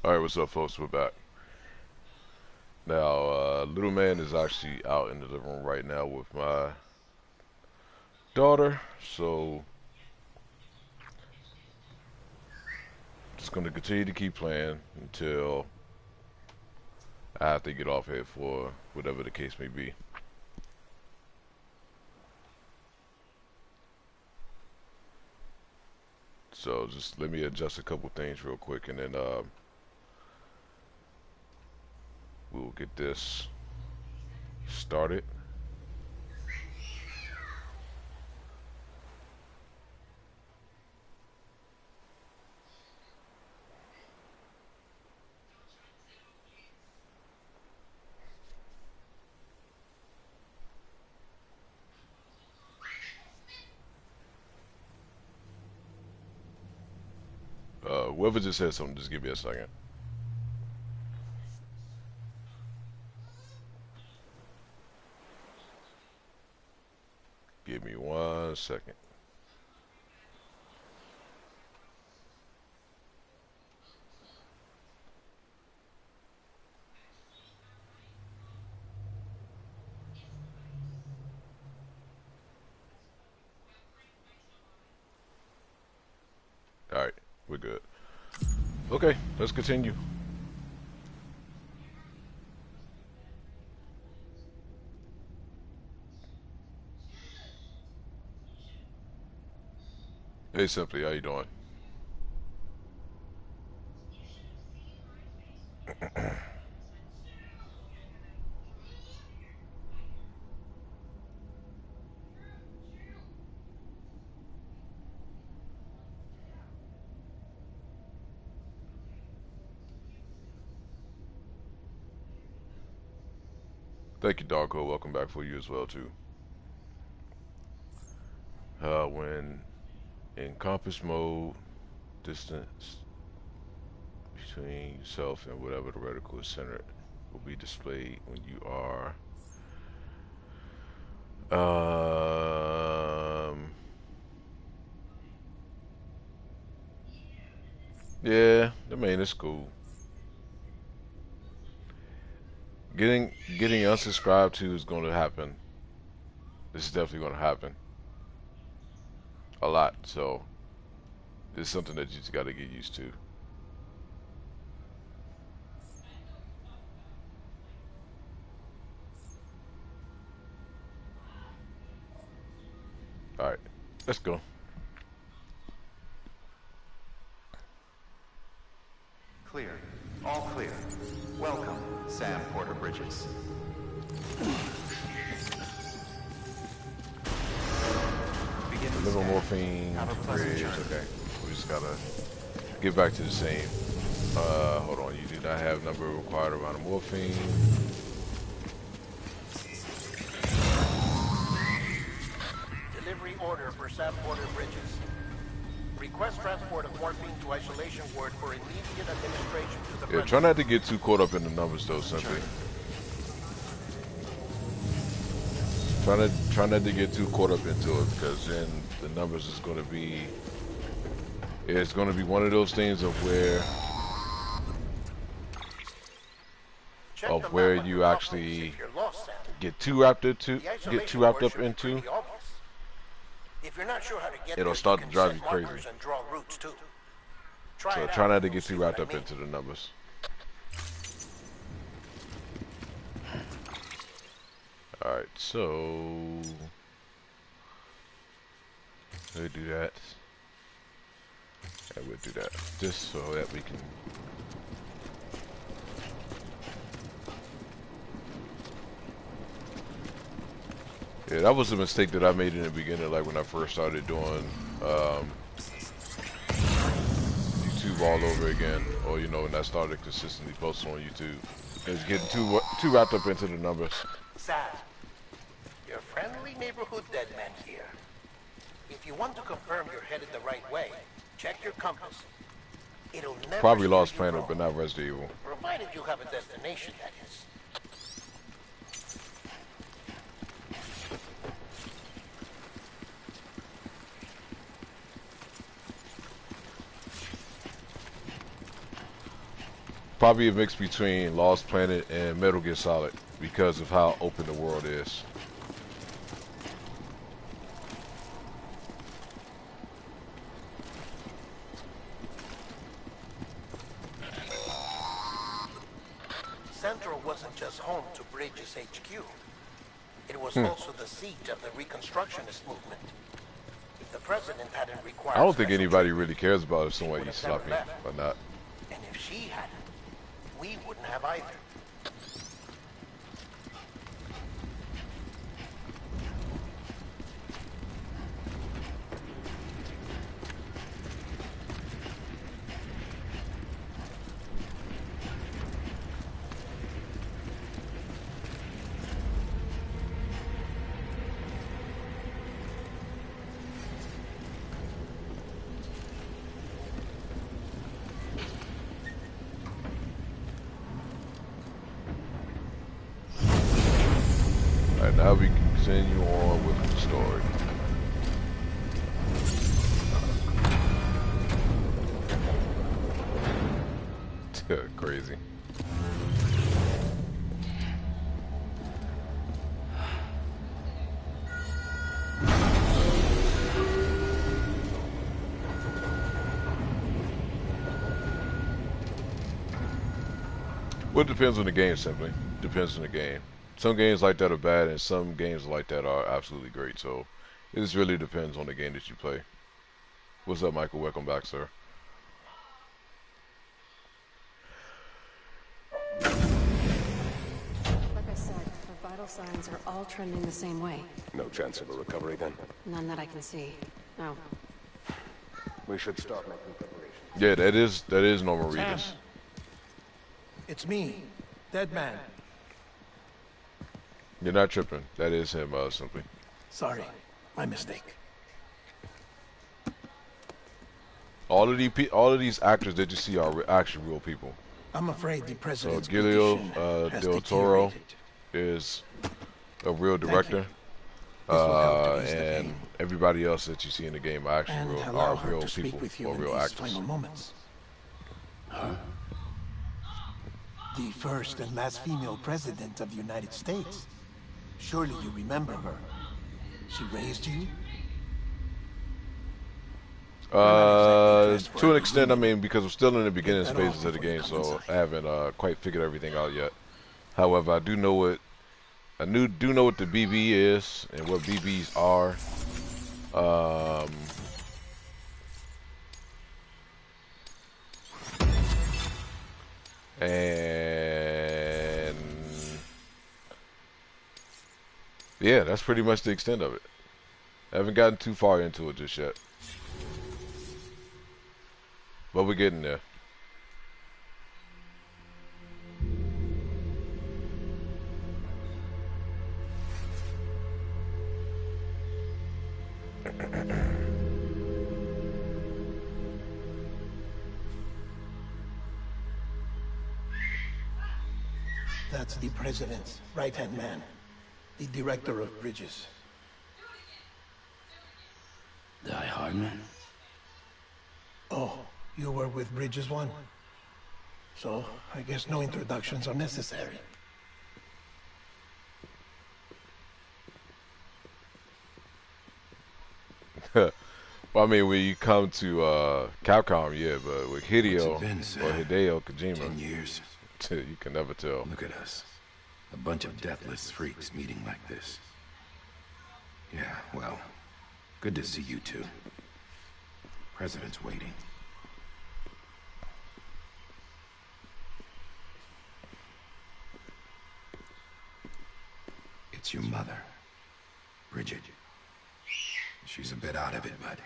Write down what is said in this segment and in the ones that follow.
Alright, what's up, folks? We're back. Now, little man is actually out in the living room right now with my daughter, so just gonna continue to keep playing until I have to get off here for whatever the case may be. So just let me adjust a couple things real quick, and then we'll get this started. Whoever just said something, just give me a second. Give me 1 second. Alright, we're good. Okay, let's continue. Hey, Simply, how you doing? Thank you, Darko. Welcome back for you as well, too. When in compass mode, distance between yourself and whatever the reticle is centered will be displayed when you are yeah, I mean it's cool. Getting unsubscribed to is going to happen. This is definitely going to happen a lot, so it's something that you just got to get used to. All right, let's go. Clear. All clear. Welcome, Sam Porter Bridges. Begin A little morphine, bridge. Okay, we just gotta get back to the same. Hold on. You do not have number required around the morphine. Delivery order for Sam Porter Bridges. Request transport of morphine to isolation ward for immediate administration to the Yeah, try not to get too caught up in the numbers though, Simply. Try not to get too caught up into it, because then the numbers is going to be, it's going to be one of those things of where you actually get too wrapped up into. If you're not sure how to get It'll there, start you to can drive set you crazy. markers and draw routes too. So it try out not to and get see too what wrapped I up mean. into the numbers. Alright, so we'll do that. And we'll do that. Just so that we can. Yeah, that was a mistake that I made in the beginning, like when I first started doing YouTube all over again, or when I started consistently posting on YouTube. Is getting too wrapped up into the numbers. Sam, your friendly neighborhood dead man here. If you want to confirm you're headed the right way, check your compass. It'll never Probably steer Lost you Planet, wrong, but not Resident Evil. provided you have a destination, that is. Probably a mix between Lost Planet and Metal Gear Solid because of how open the world is. Central wasn't just home to Bridges HQ. It was also the seat of the Reconstructionist movement. If the president hadn't required I don't think special anybody treatment, really cares about if she someone would eats have never sloppy left. or not. And if she hadn't, we wouldn't have either. Alright, now we continue on with the story. Crazy. Well, it depends on the game, simply. Depends on the game. Some games like that are bad, and some games like that are absolutely great. So, it just really depends on the game that you play. What's up, Michael? Welcome back, sir. Like I said, her vital signs are all trending the same way. No chance of a recovery then? None that I can see. No. We should start making preparations. Yeah, that is normal readers. It's me, Dead Man. You're not tripping. That is him, simply. Sorry, my mistake. All of these actors that you see are actually real people. I'm afraid the So president's Guillermo condition has del Toro deteriorated. is a real director, This will help to ease the and pain. everybody else that you see in the game are actually And real, allow are her real to speak people with you or in real these actors. final moments. The first and last female president of the United States. Surely you remember her. She raised you. To an extent, I mean, because we're still in the beginning that phases off of the before you game, come so inside. I haven't quite figured everything out yet. However, I do know what the BB is and what BBs are. And yeah, that's pretty much the extent of it. I haven't gotten too far into it just yet, but we're getting there. That's the president's right-hand man. The director of bridges. Die Hardman? Oh, you were with Bridges one? So, I guess no introductions are necessary. Well, I mean, when you come to Capcom, yeah, but with Hideo been, or Sam? Hideo Kojima, 10 years. you can never tell. Look at us. A bunch of deathless freaks meeting like this. Yeah, well, good to see you two. President's waiting. It's your mother, Bridget. She's a bit out of it, but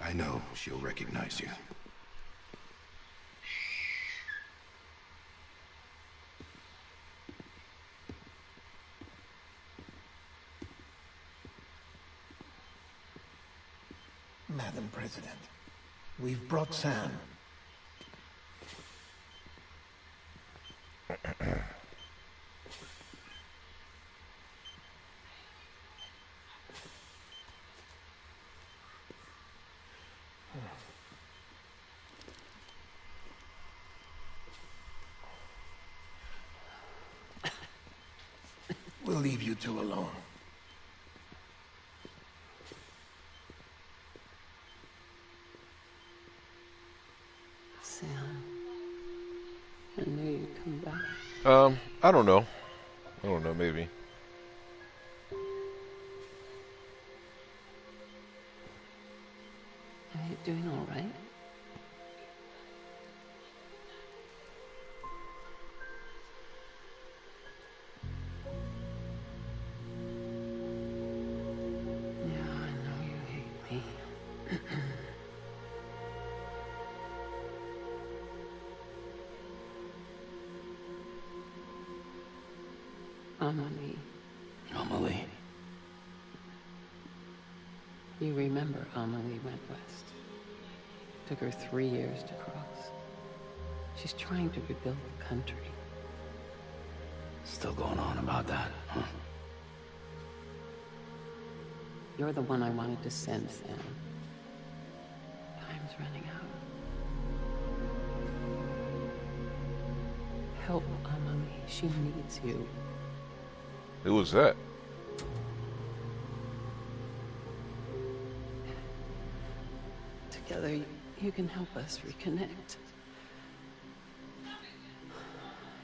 I know she'll recognize you. Madam President, we've brought Sam. leave you two alone. Sam, I knew you'd come back. I don't know. I don't know, maybe. Are you doing all right? Yeah, I know you hate me. Amelie. Amelie. You remember Amelie went west. Took her 3 years to cross. She's trying to rebuild the country. Still going on about that, huh? You're the one I wanted to send, Sam. Time's running out. Help Amelie. She needs you. Who was that? Together, you can help us reconnect.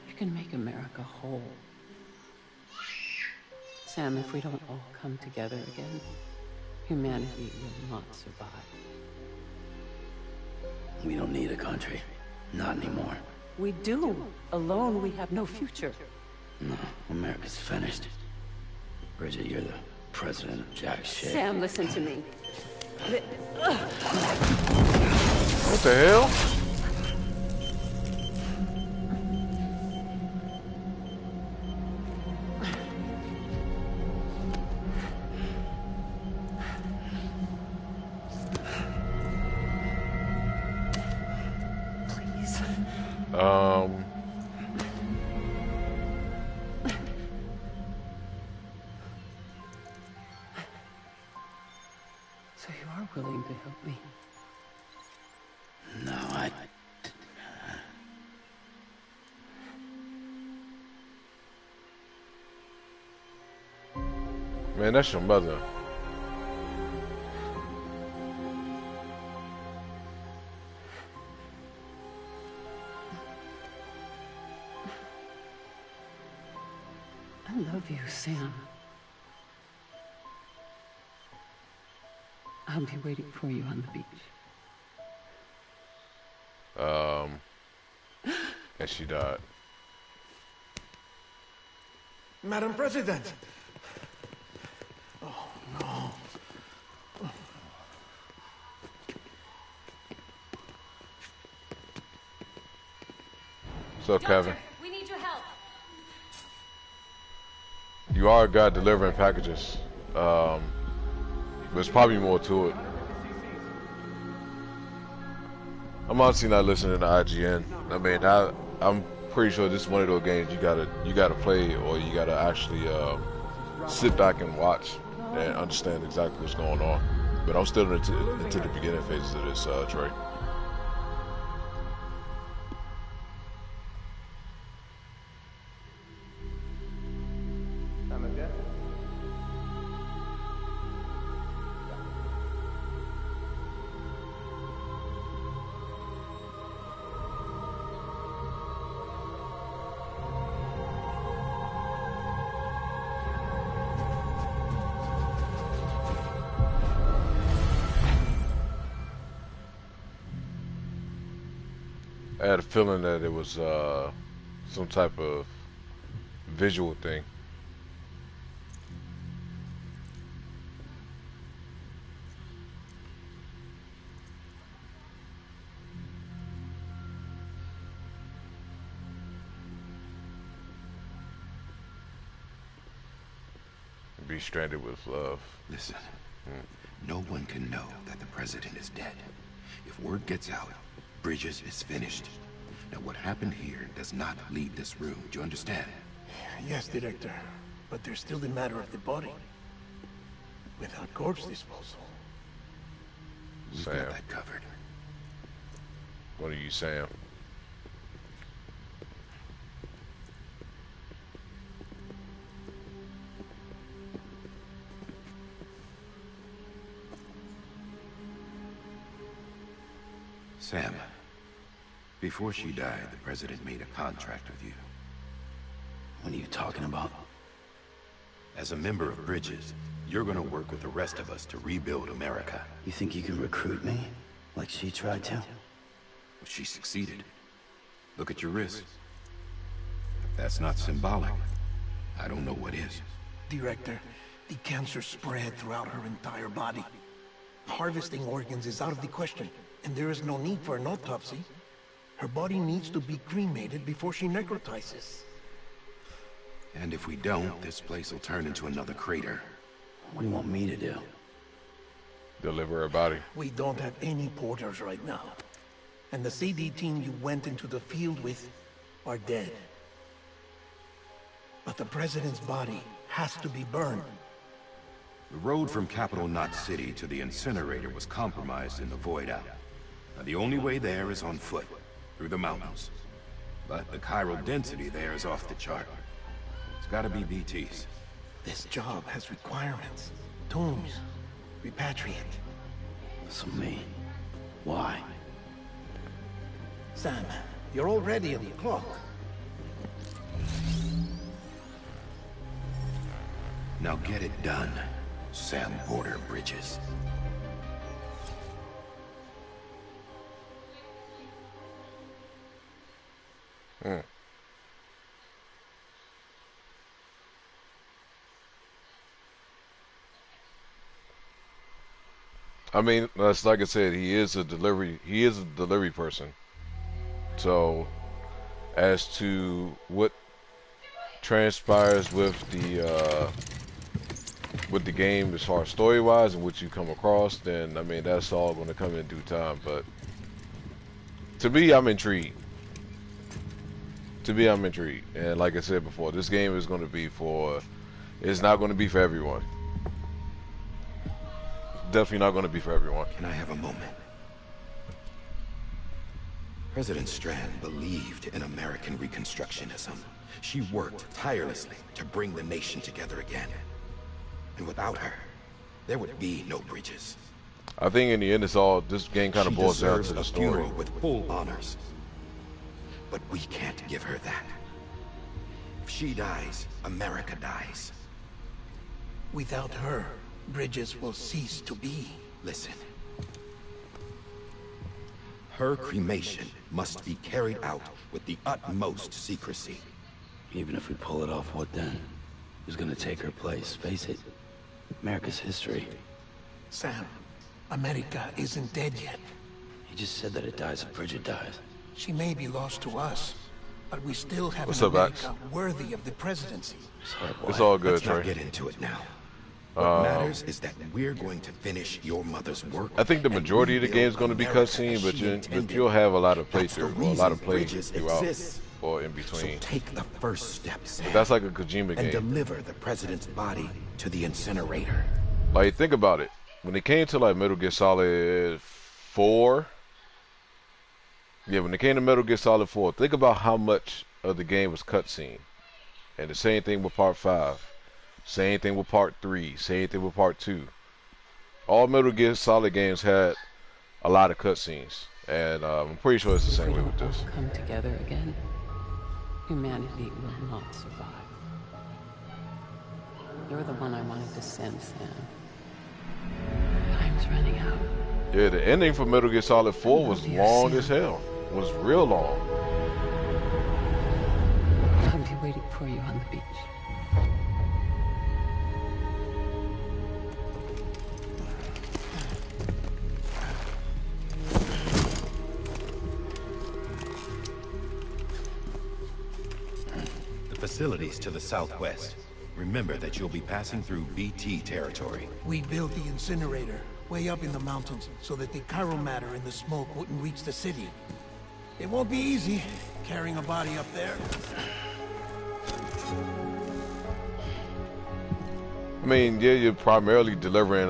You can make America whole. Sam, if we don't all come together again, humanity will not survive. We don't need a country. Not anymore. We do. Alone, we have no future. No, America's finished. Bridget, you're the president of jack shit. Sam, listen to me. What the hell? Please. So you are willing to help me? No, Man, that's your mother. I love you, Sam. I'll be waiting for you on the beach. And she died. Madam President! Oh, no. What's up, Kevin? We need your help. You are a guy delivering packages. But there's probably more to it. I'm honestly not listening to IGN. I mean, I'm pretty sure this is one of those games you gotta play, or you gotta actually sit back and watch and understand exactly what's going on. But I'm still into the beginning phases of this, Trey. I had a feeling that it was some type of visual thing. Be stranded with love. Listen, no one can know that the president is dead. If word gets out, Bridges is finished. Now what happened here does not leave this room, do you understand? Yes, Director. But there's still the matter of the body. Without corpse disposal. We've Sam. got that covered. What are you saying? Before she died, the president made a contract with you. What are you talking about? As a member of Bridges, you're gonna work with the rest of us to rebuild America. You think you can recruit me? Like she tried to? Well, she succeeded. Look at your wrist. If that's not symbolic, I don't know what is. Director, the cancer spread throughout her entire body. Harvesting organs is out of the question, and there is no need for an autopsy. Her body needs to be cremated before she necrotizes. And if we don't, this place will turn into another crater. What do you want me to do? Deliver her body. We don't have any porters right now. And the CD team you went into the field with are dead. But the president's body has to be burned. The road from Capital Knot City to the incinerator was compromised in the void out. Now the only way there is on foot, through the mountains. But the chiral density there is off the chart. It's gotta be BTs. This job has requirements. Tombs. Repatriate. So me. Why? Sam, you're already on the clock. Now get it done, Sam Porter Bridges. I mean, that's like I said, he is a delivery person. So, as to what transpires with the game as far as story-wise and what you come across, then I mean that's all going to come in due time. But to me, I'm intrigued. And like I said before, this game is going to be it's not going to be for everyone. Definitely not going to be for everyone. Can I have a moment? President Strand believed in American Reconstructionism. She worked tirelessly to bring the nation together again. And without her, there would be no Bridges. I think in the end, this game kind of boils down to the story. She deserves a funeral with full honors. But we can't give her that. If she dies, America dies. Without her, Bridges will cease to be. Listen. Her cremation must be carried out with the utmost secrecy. Even if we pull it off, what then? Who's gonna take her place? Face it, America's history. Sam, America isn't dead yet. He just said that it dies if Bridget dies. She may be lost to us, but we still have What's an up, Max? America worthy of the presidency. Sorry, boy. It's all good, Let's not Trey. get into it now. What matters is that we're going to finish your mother's work. I think the majority of the game is going to be cutscene, but you'll have a lot of playthrough, or a lot of play throughout, or in So between. take the first step, Sam, But that's like a Kojima and game. deliver the president's body to the incinerator. Like, think about it. When it came to like Metal Gear Solid 4, when it came to Metal Gear Solid 4, think about how much of the game was cutscene. And the same thing with Part 5. Same thing with Part 3. Same thing with Part 2. All Metal Gear Solid games had a lot of cutscenes. And I'm pretty sure it's the same way with this. Come together again. Humanity will not survive. You're the one I wanted to send, Sam. Time's running out. Yeah, the ending for Metal Gear Solid 4 was long as hell. It was real long. I'll be waiting for you on the beach. The facilities to the southwest. Remember that you'll be passing through BT territory. We built the incinerator way up in the mountains so that the chiral matter in the smoke wouldn't reach the city. It won't be easy carrying a body up there. I mean, yeah, you're primarily delivering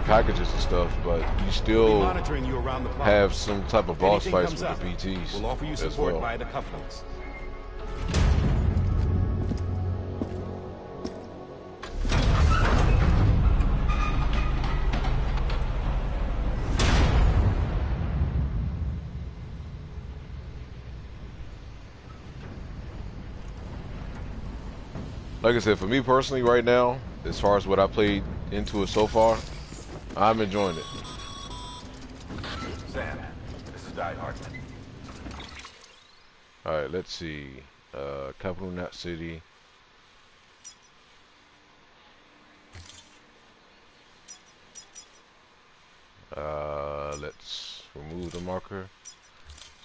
packages and stuff, but you still Monitoring you around the clock. have some type of boss Anything fights with comes the up, BTs We'll offer you as support well. via the cuff links. like I said, for me personally, right now, as far as what I played into it so far, I'm enjoying it. Sam, this is Die Hard. All right, let's see. Capital Knot City. Let's remove the marker.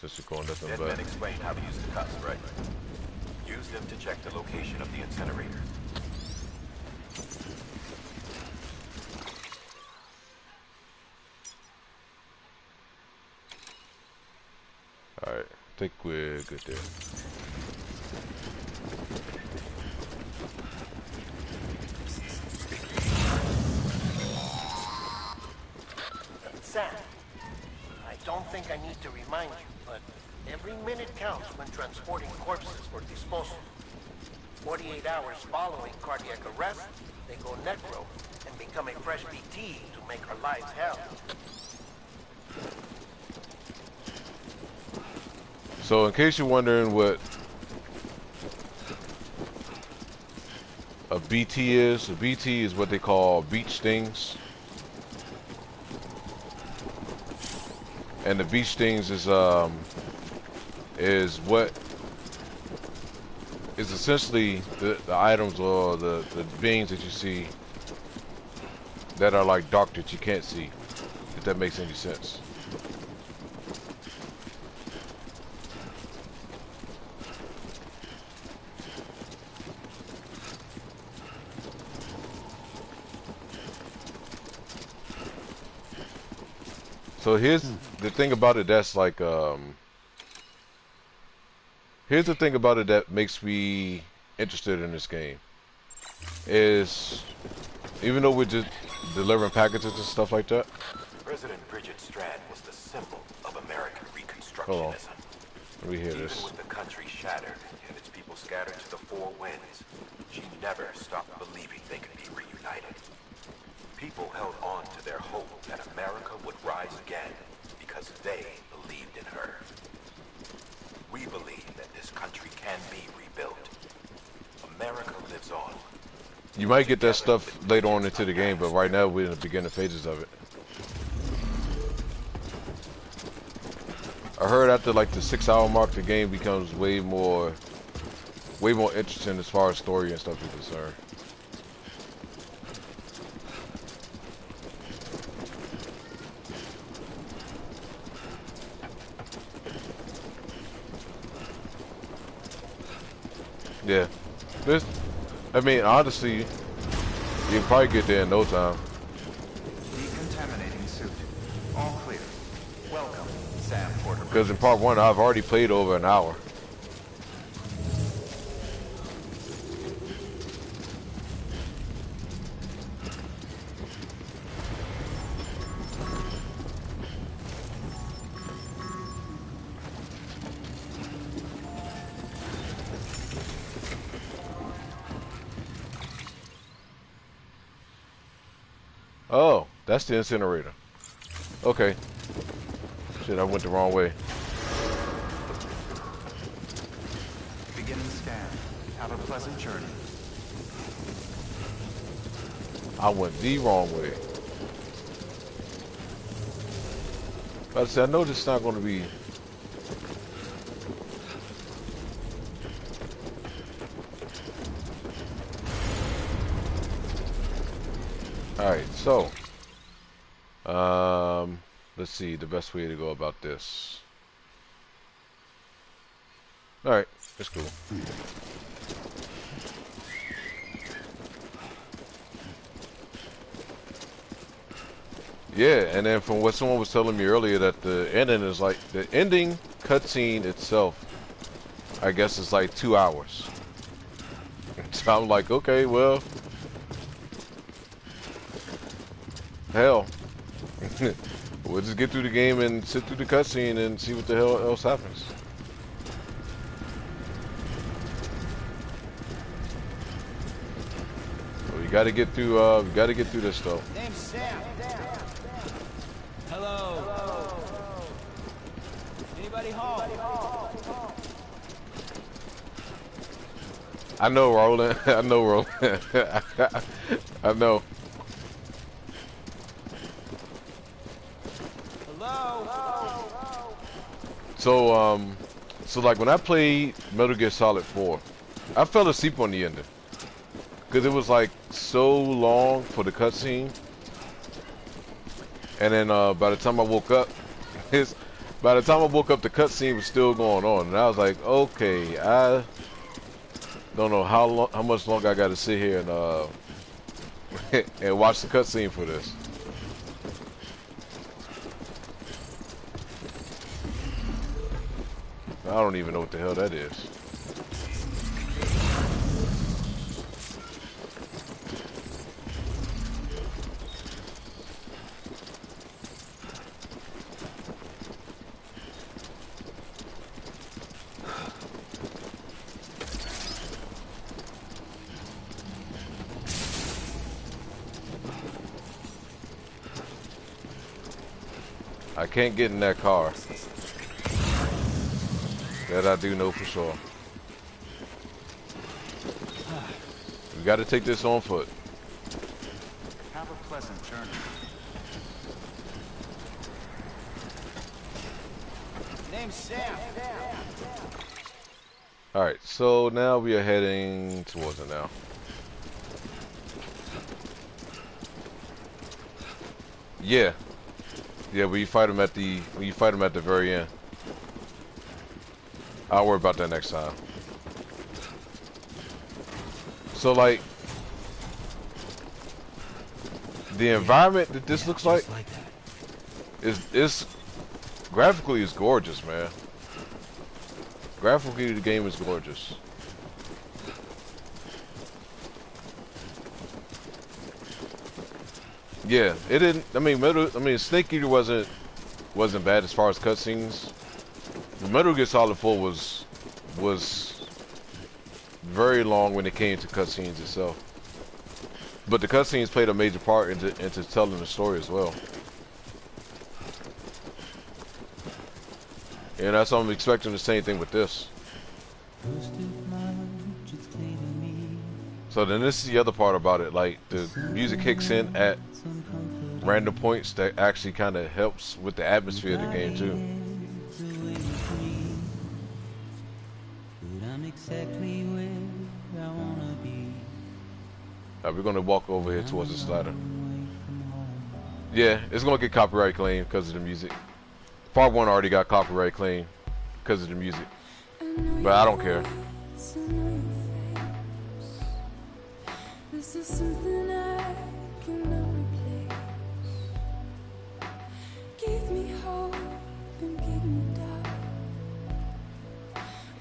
Since we're going nothing Dead but. men explained how to use the cuffs, right? Use them to check the location of the incinerator. All right, I think we're good there. Sam, I don't think I need to remind you, but every minute counts when transporting corpses for disposal. 48 hours following cardiac arrest, they go necro and become a fresh BT to make our lives hell. So, in case you're wondering what a BT is what they call beach stings. And the beach stings is what is essentially the items or the beings that you see that are like dark that you can't see, if that makes any sense. So here's the thing about it that's like here's the thing about it that makes me interested in this game is even though we're just delivering packages and stuff like that. President Bridget Strand was the symbol of American Reconstructionism. Hold on. Let me hear Even this. with the country shattered and its people scattered to the four winds, she never stopped believing they could be reunited. People held on to their hope that America would rise again because they believed in her. We believe that this country can be rebuilt. America lives on. You might get that stuff later on into the game, but right now we're in the beginning phases of it. I heard after like the 6-hour mark, the game becomes way more interesting as far as story and stuff is concerned. Yeah, this. I mean, honestly, you can probably get there in no time. Decontaminating suit. All clear. Welcome, Sam Porter. Because in part 1, I've already played over an hour. Oh, that's the incinerator. Okay. Shit, I went the wrong way. Beginning scan. Have a pleasant journey. I went the wrong way. Like I said, I know this is not going to be... Alright, so... let's see the best way to go about this. Alright, that's cool. Yeah, and then from what someone was telling me earlier, that the ending is like, the ending cutscene itself, I guess is like 2 hours. So I'm like, okay, well, hell, we'll just get through the game and sit through the cutscene and see what the hell else happens. So we got to get through this though. Name's Sam. Hello. Anybody home? I know, Roland. I know, Roland. I know. So like when I played Metal Gear Solid 4, I fell asleep on the ending because it was like so long for the cutscene, and then by the time I woke up, the cutscene was still going on, and I was like, okay, I don't know how much longer I got to sit here and and watch the cutscene for this. I don't even know what the hell that is. I can't get in that car. That I do know for sure. We got to take this on foot. Have a pleasant journey. Name's Sam. Alright, so now we are heading towards it now. Yeah. Yeah, when you fight him at the very end. I'll worry about that next time. So like the environment that this looks like is graphically is gorgeous, man. Graphically the game is gorgeous. Yeah, it didn't Snake Eater wasn't bad as far as cutscenes. Metal Gear Solid 4 was very long when it came to cutscenes itself, but the cutscenes played a major part into telling the story as well. And that's what I'm expecting the same thing with this. So then this is the other part about it, like the music kicks in at random points that actually kind of helps with the atmosphere of the game too. We're gonna walk over here towards the slider. Yeah, it's gonna get copyright claim because of the music. Part 1 already got copyright claim because of the music, but I don't care. This is something I cannot replace. Give me hope and give me doubt.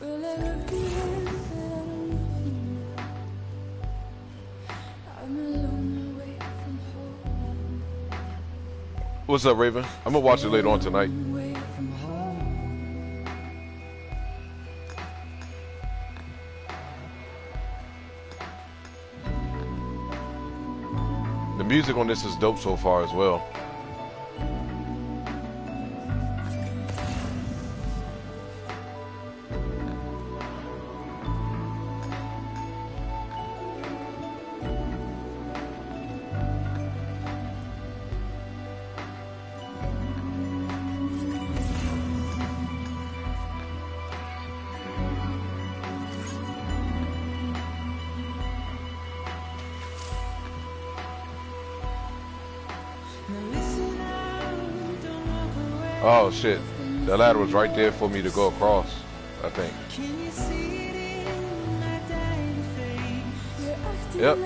Will I love the end that I don't love you now? I'm a long way from home. What's up, Raven? I'm gonna watch it later on tonight. The music on this is dope so far as well. Oh shit, the ladder was right there for me to go across, I think. Yep.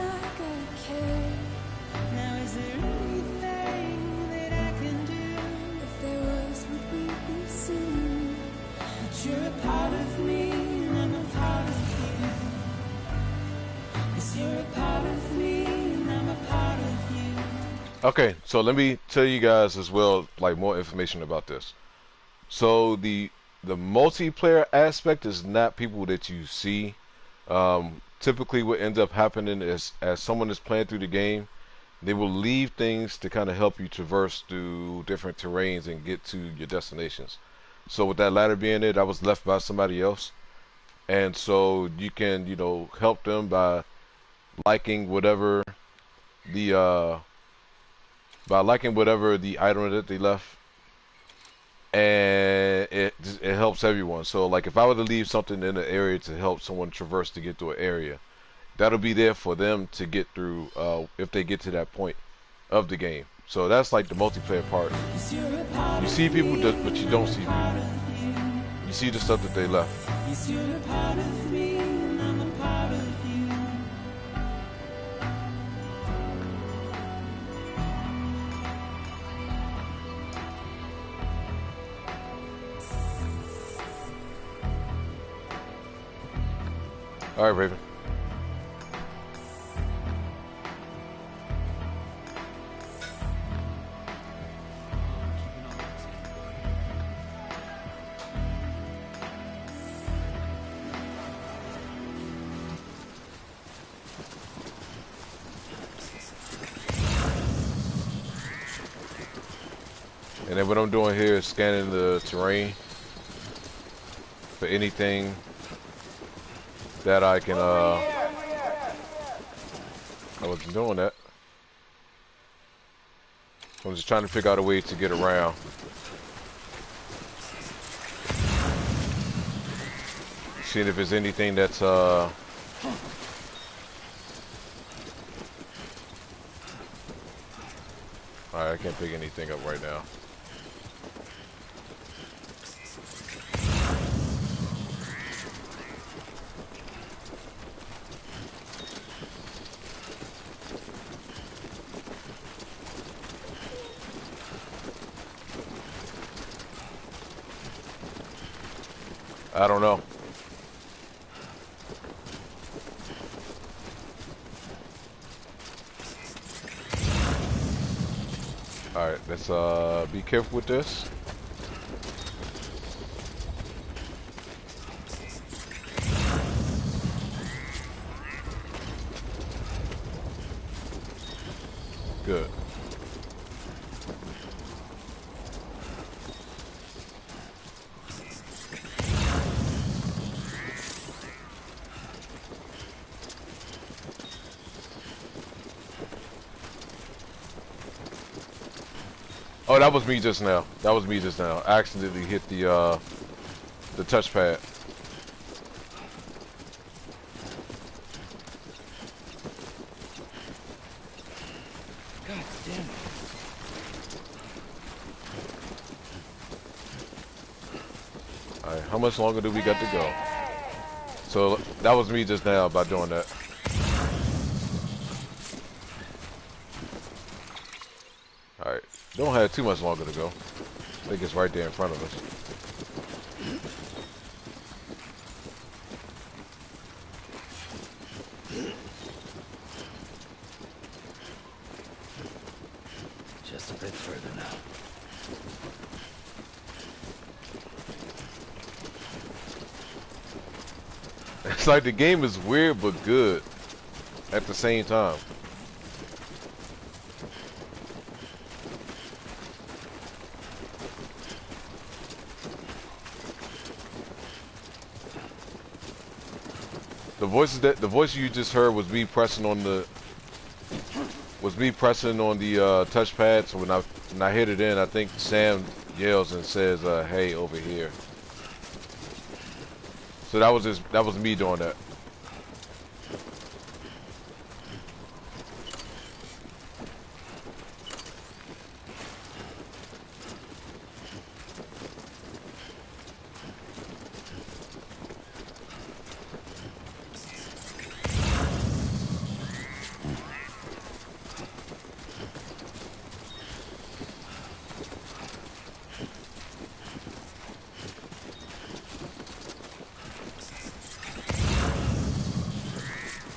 Okay, so let me tell you guys as well, like more information about this. So the multiplayer aspect is not people that you see. Typically what ends up happening is as someone is playing through the game, they will leave things to kind of help you traverse through different terrains and get to your destinations. So with that ladder being there, that was left by somebody else. And so you can, you know, help them by liking whatever the item that they left, and it helps everyone. So like if I were to leave something in the area to help someone traverse to get to an area, that'll be there for them to get through if they get to that point of the game. So that's like the multiplayer part. You see people, but you don't see people. You see the stuff that they left. All right, Raven. And then what I'm doing here is scanning the terrain for anything that I can, I wasn't doing that. I'm just trying to figure out a way to get around. Seeing if there's anything that's, alright, I can't pick anything up right now. I don't know. Alright, let's be careful with this. Good. Oh, that was me just now. That was me just now. I accidentally hit the touchpad. God damn it. Alright, how much longer do we got to go? So that was me just now by doing that. Alright, don't have too much longer to go. I think it's right there in front of us. Just a bit further now. It's like the game is weird but good at the same time. The voice you just heard was me pressing on the touchpad. So when I hit it in, I think Sam yells and says, "Hey, over here." So that was me doing that.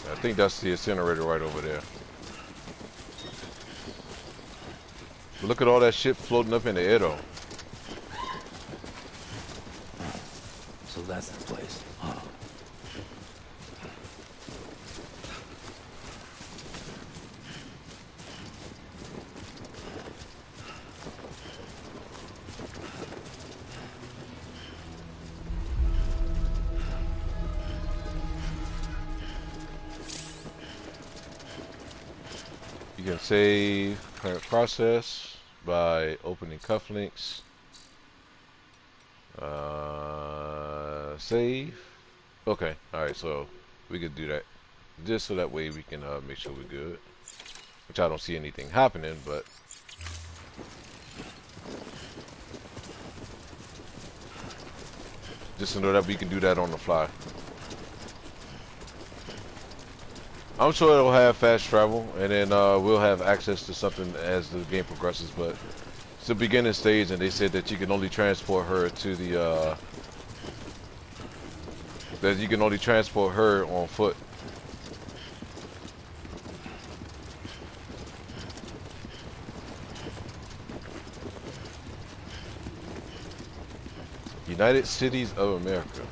I think that's the incinerator right over there. But look at all that shit floating up in the air though. So that's the place, huh? You can save current process by opening cufflinks. Save. Okay, alright, so we could do that. Just so that way we can make sure we're good. Which I don't see anything happening, but just to know that we can do that on the fly. I'm sure it'll have fast travel, and then we'll have access to something as the game progresses, but it's the beginning stage, and they said that you can only transport her to the, that you can only transport her on foot. United Cities of America.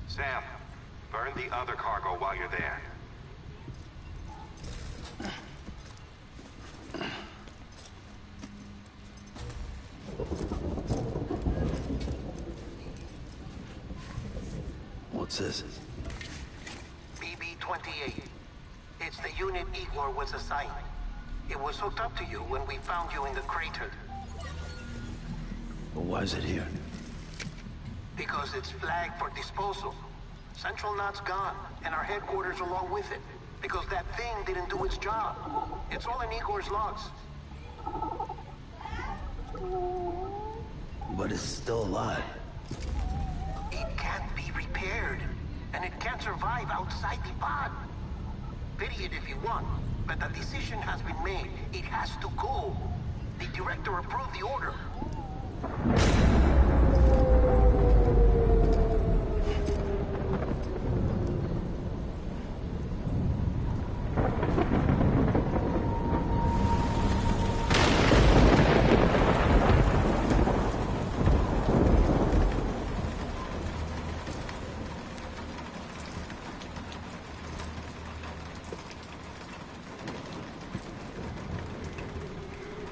Sam, burn the other cargo while you're there. What's this? Pt.2. It's the unit Igor was assigned. It was hooked up to you when we found you in the crater. But why is it here? Because it's flagged for disposal. Central Knot's gone, and our headquarters along with it. Because that thing didn't do its job. It's all in Igor's logs. But it's still alive. It can't be repaired, and it can't survive outside the pod. Pity it if you want, but the decision has been made. It has to go. The director approved the order.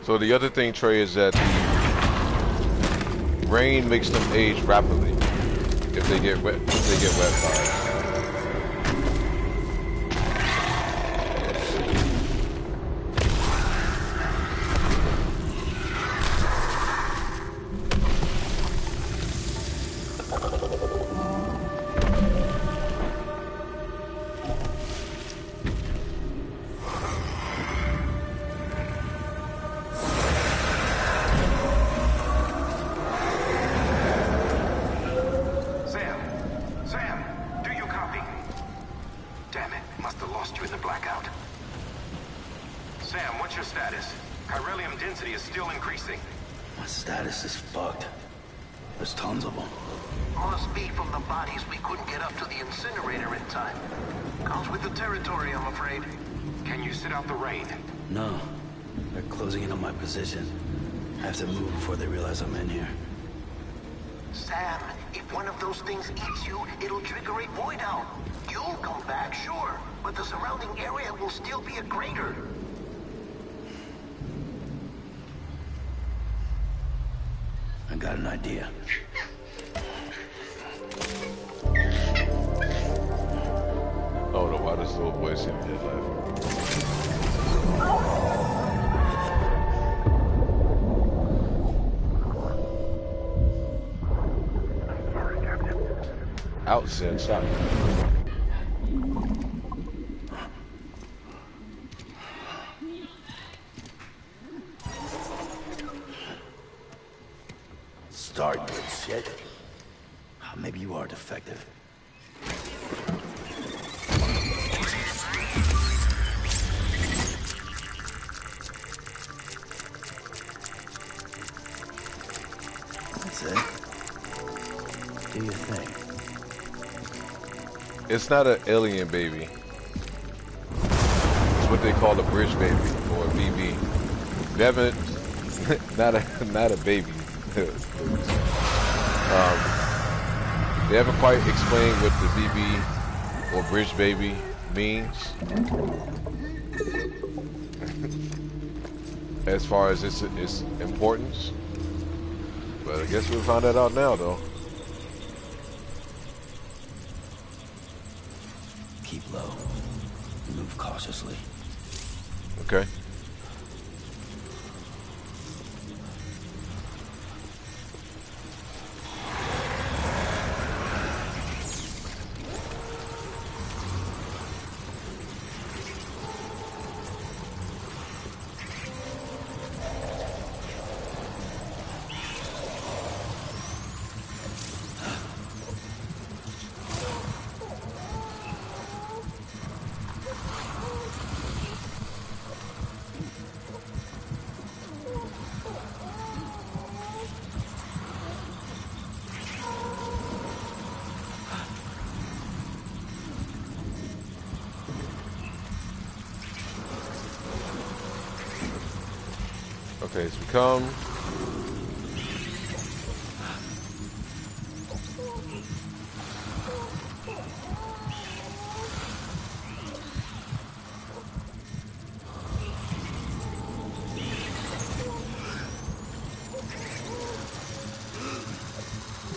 So the other thing, Trey, is that the rain makes them age rapidly if they get wet. If they get wet by it. I have to move before they realize I'm in here. Sam, if one of those things eats you, it'll trigger a void out. You'll come back, sure, but the surrounding area will still be a crater. I got an idea. Oh no, why does little boy seem dead laughing? Out, Sin, stop. Start, good shit. Maybe you are defective. That's it. Do your thing. It's not an alien baby. It's what they call a bridge baby or a BB. They haven't, not a baby. They haven't quite explained what the BB or bridge baby means. As far as its importance. But I guess we'll find that out now, though. Keep low. Move cautiously. Okay. Okay, so we come.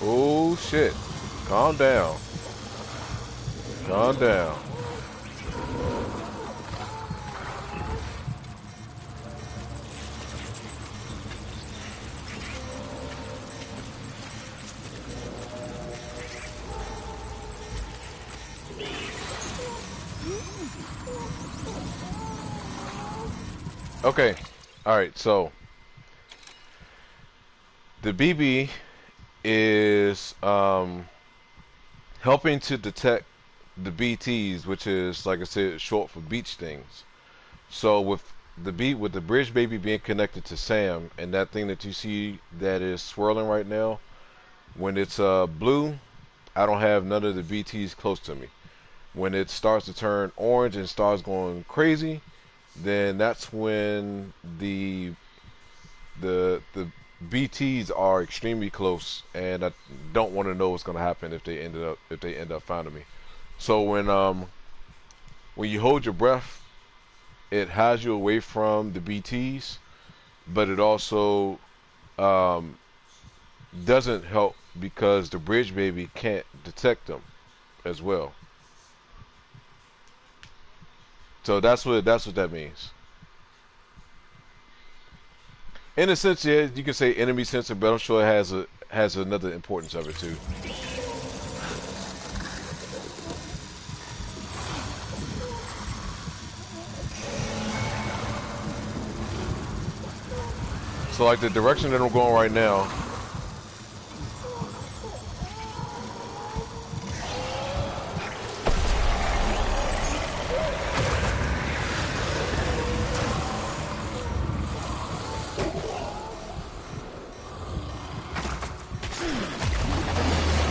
Oh shit. Calm down. Calm down. Okay, alright, so the BB is helping to detect the BTs, which is, like I said, short for beach things. So with the bridge baby being connected to Sam, and that thing that you see that is swirling right now, when it's blue, I don't have none of the BTs close to me. When it starts to turn orange and starts going crazy, then that's when the BTs are extremely close, and I don't want to know what's going to happen if they end up finding me. So when you hold your breath, it hides you away from the BTs, but it also doesn't help because the bridge baby can't detect them as well. So that's what that means. In a sense, yeah, you can say enemy sensor, but I'm sure it has another importance of it too. So like the direction that I'm going right now,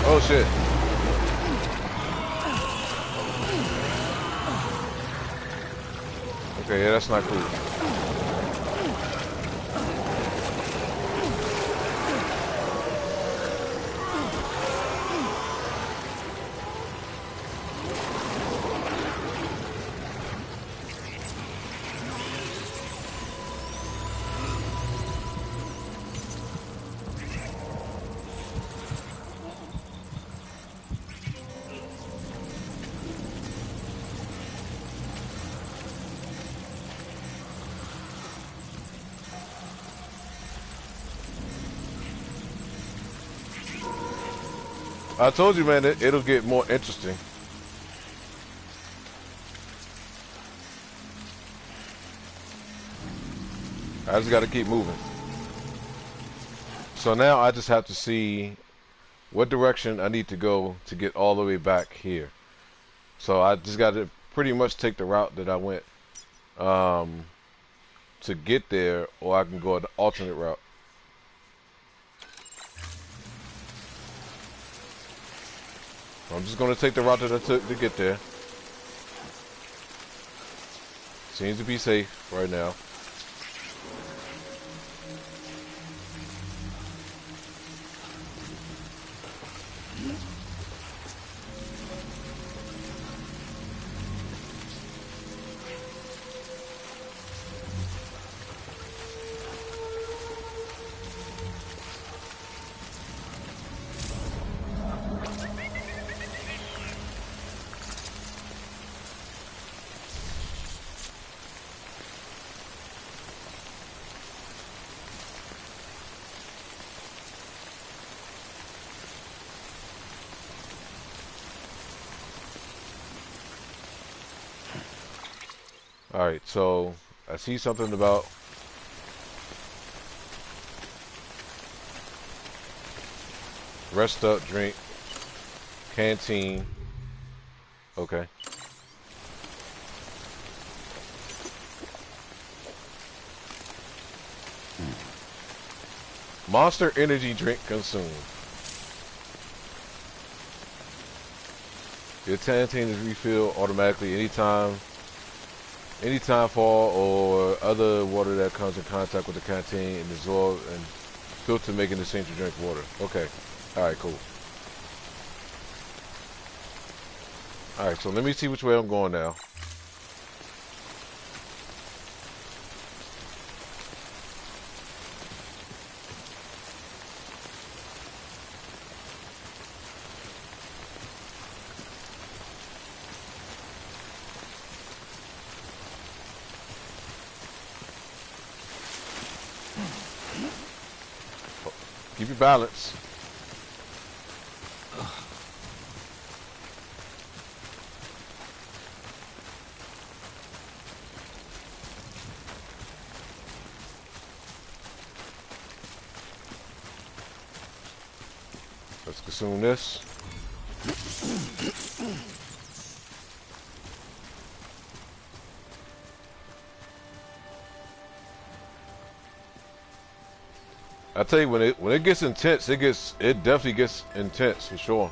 oh shit. Okay, yeah, that's not cool. I told you, man, it'll get more interesting. I just got to keep moving. So now I just have to see what direction I need to go to get all the way back here. So I just got to pretty much take the route that I went to get there, or I can go an alternate route. I'm just going to take the route that I took to get there. Seems to be safe right now. Alright, so I see something about rest up, drink, canteen. Okay. Monster energy drink consumed. Your canteen is refilled automatically anytime fall or other water that comes in contact with the canteen and dissolve and filter, making the same to drink water. Okay. Alright, cool. Alright, so let me see which way I'm going now. Keep your balance. Let's consume this. I tell you, when it gets intense, it definitely gets intense for sure.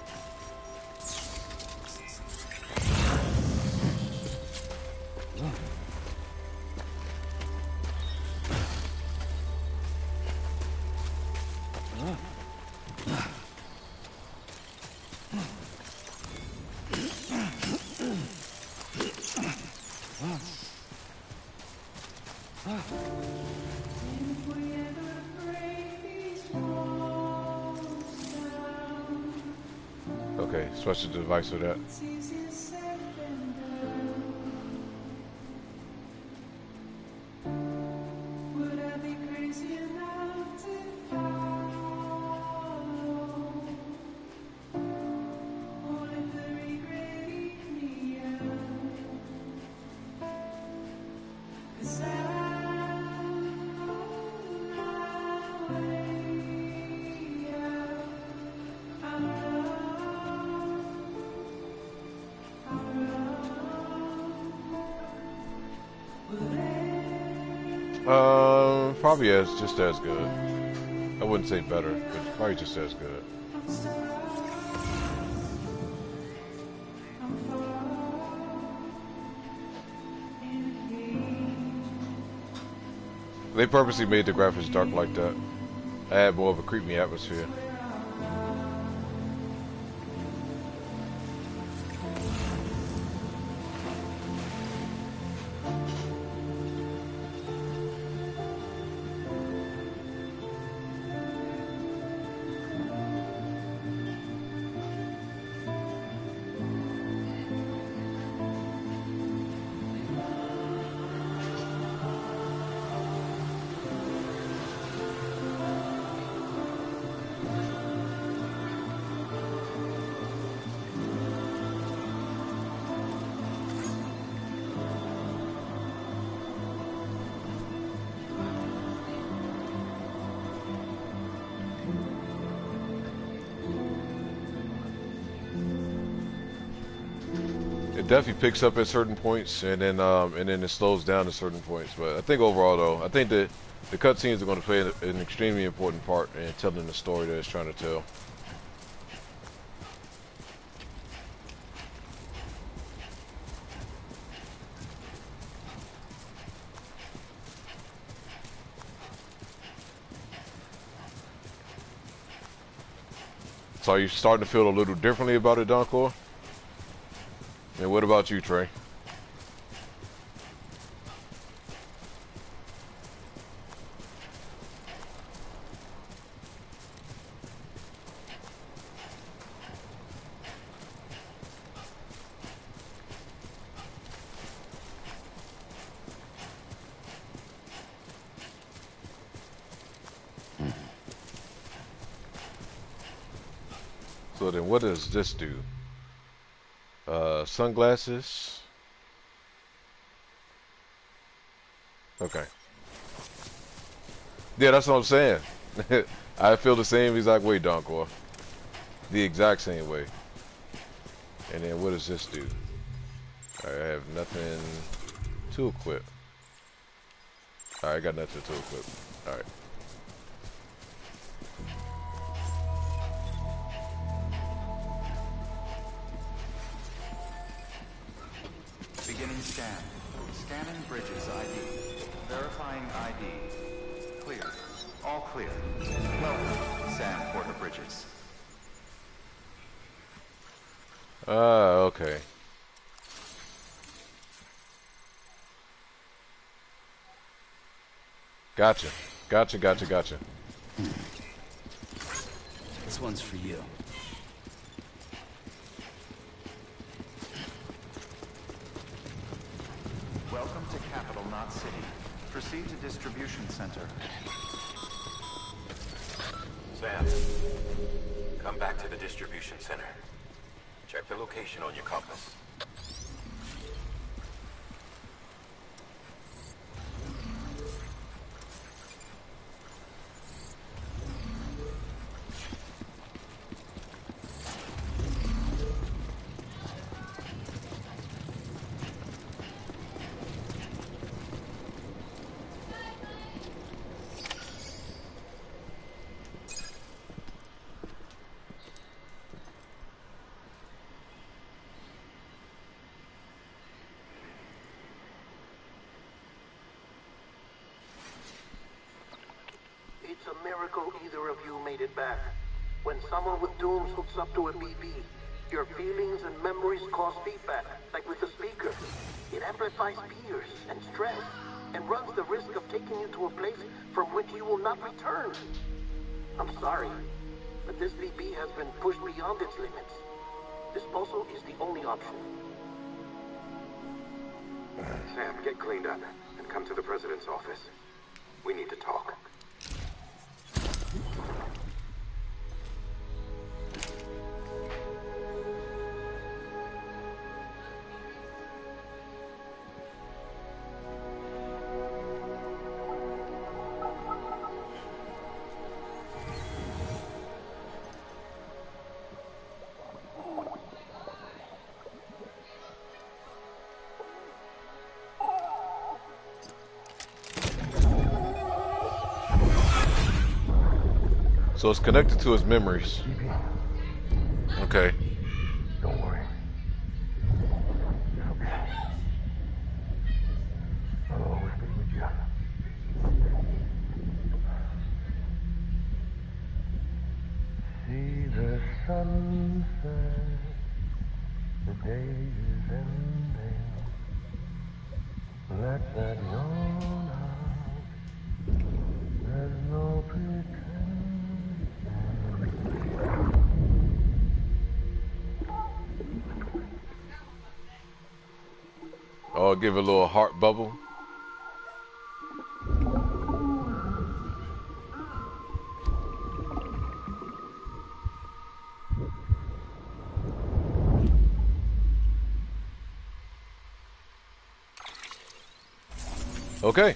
Okay, switch the device for that. Probably just as good. I wouldn't say better, but probably just as good. They purposely made the graphics dark like that. Add more of a creepy atmosphere. definitely picks up at certain points, and then it slows down at certain points. But I think overall, though, I think that the cutscenes are going to play an extremely important part in telling the story that it's trying to tell. So are you starting to feel a little differently about it, Doncor? And what about you, Trey? So then what does this do? Sunglasses. Okay. Yeah, that's what I'm saying. I feel the same exact way, Doncor. The exact same way. And then what does this do? I have nothing to equip. Alright, I got nothing to equip. Alright. Beginning scan. Scanning Bridges ID. Verifying ID. Clear. All clear. Welcome, Sam Porter Bridges. Okay. Gotcha. Gotcha. This one's for you. Welcome to Capital Knot City. Proceed to Distribution Center. Sam, come back to the distribution center. Check the location on your compass. It's a miracle either of you made it back. When someone with dooms hooks up to a BB, your feelings and memories cause feedback, like with the speaker. It amplifies fears and stress, and runs the risk of taking you to a place from which you will not return. I'm sorry, but this BB has been pushed beyond its limits. Disposal is the only option. Sam, get cleaned up and come to the president's office. We need to talk. So it's connected to his memories. Okay. Don't worry. It's okay. I'll always be with you. See the sunset. The day is ending. Let that yawn out. There's no pretend. Oh, give it a little heart bubble. Okay.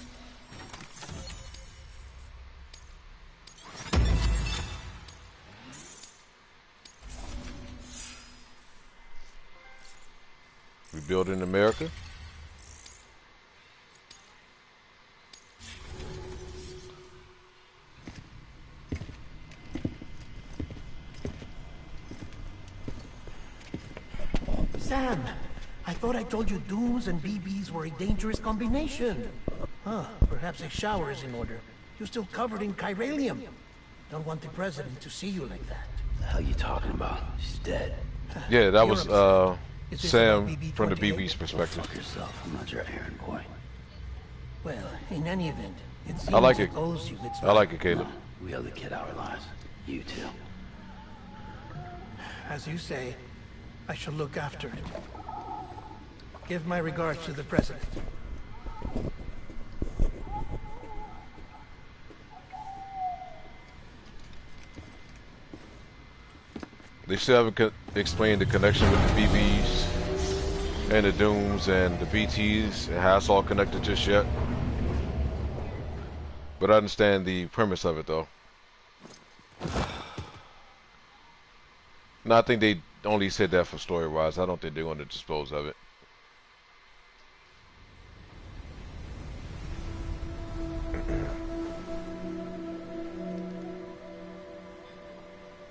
building America. Sam, I thought I told you dooms and BBs were a dangerous combination. Huh, perhaps a shower is in order. You're still covered in chiralium. Don't want the president to see you like that. The hell you talking about? She's dead. Yeah, that was Is this Sam about from the BB-28? BB's Go perspective. fuck yourself. I'm not your errand boy. Well, in any event, it seems I like it. owes you its I like it, Caleb. No, we owe the kid our lives. You too. As you say, I shall look after it. Give my regards to the president. They still haven't explained the connection with the BBs and the Dooms and the BTs and how it's all connected just yet. But I understand the premise of it, though. No, I think they only said that for story-wise. I don't think they're going to dispose of it.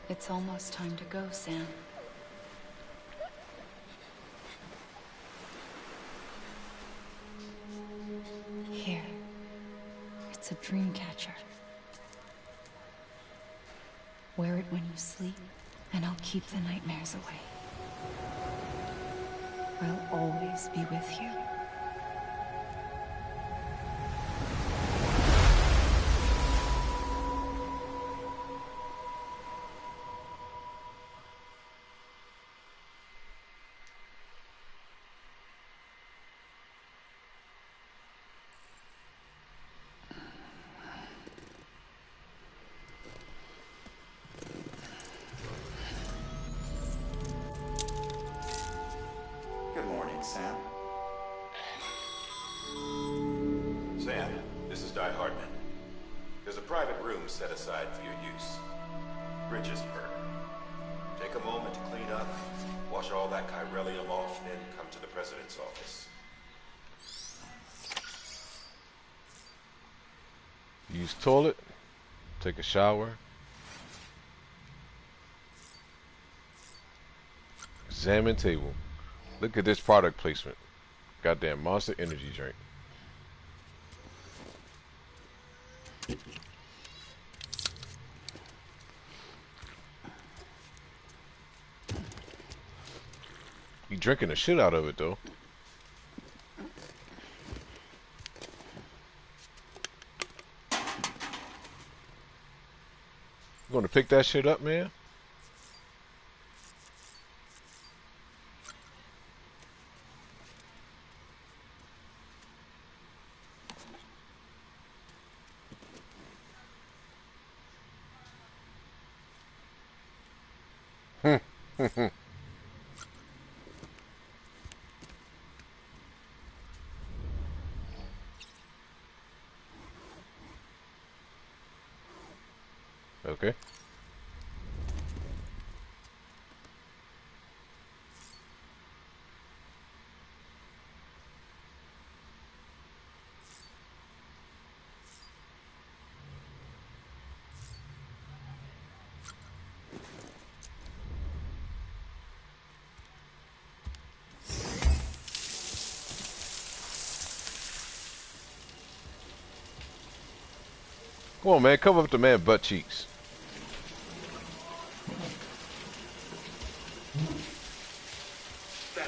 It's almost time to go, Sam. Here. It's a dream catcher. Wear it when you sleep, and I'll keep the nightmares away. I'll always be with you. Good morning, Sam. Sam, this is Di Hartman. There's a private room set aside for your use. Bridgesburg. Take a moment to clean up, wash all that chiralium off, then come to the president's office. Use toilet. Take a shower. Examine table. Look at this product placement. Goddamn Monster Energy drink. You drinking the shit out of it though. You gonna pick that shit up, man? Okay. Come on, man. Cover up the man butt cheeks. Sam,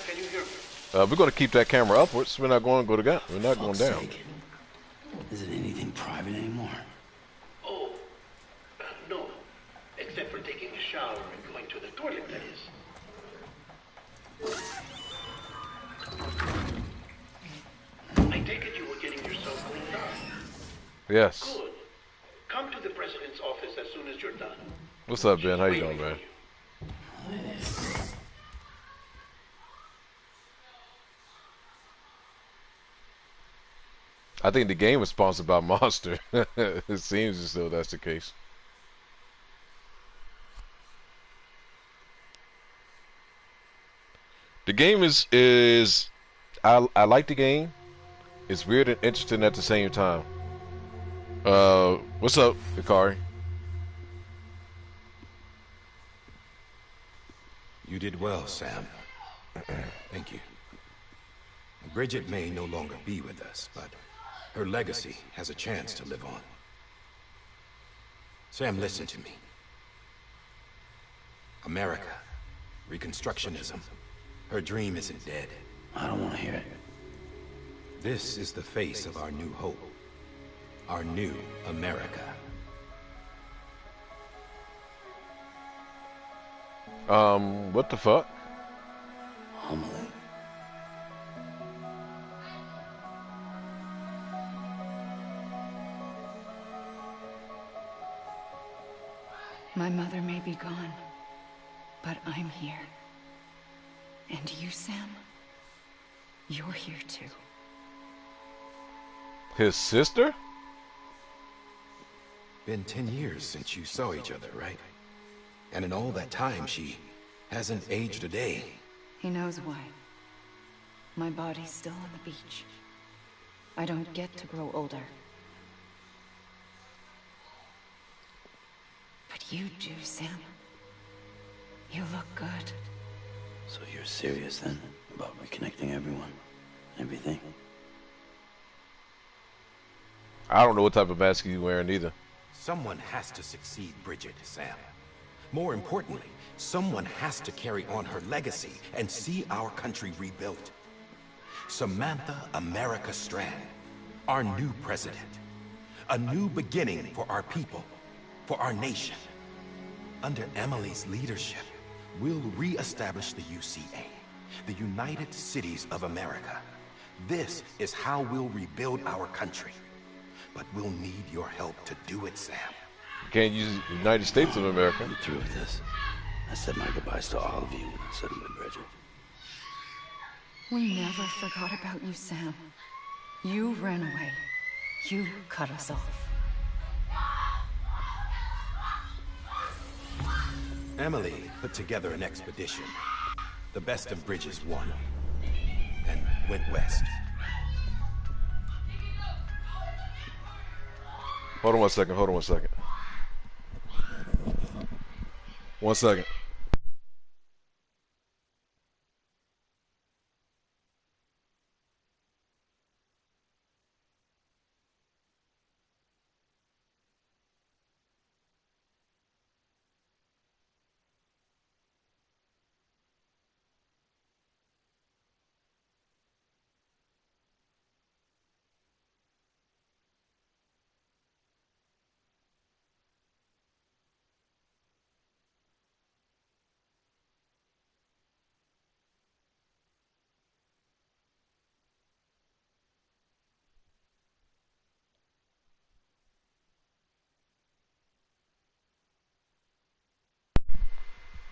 can you hear me? We're gonna keep that camera upwards. We're not going to go to We're not going Fuck's down. sake. Is it anything private anymore? Oh, no. Except for taking a shower and going to the toilet, that is. I take it you were getting yourself cleaned up. Yes. Good. Come to the president's office as soon as you're done. What's up, Ben? How you doing, man? I think the game was sponsored by Monster. It seems as though that's the case. The The game is I like the game. It's weird and interesting at the same time. What's up, Hikari? You did well, Sam. Thank you. Bridget may no longer be with us, but her legacy has a chance to live on. Sam, listen to me. America, Reconstructionism. Her dream isn't dead. I don't want to hear it. This is the face of our new hope. Our new America. What the fuck? Amelie. My mother may be gone, but I'm here. And you, Sam? You're here too. His sister? Been 10 years since you saw each other, right? And in all that time, she hasn't aged a day. He knows why. My body's still on the beach. I don't get to grow older. But you do, Sam. You look good. So you're serious then about reconnecting everyone, everything? I don't know what type of mask he's wearing either. Someone has to succeed Bridget, Sam. More importantly, someone has to carry on her legacy and see our country rebuilt. Samantha America Strand, our new president. A new beginning for our people, for our nation. Under Emily's leadership, we'll re-establish the UCA, the United Cities of America. This is how we'll rebuild our country. But we'll need your help to do it, Sam. You can't use United States of America. I'm through with this. I said my goodbyes to all of you when I said them to Bridget. We never forgot about you, Sam. You ran away. You cut us off. Emily put together an expedition. The best of Bridges won. And went west. Hold on 1 second, hold on 1 second. 1 second.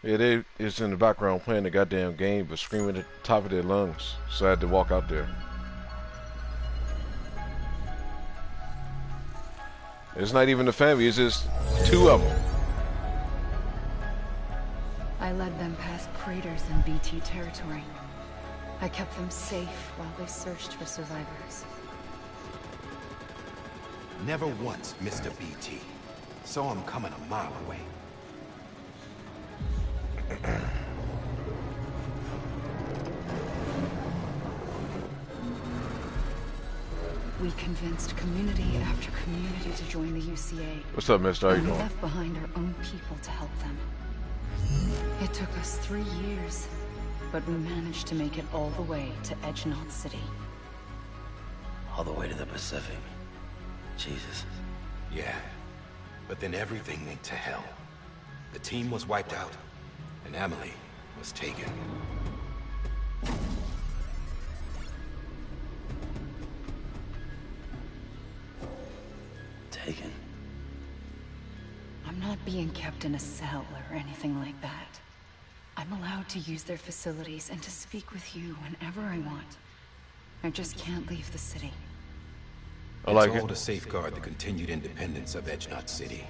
Yeah, they is in the background playing the goddamn game, but screaming at the top of their lungs. So I had to walk out there. It's not even the family, it's just two of them. I led them past craters in BT territory. I kept them safe while they searched for survivors. Never once missed a BT. Saw him coming a mile away. We convinced community after community to join the UCA. What's up, mister? How you And we doing? left behind our own people to help them. It took us 3 years, but we managed to make it all the way to Edgenot City. All the way to the Pacific. Jesus. Yeah. But then everything went to hell. The team was wiped out, and Emily was taken. Taken. I'm not being kept in a cell or anything like that. I'm allowed to use their facilities and to speak with you whenever I want. I just can't leave the city. I like It's all it. to safeguard the continued independence of Edgenot City.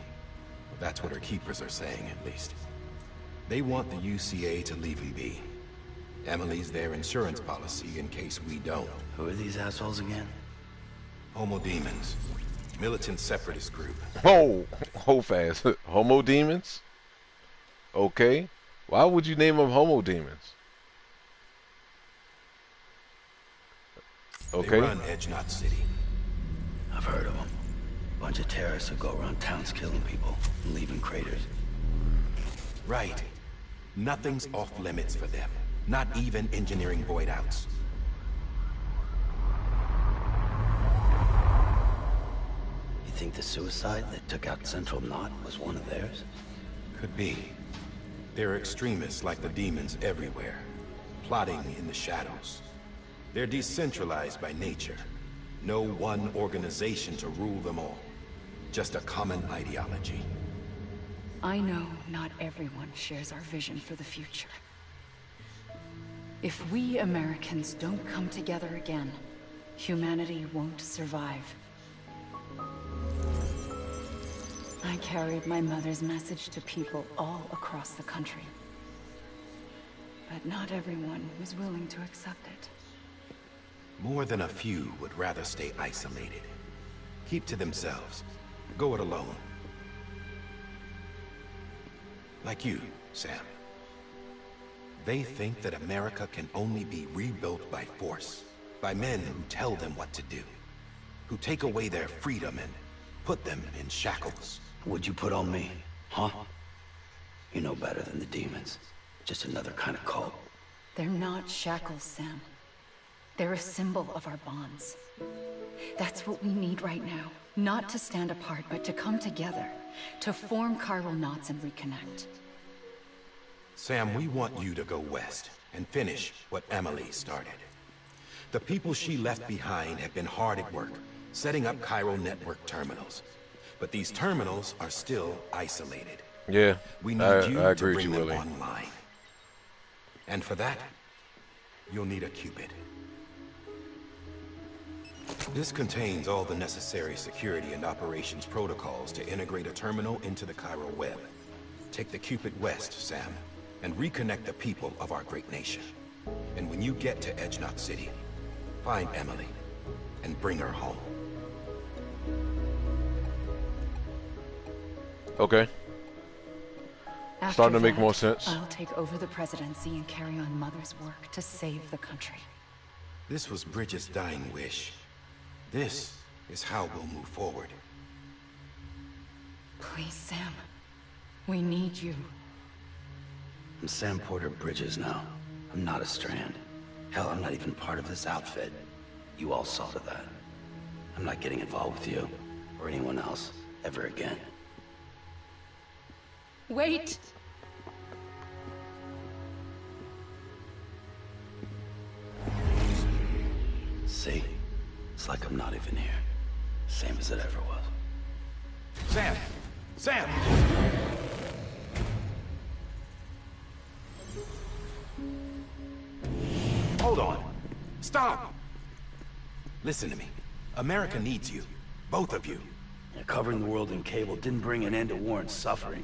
That's what her keepers are saying, at least. They want the UCA to leave him be. Emily's their insurance policy in case we don't. Who are these assholes again? Homo demons. Militant separatist group. Oh, hold fast. Homo demons? Okay. Why would you name them homo demons? Okay. They run Edge Knot City. I've heard of them. Bunch of terrorists who go around towns killing people and leaving craters. Right. Nothing's off limits for them. Not even engineering void outs. You think the suicide that took out Central Knot was one of theirs? Could be. There are extremists like the demons everywhere, plotting in the shadows. They're decentralized by nature. No one organization to rule them all. Just a common ideology. I know not everyone shares our vision for the future. If we Americans don't come together again, humanity won't survive. I carried my mother's message to people all across the country. But not everyone was willing to accept it. More than a few would rather stay isolated. Keep to themselves. Go it alone. Like you, Sam. They think that America can only be rebuilt by force. By men who tell them what to do. Who take away their freedom and put them in shackles. What'd you put on me, huh? You know better than the demons. Just another kind of cult. They're not shackles, Sam. They're a symbol of our bonds. That's what we need right now. Not to stand apart, but to come together. To form chiral knots and reconnect. Sam, we want you to go west and finish what Emily started. The people she left behind have been hard at work, setting up chiral network terminals. But these terminals are still isolated. Yeah, we need I you agree to with bring you, them Willie. online. And for that, you'll need a Cupid. This contains all the necessary security and operations protocols to integrate a terminal into the chiral web. Take the Cupid west, Sam, and reconnect the people of our great nation. And when you get to Edge Knot City, find Emily and bring her home. Okay. After Starting to make that, more sense. I'll take over the presidency and carry on Mother's work to save the country. This was Bridget's dying wish. This is how we'll move forward. Please, Sam. We need you. I'm Sam Porter Bridges now. I'm not a Strand. Hell, I'm not even part of this outfit. You all saw to that. I'm not getting involved with you, or anyone else, ever again. Wait! See? It's like I'm not even here. Same as it ever was. Sam! Sam! Hold on. Stop! Listen to me. America needs you. Both of you. Yeah, covering the world in cable didn't bring an end to war and suffering.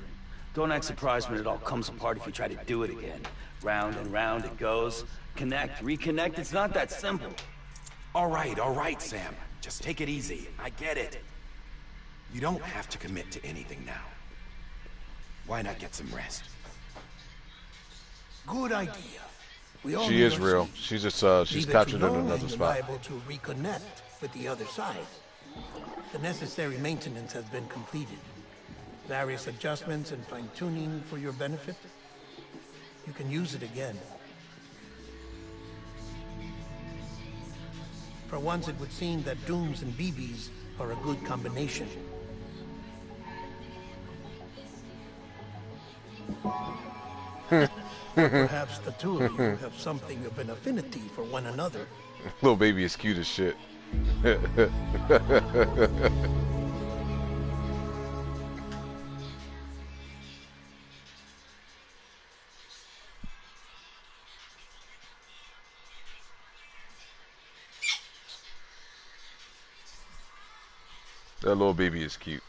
Don't act surprised when it all comes apart if you try to do it again. Round and round it goes. Connect, reconnect, it's not that simple. All right, Sam. Just take it easy. I get it. You don't have to commit to anything now. Why not get some rest? Good idea. We all She need is our real. sleep. She's just she's Leave it captured too in long another and you're spot. liable to reconnect with the other side. The necessary maintenance has been completed. Various adjustments and fine-tuning for your benefit. You can use it again. For once, it would seem that Dooms and BBs are a good combination. Perhaps the two of you have something of an affinity for one another. Little baby is cute as shit. That little baby is cute.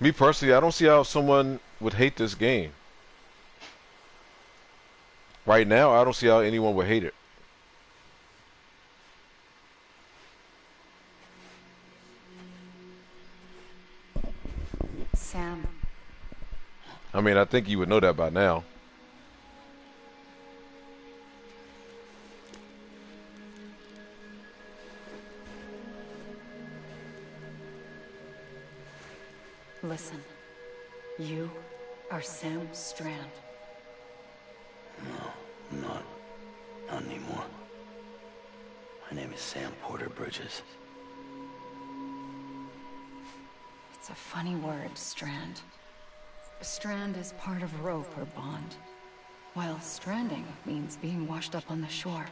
Me personally, I don't see how someone would hate this game. Right now, I don't see how anyone would hate it. Sam. I mean, I think you would know that by now. Listen. You are Sam Strand. No, I'm not. Not anymore. My name is Sam Porter Bridges. It's a funny word, Strand. A strand is part of rope or bond, while stranding means being washed up on the shore.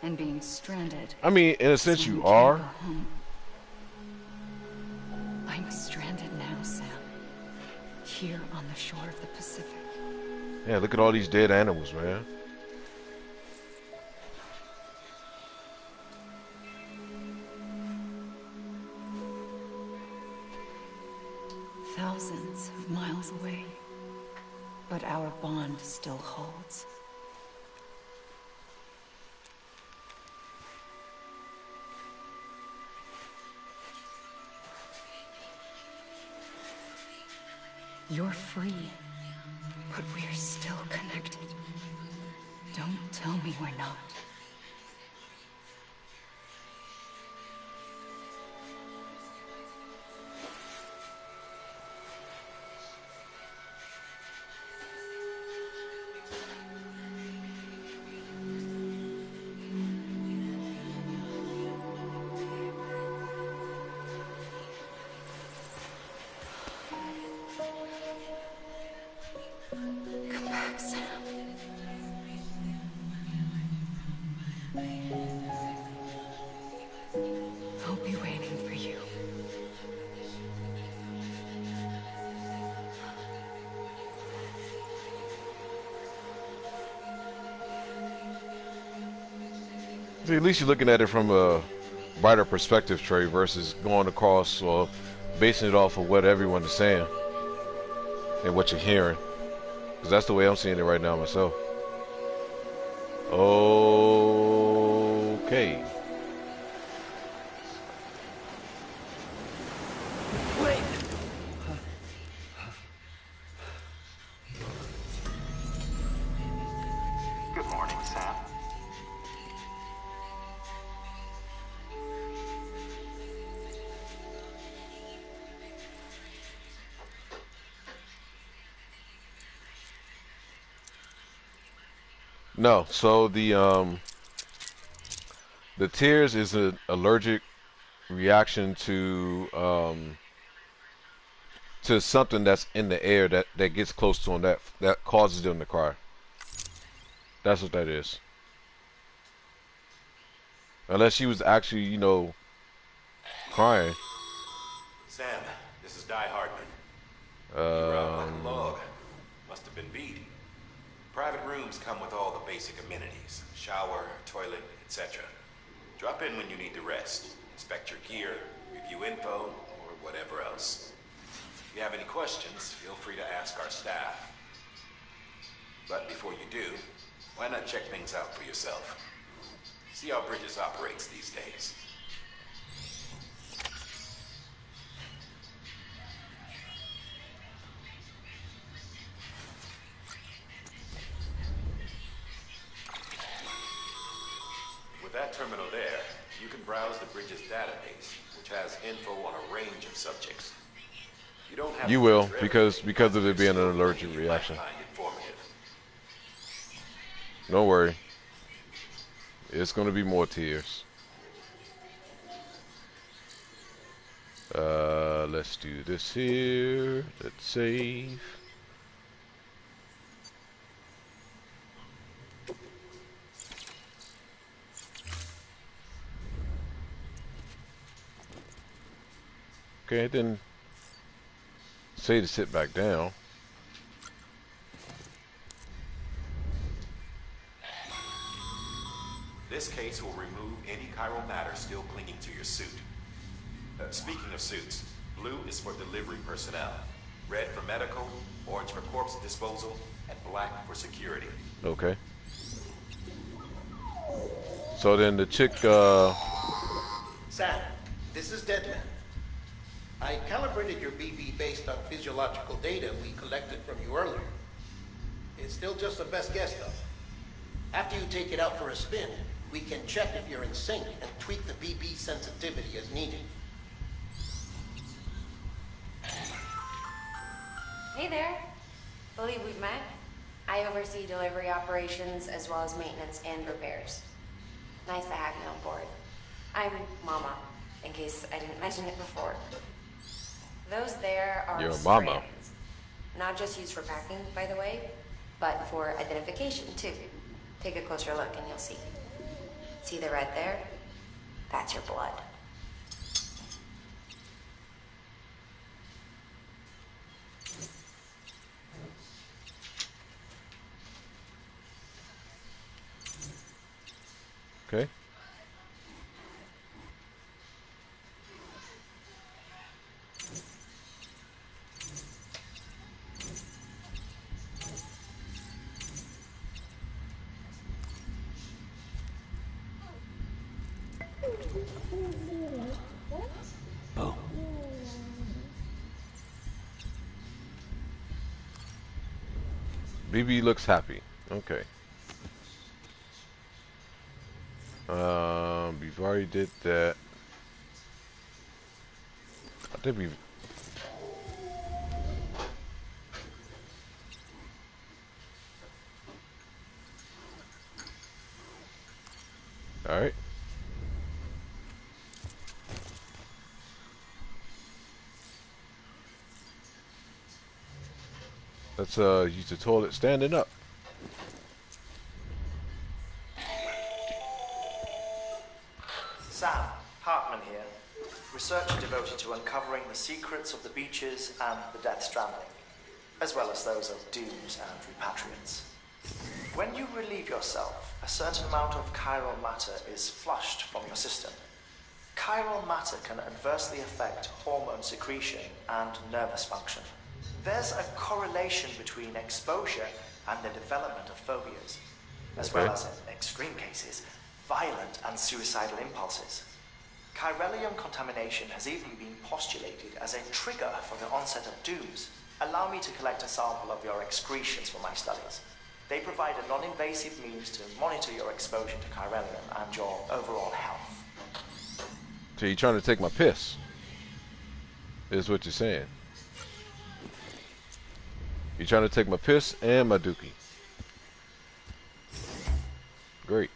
And being stranded... I mean, in a sense, you can't are. go home. I'm stranded now, Sam. Here on the shore of the Pacific. Yeah, look at all these dead animals, man. Thousands of miles away. But our bond still holds. You're free, but we're still connected. Don't tell me we're not. Come back, Sam. I'll be waiting for you. See, at least you're looking at it from a brighter perspective, Trey, versus going across or basing it off of what everyone is saying and what you're hearing. Because that's the way I'm seeing it right now myself. Okay. Wait! Good morning, Sam. No, so the tears is an allergic reaction to something that's in the air that gets close to them that causes them to cry. That's what that is. Unless she was actually, you know, crying. Sam, this is Di Hardman. You were out like a log. Must have been beat. Private rooms come with all the basic amenities. Shower, toilet, etc. Drop in when you need to rest. Inspect your gear, review info, or whatever else. If you have any questions, feel free to ask our staff. But before you do, why not check things out for yourself? See how Bridges operates these days. With that terminal there, you can browse the Bridges database, which has info on a range of subjects. You don't have You to will, filter because everything, of it being an but allergic you might reaction. find informative. Don't worry. It's gonna be more tears. Let's do this here. Let's save. Okay, then say to sit back down. This case will remove any chiral matter still clinging to your suit. Speaking of suits, Blue is for delivery personnel. Red for medical, orange for corpse disposal, and black for security. Okay. So then the chick, Sam, this is Deadman. I calibrated your BB based on physiological data we collected from you earlier. It's still just a best guess, though. After you take it out for a spin, we can check if you're in sync and tweak the BB sensitivity as needed. Hey there. Believe we've met? I oversee delivery operations as well as maintenance and repairs. Nice to have you on board. I'm Mama, in case I didn't mention it before. Those there are You're Mama. strands. Not just used for packing, by the way, but for identification, too. Take a closer look and you'll see. See the red there? That's your blood. okay. Oh, BB looks happy. Okay. We've already did that. I think we've... Alright. Let's use the toilet standing up. Sam, Hartman here. Researcher devoted to uncovering the secrets of the beaches and the Death Stranding, as well as those of dooms and repatriates. When you relieve yourself, a certain amount of chiral matter is flushed from your system. Chiral matter can adversely affect hormone secretion and nervous function. There's a correlation between exposure and the development of phobias, as well as, in extreme cases, violent and suicidal impulses. Chiralium contamination has even been postulated as a trigger for the onset of dooms. Allow me to collect a sample of your excretions for my studies. They provide a non-invasive means to monitor your exposure to chiralium and your overall health. So you're trying to take my piss, is what you're saying. You're trying to take my piss and my dookie. Great.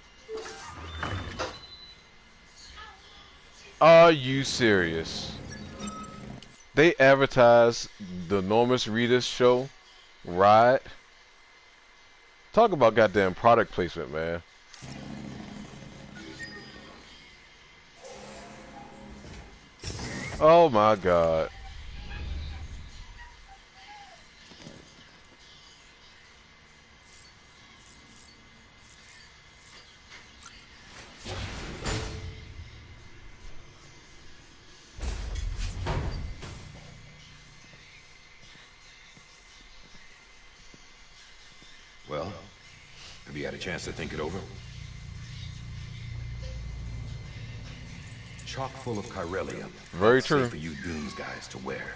Are you serious? They advertise the Normus Reedus show, Ride. Talk about goddamn product placement, man. Oh my god. Well, have you had a chance to think it over? Chock full of chiralium. Very true. Safe for you Dooms guys to wear.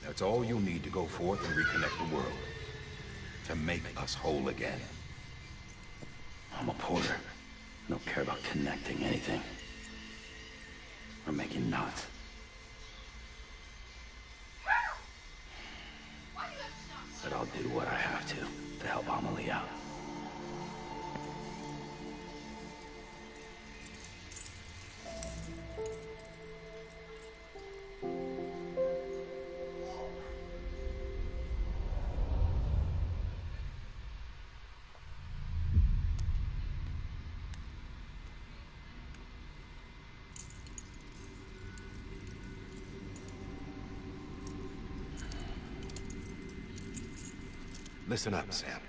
That's all you'll need to go forth and reconnect the world. To make us whole again. I'm a porter. I don't care about connecting anything. Or making knots. But I'll do what I have to help Amelie out. Listen up, Sam.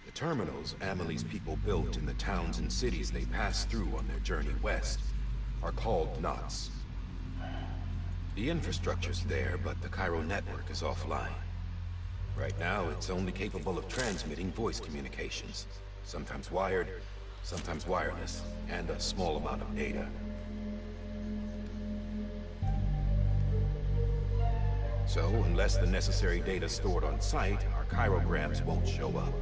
The terminals Amelie's people built in the towns and cities they passed through on their journey west are called knots. The infrastructure's there, but the Cairo network is offline. Right now, it's only capable of transmitting voice communications. Sometimes wired, sometimes wireless, and a small amount of data. So, unless the necessary data stored on site, our chirograms won't show up.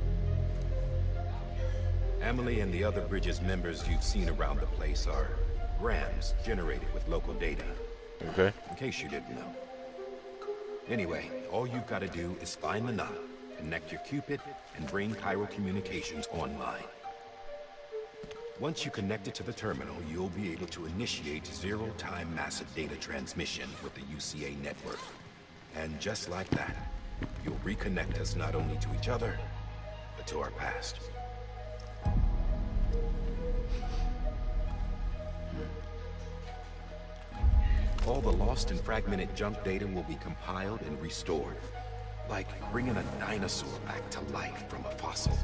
Emily and the other Bridges members you've seen around the place are grams generated with local data. Okay. In case you didn't know. Anyway, all you've got to do is find the knot, connect your Cupid, and bring Cairo communications online. Once you connect it to the terminal, you'll be able to initiate zero-time massive data transmission with the UCA network. And just like that, you'll reconnect us not only to each other, but to our past. All the lost and fragmented junk data will be compiled and restored, like bringing a dinosaur back to life from a fossil.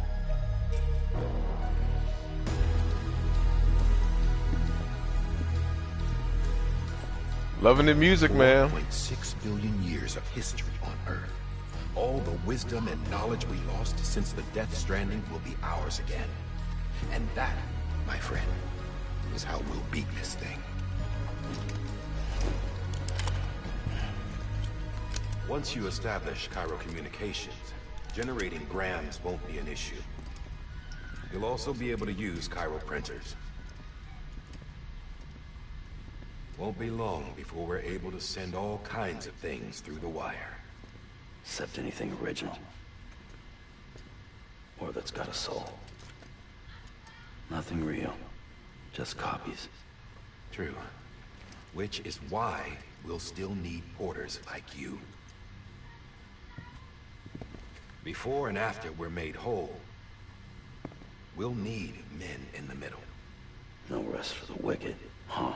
Loving the music, man. 1.6 billion years of history on Earth. All the wisdom and knowledge we lost since the Death Stranding will be ours again. And that, my friend, is how we'll beat this thing. Once you establish Cairo communications, generating grams won't be an issue. You'll also be able to use Cairo printers. Won't be long before we're able to send all kinds of things through the wire. Except anything original. Or that's got a soul. Nothing real. Just copies. True. Which is why we'll still need porters like you. Before and after we're made whole, we'll need men in the middle. No rest for the wicked, huh?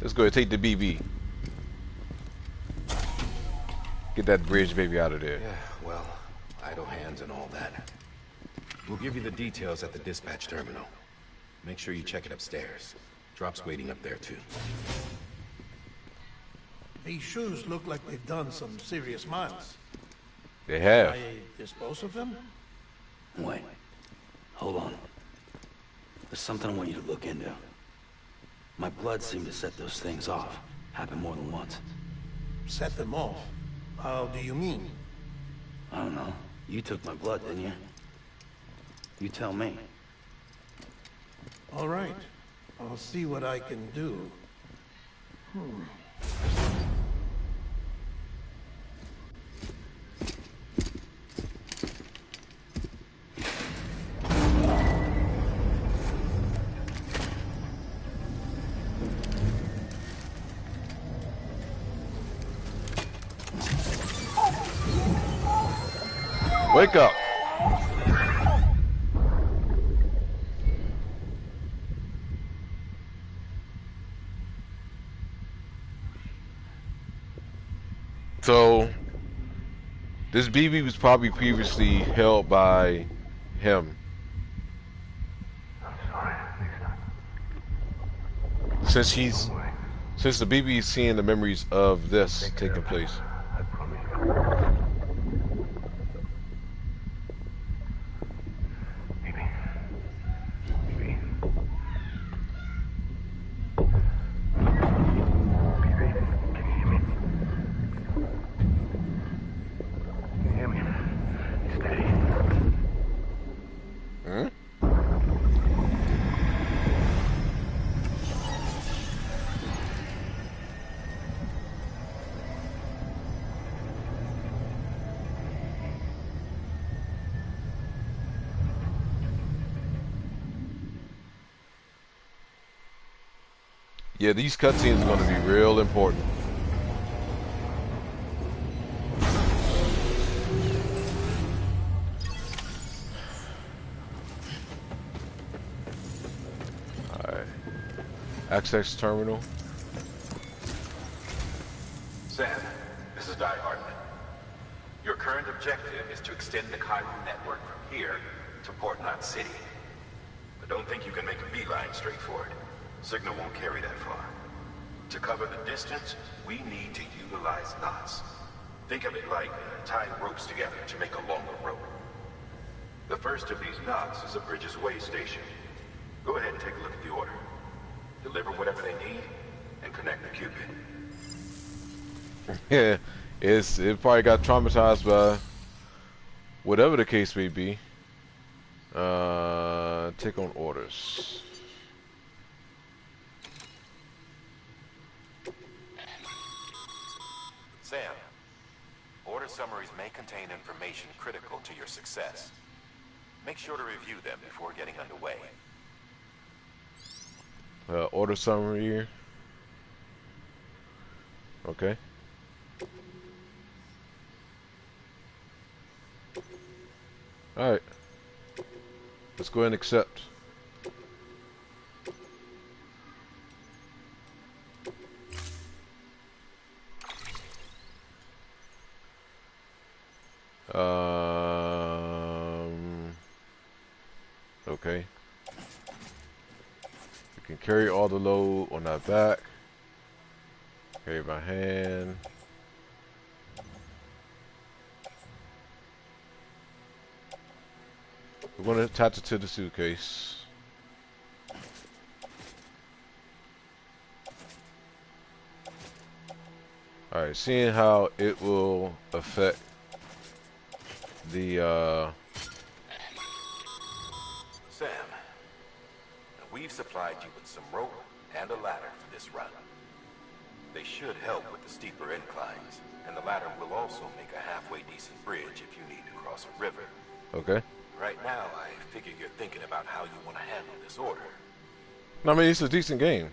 Let's go ahead and take the BB. Get that bridge baby out of there. Yeah, well, idle hands and all that. We'll give you the details at the dispatch terminal. Make sure you check it upstairs. Drop's waiting up there too. These shoes look like they've done some serious miles. They have. Can I dispose of them? Wait. Hold on. There's something I want you to look into. My blood seemed to set those things off. Happened more than once. Set them off? How do you mean? I don't know. You took my blood, didn't you? You tell me. All right. I'll see what I can do. Wake up. So, this BB was probably previously held by him. I'm sorry. Since the BB is seeing the memories of this taking place. I promise you. Maybe. Maybe. Baby, can you hear me? Can you hear me? Steady. Hmm? Yeah, these cutscenes are going to be real important. Alright. Access terminal. Sam, this is Die Hardman. Your current objective is to extend the Cairo network from here to Port City. But don't think you can make a beeline straight for it. Signal won't carry that far. To cover the distance, we need to utilize knots. Think of it like tying ropes together to make a longer rope. The first of these knots is a Bridges way station. Go ahead and take a look at the order. Deliver whatever they need, and connect the Cupid. Yeah, it probably got traumatized by whatever the case may be. Take on orders. Sam, order summaries may contain information critical to your success. Make sure to review them before getting underway. Order summary here. Okay. Alright. Let's go ahead and accept. Okay. We can carry all the load on our back. Carry by hand. We're going to attach it to the suitcase. Alright, seeing how it will affect the Sam, we've supplied you with some rope and a ladder for this run. They should help with the steeper inclines, and the ladder will also make a halfway decent bridge if you need to cross a river. Okay. Right now, I figure you're thinking about how you want to handle this order. I mean, it's a decent game.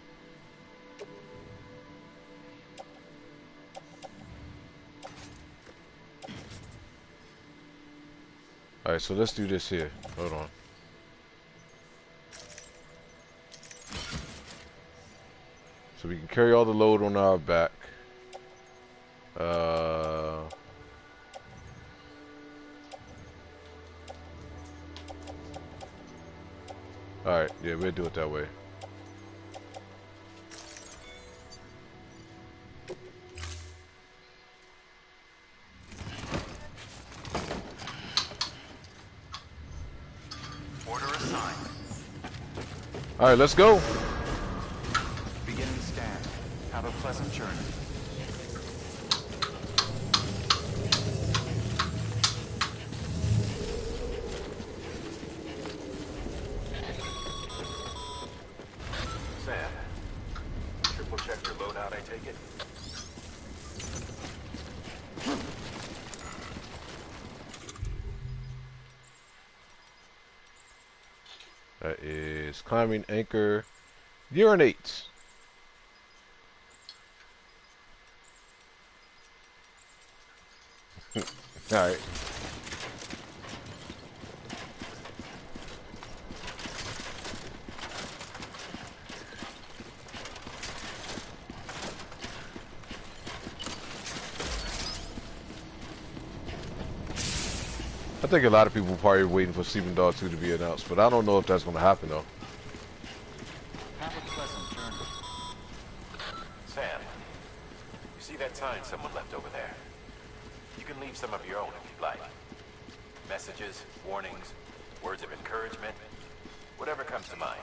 Alright, so let's do this here. Hold on. So we can carry all the load on our back. Alright, yeah, we'll do it that way. Order assigned. Alright, let's go. Beginning scan. Have a pleasant journey. Sam, triple check your loadout, I take it? That is climbing anchor. Urinate. Alright. I think a lot of people probably waiting for Sleeping Dog 2 to be announced, but I don't know if that's going to happen though. Have a pleasant journey. Sam, you see that sign someone left over there? You can leave some of your own if you'd like. Messages, warnings, words of encouragement, whatever comes to mind.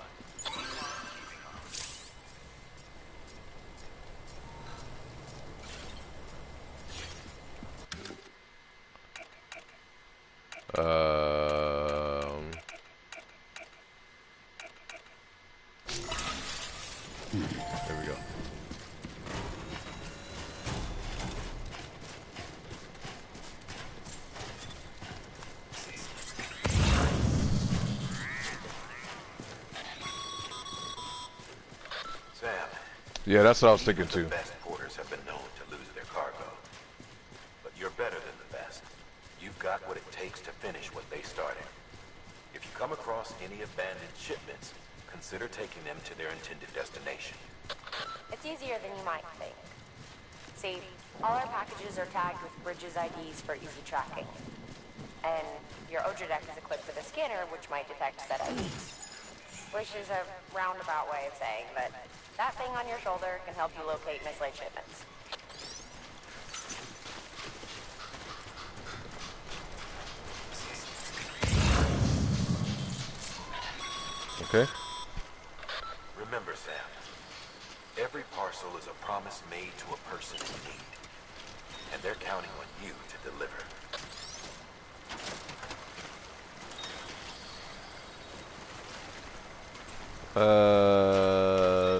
There we go. Sam. Yeah, that's what I was thinking The too. best porters have been known to lose their cargo. But you're better than the best. You've got what it takes to finish what they started. If you come across any abandoned shipments, consider taking them to their intended destination. It's easier than you might think. See, all our packages are tagged with Bridges IDs for easy tracking. And your Odra deck is equipped with a scanner which might detect said IDs. Which is a roundabout way of saying that That thing on your shoulder can help you locate mislaid shipments. Okay. Remember, Sam, every parcel is a promise made to a person in need. And they're counting on you to deliver.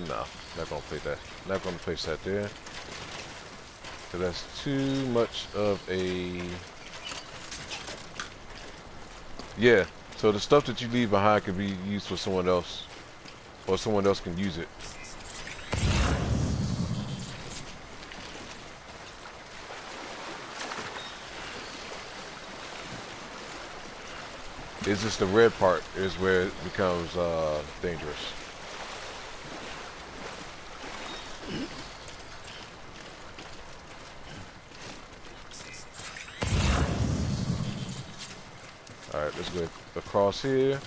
No. Not gonna place that. Not gonna place that there. So that's too much of a... Yeah. So the stuff that you leave behind can be used for someone else. Or someone else can use it. It's just the red part is where it becomes dangerous. Alright, let's go across here.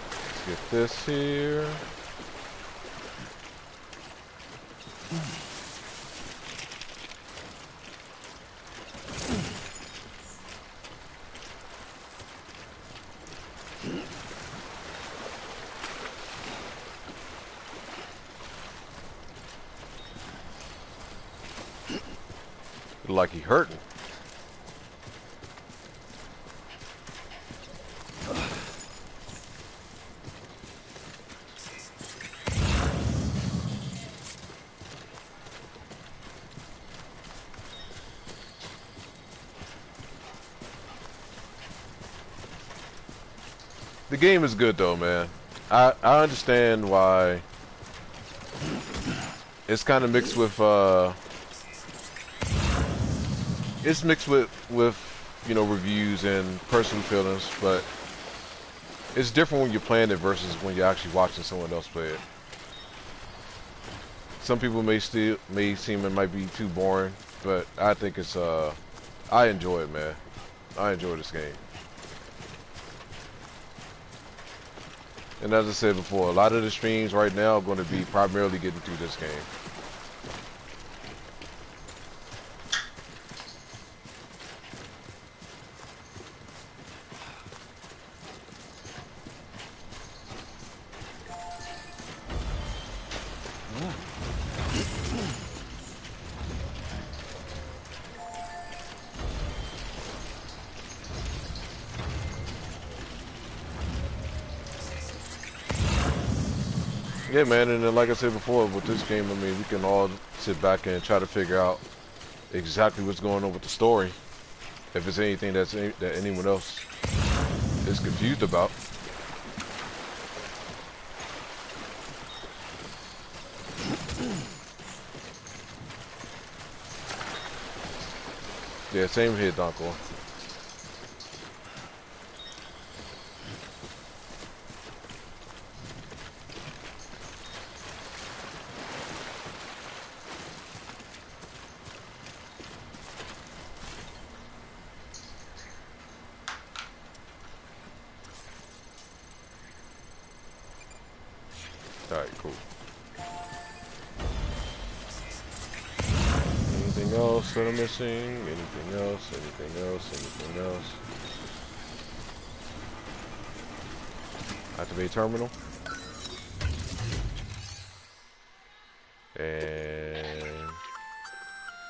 Let's get this here. Like he hurting. The game is good though, man. I understand why it's kind of mixed with it's mixed with you know, reviews and personal feelings, but it's different when you're playing it versus when you're actually watching someone else play it. Some people may seem it might be too boring, but I think it's I enjoy it, man. I enjoy this game. And as I said before, a lot of the streams right now are going to be primarily getting through this game. Yeah, man, and then like I said before, with this game, I mean, we can all sit back and try to figure out exactly what's going on with the story. If it's anything that anyone else is confused about. Yeah, same here, Donko. Alright, cool. Anything else that I'm missing? Anything else? Anything else? Anything else? Activate terminal. And...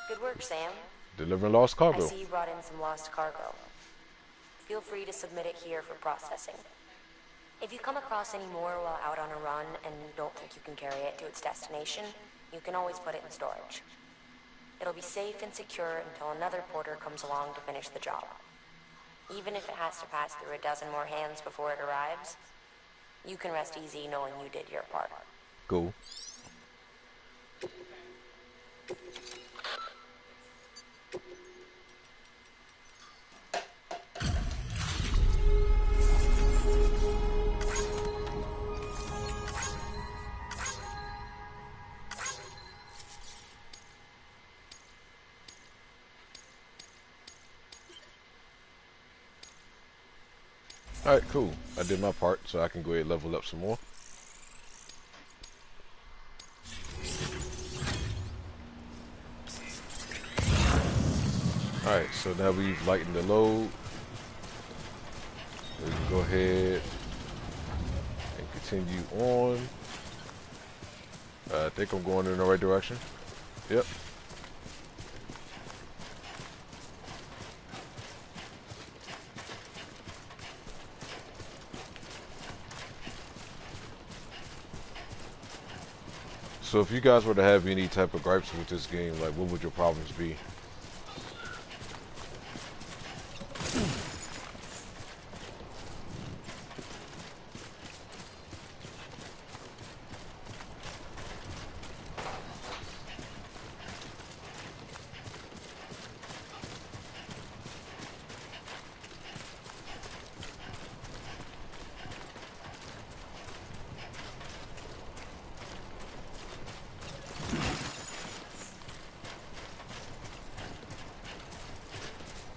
Good work, Sam. delivering lost cargo. I see you brought in some lost cargo. Feel free to submit it here for processing. If you come across any more while out on a run and don't think you can carry it to its destination, you can always put it in storage. It'll be safe and secure until another porter comes along to finish the job. Even if it has to pass through a dozen more hands before it arrives, you can rest easy knowing you did your part. Cool. Alright, cool. I did my part, so I can go ahead and level up some more. Alright, so now we've lightened the load. We can go ahead and continue on. I think I'm going in the right direction. Yep. So if you guys were to have any type of gripes with this game, like what would your problems be?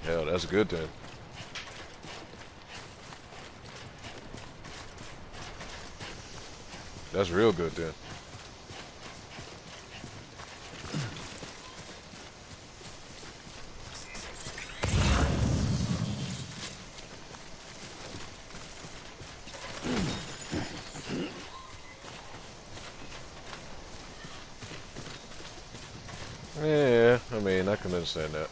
Hell, that's good then. That's real good then. Yeah, I mean, I can understand that.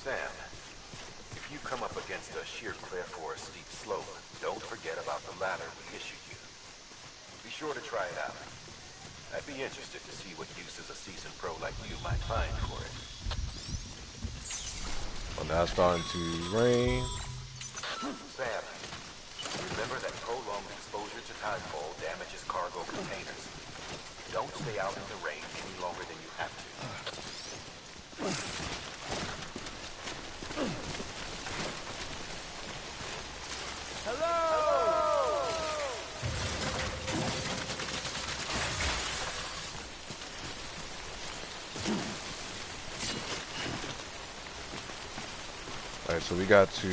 Sam, if you come up against a sheer cliff or a steep slope, don't forget about the ladder we issued you. Be sure to try it out. I'd be interested to see what uses a seasoned pro like you might find for it. Well, now it's starting to rain. Sam, remember that prolonged exposure to timefall damages cargo containers. Don't stay out in the rain any longer than you have to. Alright, so we got to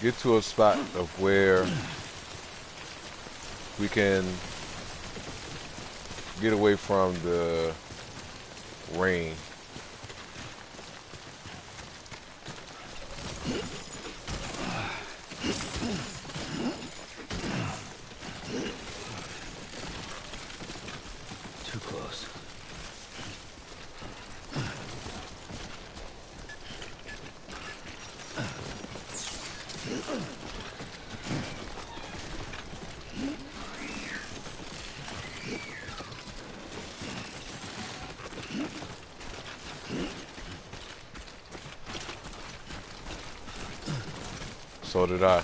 get to a spot of where we can get away from the rain. Too close. So did I.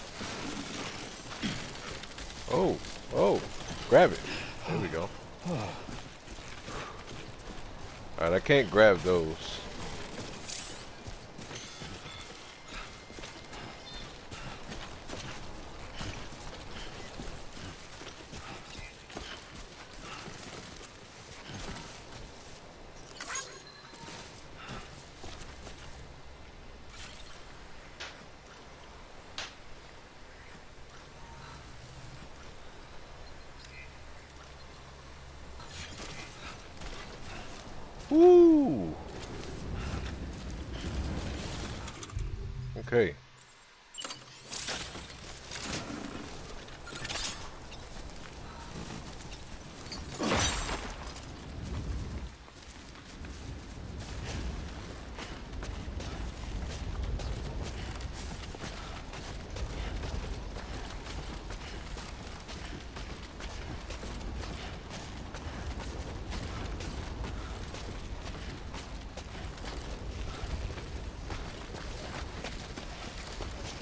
Oh, oh, grab it. There we go. Alright, I can't grab those. Woo! Okay.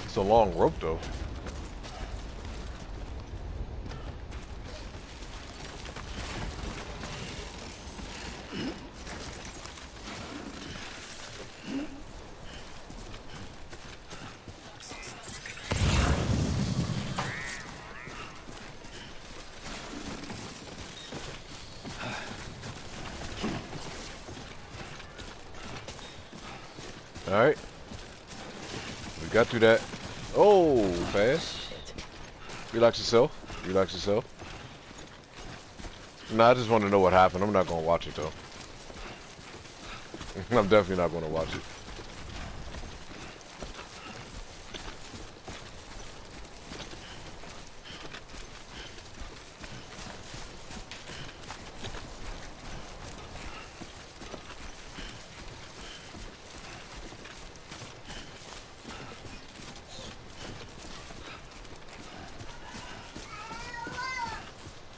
It's a long rope though. All right, we got through that. Oh, fast. Relax yourself. Relax yourself. No, I just want to know what happened. I'm not gonna watch it though. I'm definitely not gonna watch it.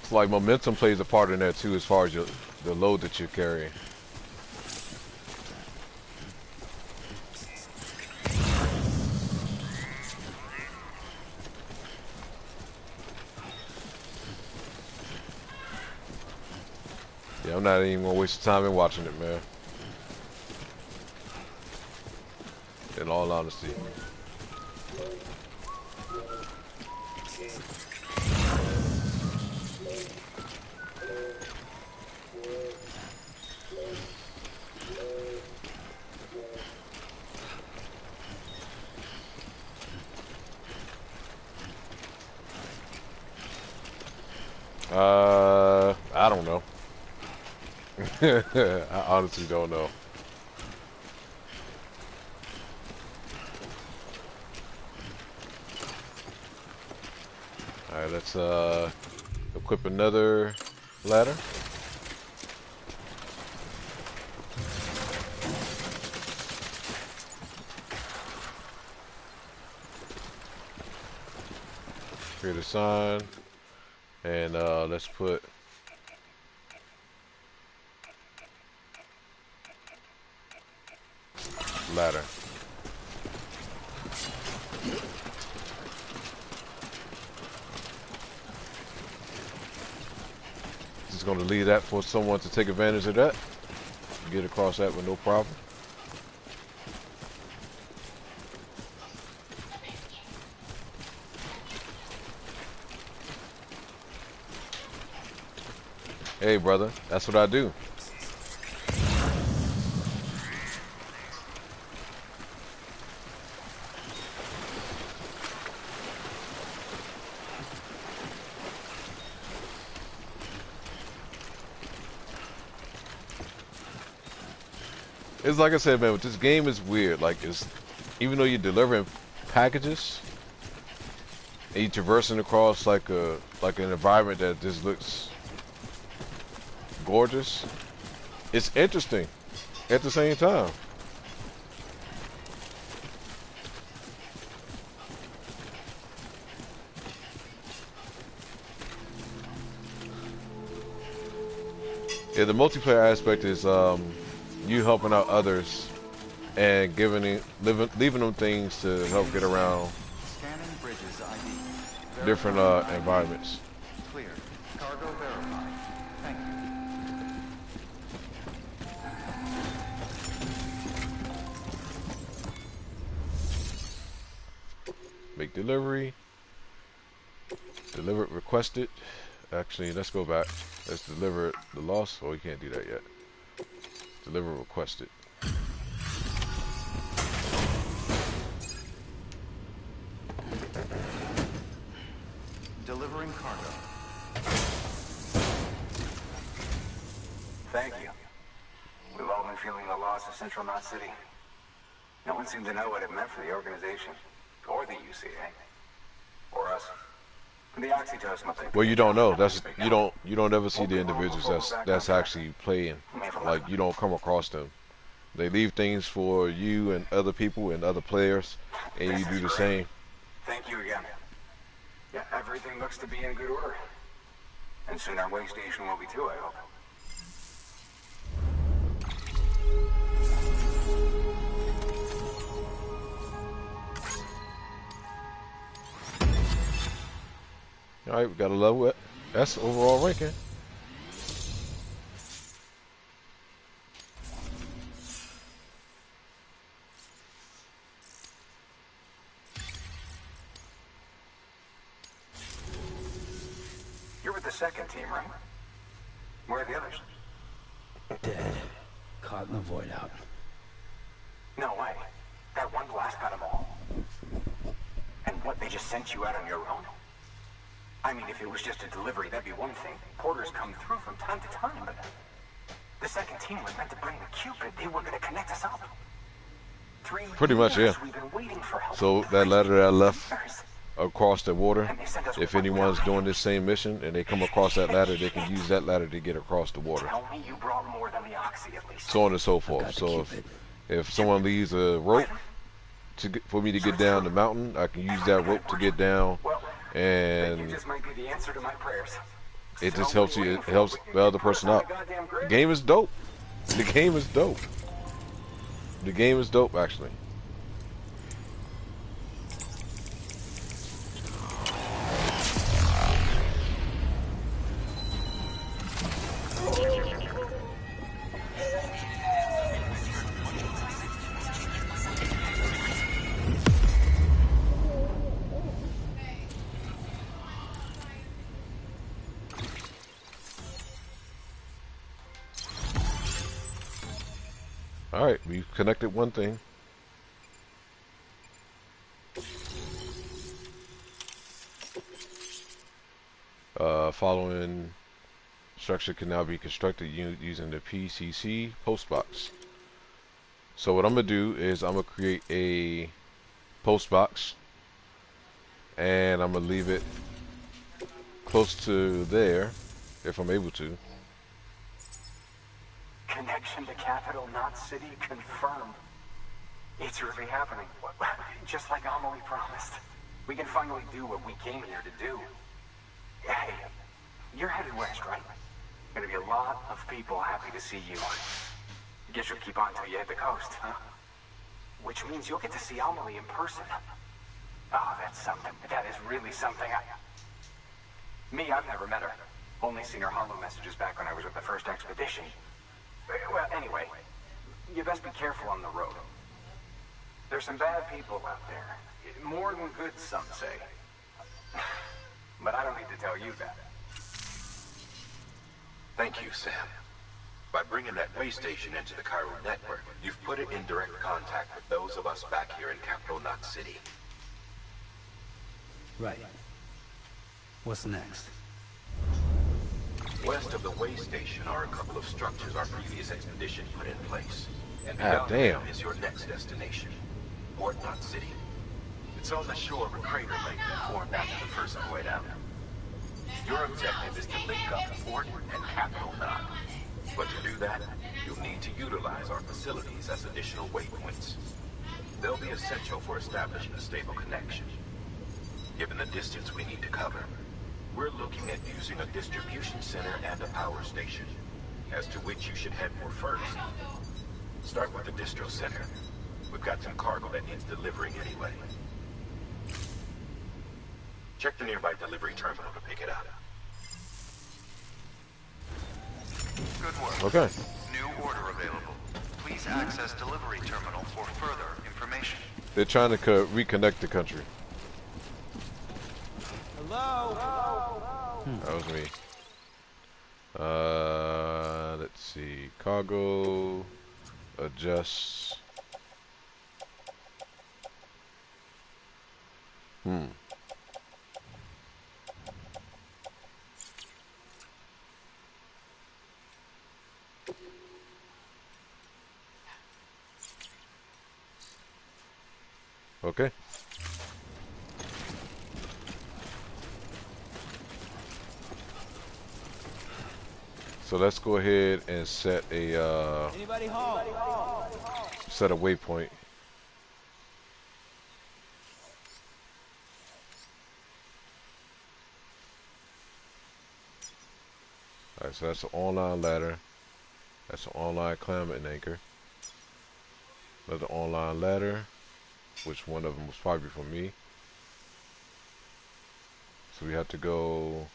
It's like momentum plays a part in that too, as far as the load that you're carrying. Yeah, I'm not even gonna waste time in watching it, man. In all honesty. I don't know. I honestly don't know. Alright, let's equip another ladder. Create a sign. And let's put ladder. Just gonna leave that for someone to take advantage of that. Get across that with no problem. Hey brother, that's what I do. It's like I said, man, this game is weird. Like, it's, even though you're delivering packages and you're traversing across like an environment that just looks gorgeous, it's interesting at the same time. Yeah, the multiplayer aspect is you helping out others and leaving them things to help get around different environments. Clear. Cargo verified. Thank you. Make delivery. Deliver it requested. Actually, let's go back. Let's deliver the loss. Oh, you can't do that yet. Deliver requested. Delivering cargo. Thank you. We've all been feeling the loss of Central Knot City. No one seemed to know what it meant for the organization, or the UCA, or us. The oxytocin. Well, you don't know. That's you don't ever see the individuals that's actually playing. Like, you don't come across them. They leave things for you and other people and other players, and you do the same. Thank you again. Yeah, everything looks to be in good order. And soon our way station will be too, I hope. Alright, we got a level. That's overall ranking. You're with the second team, right? Where are the others? Dead. Caught in the void out. No way. That one blast got them all. And what, they just sent you out on your own? I mean, if it was just a delivery, that'd be one thing. Porters come through from time to time, but the second team was meant to bring the Cupid. They were going to connect us up. 3 Pretty much, yeah. years we've been waiting for help. So that ladder that I left across the water, if anyone's doing this same mission and they come across that ladder, they can use that ladder to get across the water. Tell me you brought more than the oxy at least. So on and so forth. So if someone leaves a rope for me to get down the mountain, I can use that rope to get down, and You just might be the answer to my prayers. it just helps you. It helps the other person out. The game is dope. The game is dope. The game is dope, actually. Alright, we've connected one thing. Following structure can now be constructed using the PCC post box. So what I'm going to do is I'm going to create a post box, and I'm going to leave it close to there if I'm able to. Connection to Capital, not City, confirmed. It's really happening. Just like Amelie promised. We can finally do what we came here to do. Hey, you're headed west, right? Gonna be a lot of people happy to see you. Guess you'll keep on till you hit the coast, huh? Which means you'll get to see Amelie in person. Oh, that's something. That is really something. Me, I've never met her. Only seen her holo messages back when I was with the first expedition. Well, anyway, you best be careful on the road. There's some bad people out there. More than good, some say. But I don't need to tell you that. Thank you, Sam. By bringing that way station into the Chiral network, you've put it in direct contact with those of us back here in Capital Knot City. Right. What's next? West of the way station are a couple of structures our previous expedition put in place. And Ah, beyond damn. them is your next destination, Port Knot City. It's on the shore of a crater lake that formed after the first void out. Your objective is to link up Port and Capital Knot. But to do that, you'll need to utilize our facilities as additional waypoints. They'll be essential for establishing a stable connection. Given the distance we need to cover, we're looking at using a distribution center and a power station, as to which you should head for first. Start with the distro center. We've got some cargo that needs delivering anyway. Check the nearby delivery terminal to pick it up. Good work. Okay. New order available. Please access delivery terminal for further information. They're trying to reconnect the country. Hello? That was me. Let's see. Cargo. Adjust. Okay. So let's go ahead and set a Anybody home? set a waypoint. Alright, so that's an online ladder. That's an online climate and anchor. Another online ladder, which one of them was probably for me. So we have to go.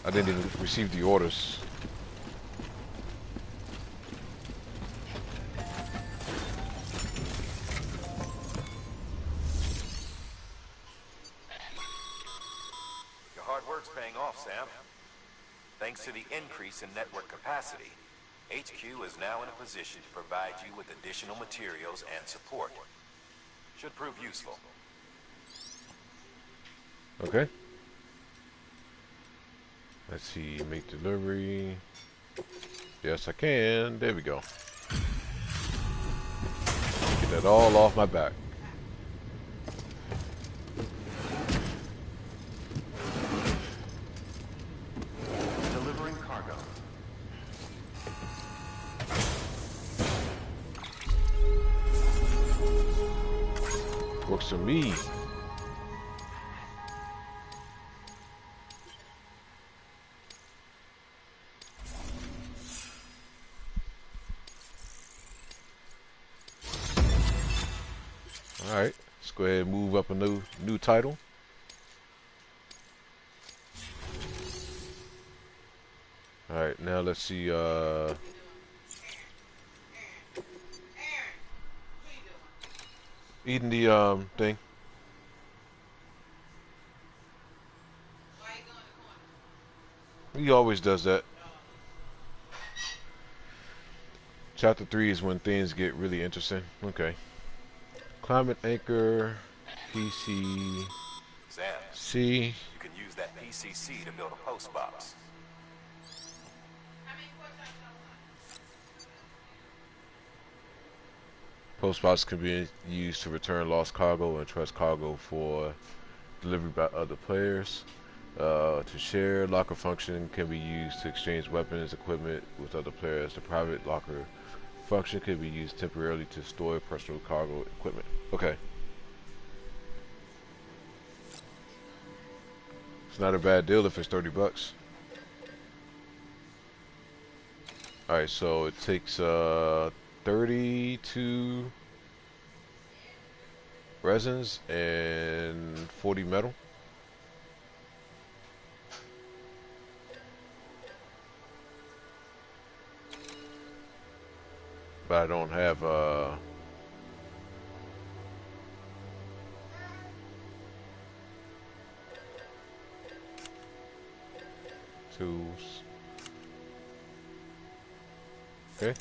I didn't even receive the orders. hard work's paying off, Sam. Thanks to the increase in network capacity, HQ is now in a position to provide you with additional materials and support. Should prove useful. Okay. Let's see, make delivery. Yes, I can. There we go. Get that all off my back. Delivering cargo. Works for me. Alright, let's go ahead and move up a new title. Alright, now let's see eating the thing. He always does that. Chapter 3 is when things get really interesting. Okay. Climate anchor, PC, Sam, C. you can use that PCC to build a post box. Post box can be used to return lost cargo and trust cargo for delivery by other players. To share, locker function can be used to exchange weapons, equipment with other players. The private locker function can be used temporarily to store personal cargo equipment. Okay. It's not a bad deal if it's 30 bucks. Alright, so it takes 32 resins and 40 metal. But I don't have tools. Okay.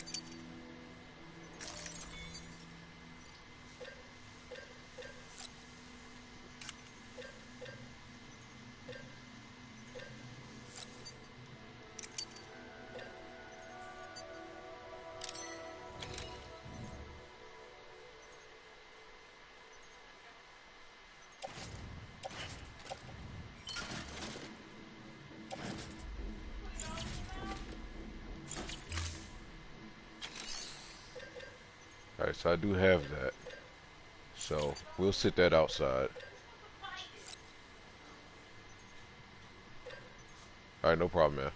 Alright, so I do have that. So we'll sit that outside. Alright, no problem, man.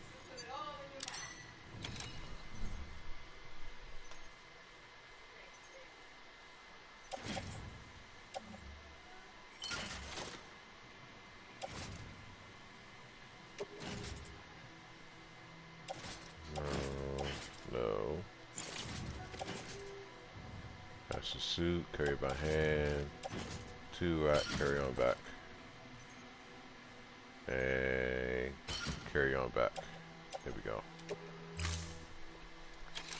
No. That's the suit, carry by hand. 2 right, carry on back. And carry on back. There we go.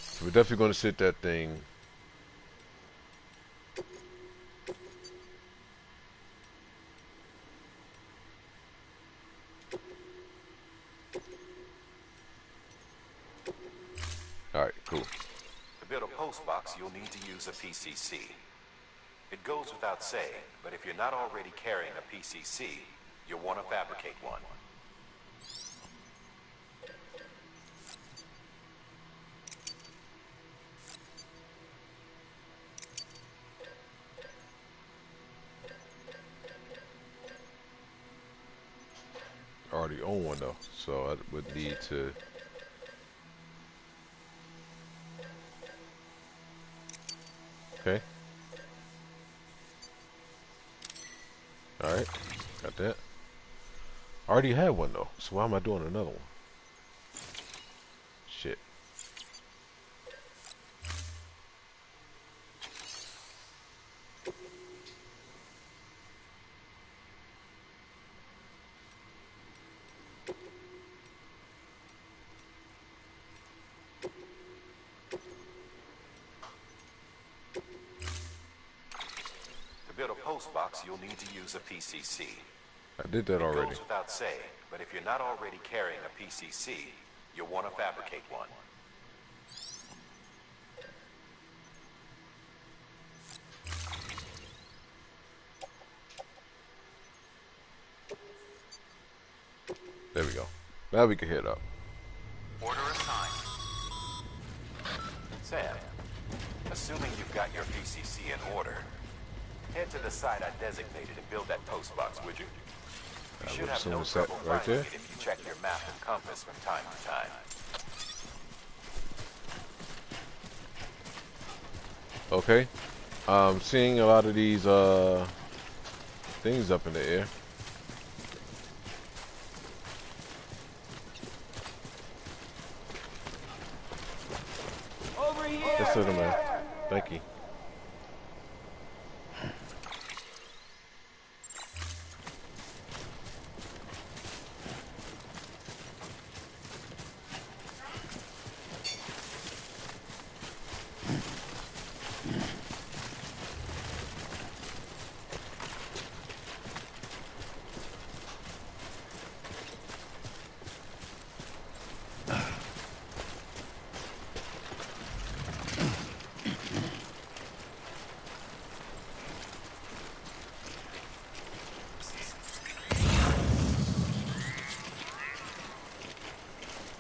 So we're definitely going to sit that thing. Alright, cool. To build a post box, you'll need to use a PCC. It goes without saying, but if you're not already carrying a PCC, you'll want to fabricate one. I already own one though, so I would need to. Okay. Alright, got that. I already had one though, so why am I doing another one? Shit. postbox, you'll need to use a PCC. I did that already. It goes without saying, but if you're not already carrying a PCC, you'll want to fabricate one. There we go. Now we can hit up. Order assigned. Sam, assuming you've got your PCC in order, head to the site I designated and build that postbox, would you? You should have no trouble finding it if you check your map and compass from time to time. Okay. I'm seeing a lot of these things up in the air. Over here. Yes, sir, man. Thank you.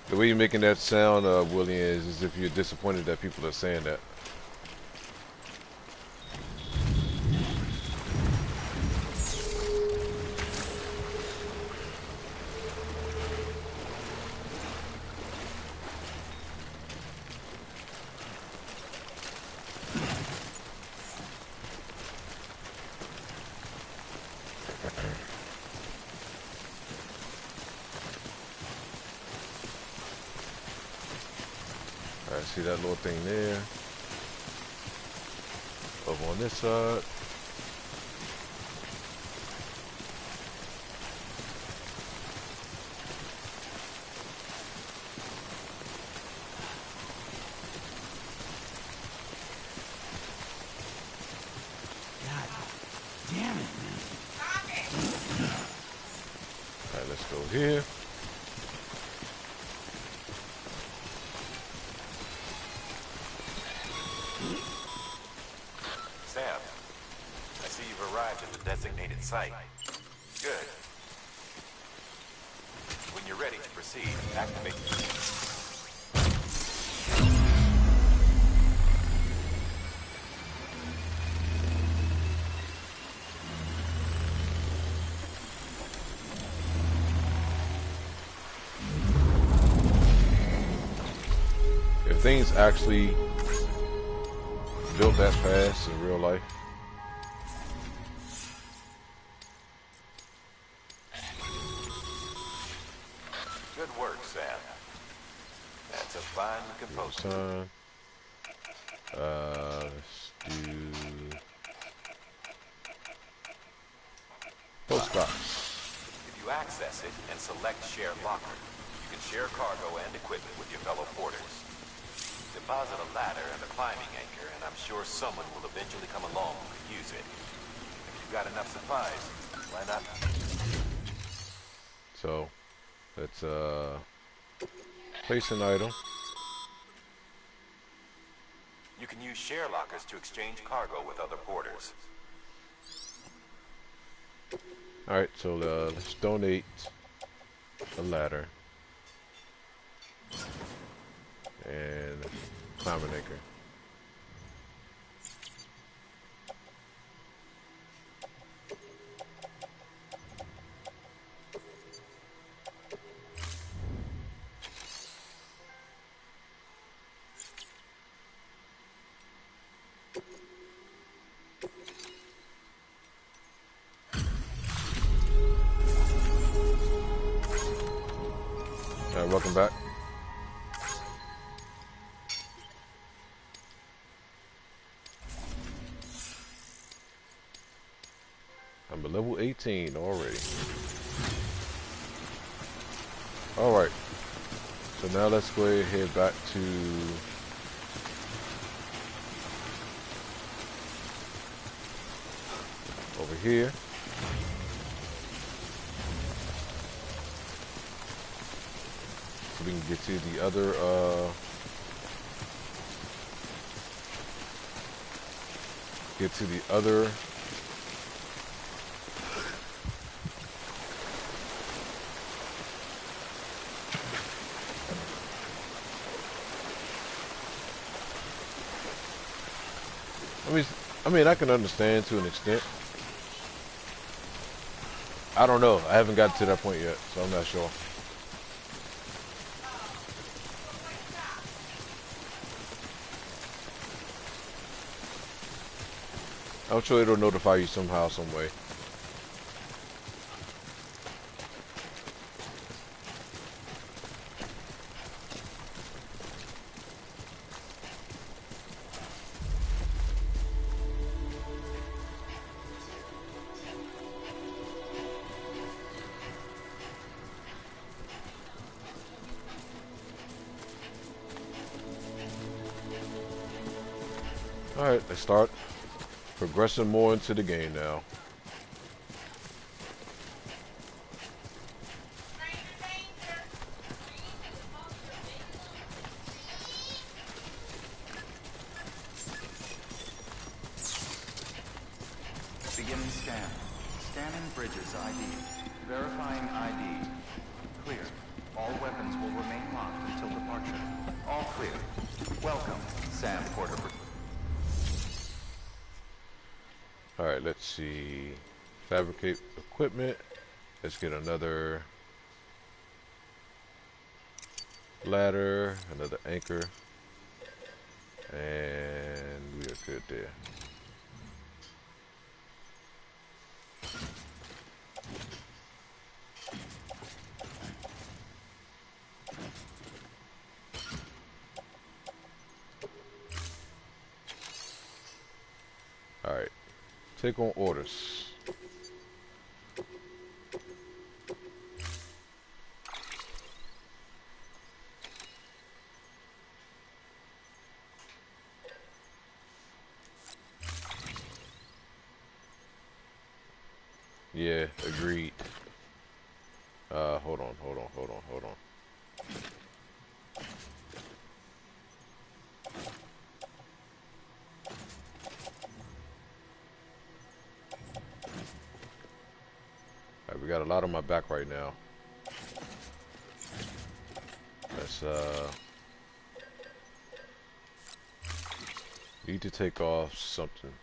The way you're making that sound, William, is as if you're disappointed that people are saying that. Alright, see that little thing there? Over on this side. God damn it, man. Alright, let's go here. Sam, I see you've arrived at the designated site. Good. When you're ready to proceed, activate the... If things actually built that fast in real life. Good work, Sam. That's a fine composer. Let's do postbox. If you access it and select Share Locker, you can share cargo and equipment with your fellow porters. Deposit a ladder and a climbing anchor, and I'm sure someone will eventually come along who could use it. If you've got enough supplies, why not? So, let's place an item. You can use share lockers to exchange cargo with other porters. Alright, so let's donate a ladder and climbing anchor. Alright, welcome back. I'm at level 18 already. Alright. So now let's go ahead and head back to over here. So we can get to the other, I mean, I can understand to an extent. I don't know. I haven't gotten to that point yet, so I'm not sure. I'm sure it'll notify you somehow, some way. Alright, let's start progressing more into the game now. Beginning scan. Scanning bridges ID. Verifying ID. Clear. All weapons will remain locked until departure. All clear. Welcome, Sam Porter. Alright, let's see. Fabricate equipment. Let's get another ladder, another anchor, and we are good there. Alright, take on orders. Yeah, agreed. Hold on. Alright, we got a lot on my back right now. Let's, need to take off something.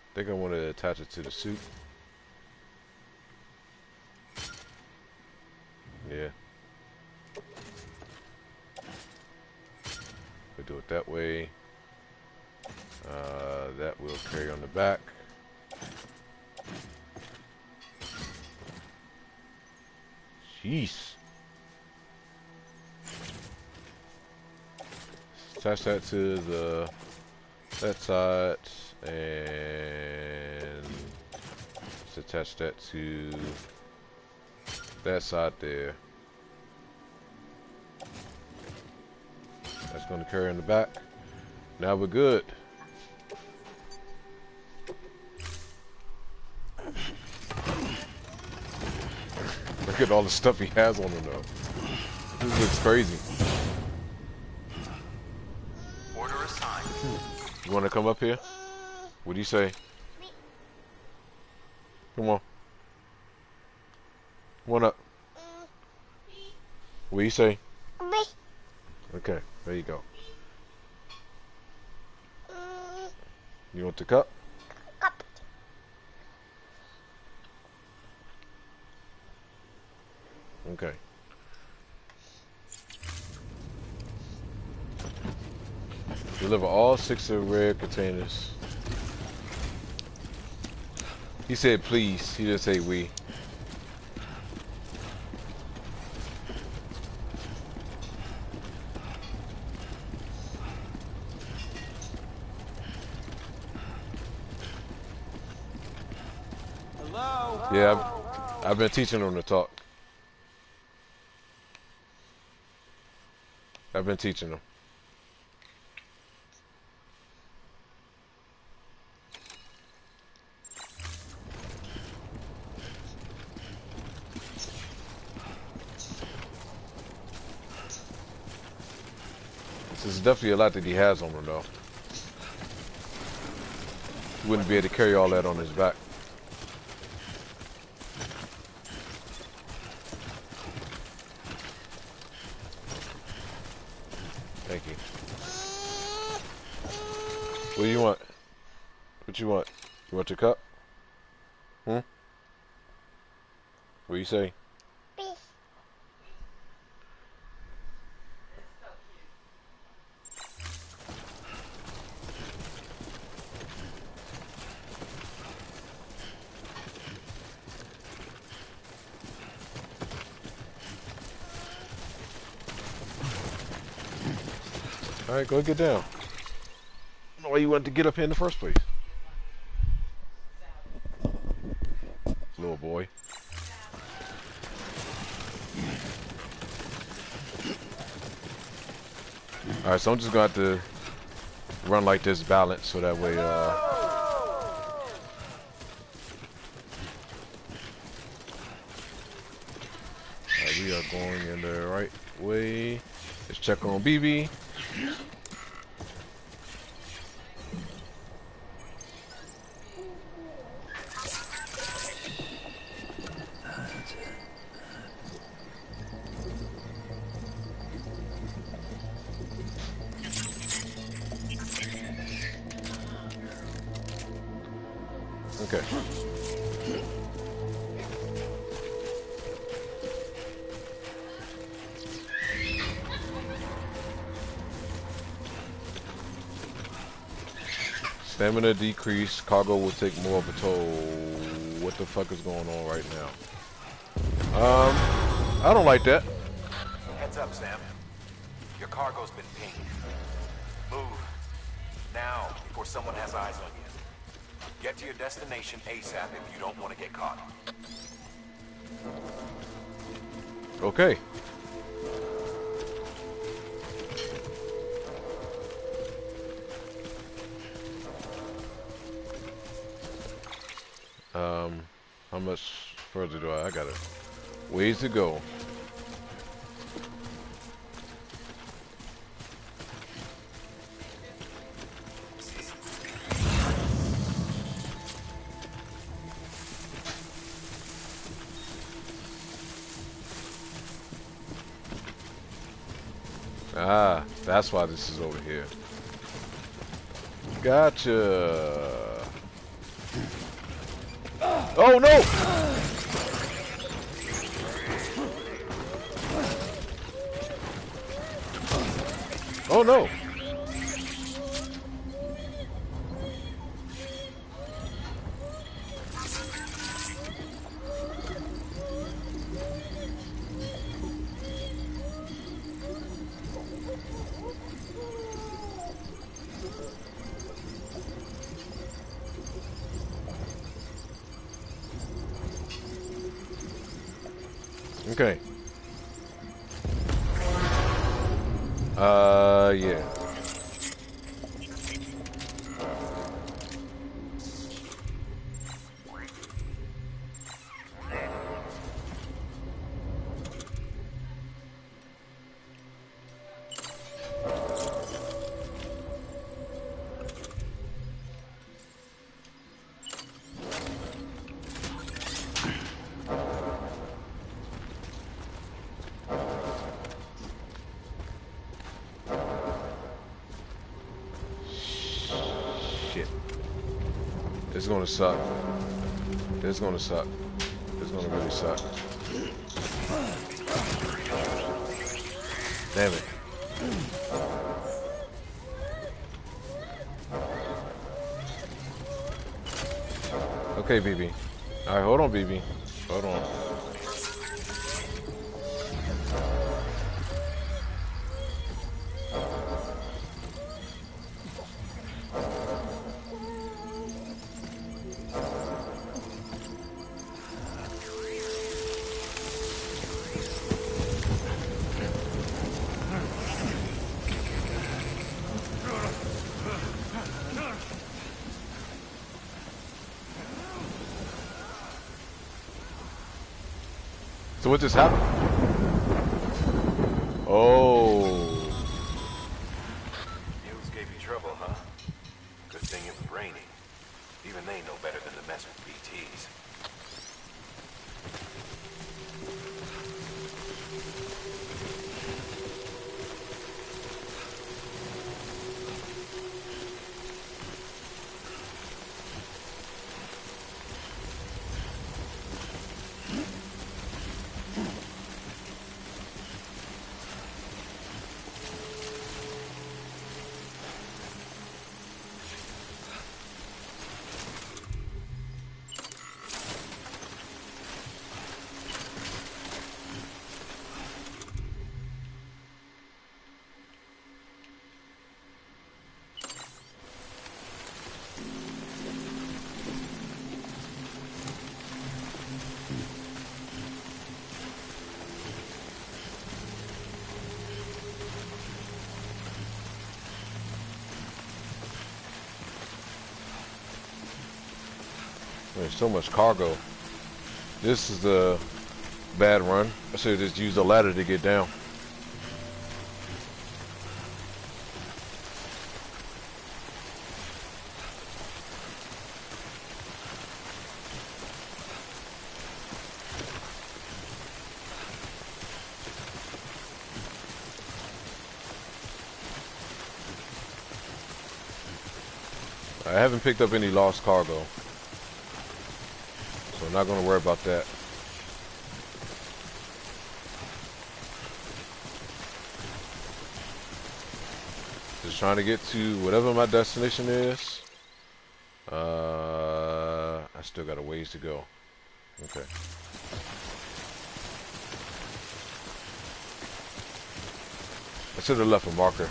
I think I want to attach it to the suit. Yeah. We do it that way. That will carry on the back. Jeez. Attach that to that side, and let's attach that to that side there. That's going to carry on the back. Now we're good. Look at all the stuff he has on him though. This looks crazy. Order assigned. You want to come up here? What do you say? Come on. Come on up. What do you say? Okay, there you go. You want the cup? Okay. Deliver all 6 of the red containers. He said please. He didn't say we. Hello? Yeah, I've been teaching him to talk. I've been teaching him. There's definitely a lot that he has on him, though. He wouldn't be able to carry all that on his back. Thank you. What do you want? What you want? You want your cup? Hmm? What do you say? Alright, go get down. I don't know why you wanted to get up here in the first place. Little boy. Alright, so I'm just gonna have to run like this balanced so that way alright, we are going in the right way. Let's check on BB. Okay. Stamina decrease. Cargo will take more of a toll. What the fuck is going on right now? I don't like that. Heads up, Sam. Your cargo's been pinged. Move. Now, before someone has eyes on you. Get to your destination ASAP if you don't want to get caught. Okay. How much further do I got it. Ways to go. Ah, that's why this is over here. Gotcha. Oh no! Oh no! Okay. Yeah. It's gonna suck. It's gonna suck. It's gonna really suck. Damn it. Okay, BB. Alright, hold on, BB. Hold on. So what just happened? Oh. Even they know better than to mess with PTs. There's so much cargo. This is the bad run. I should just use a ladder to get down. I haven't picked up any lost cargo, so I'm not going to worry about that. Just trying to get to whatever my destination is. I still got a ways to go. Okay. I should have left a marker.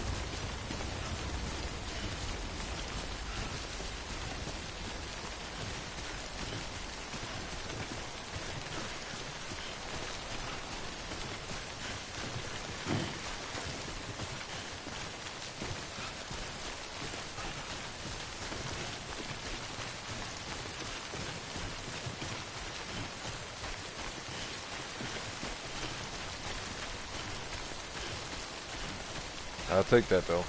I'll take that though.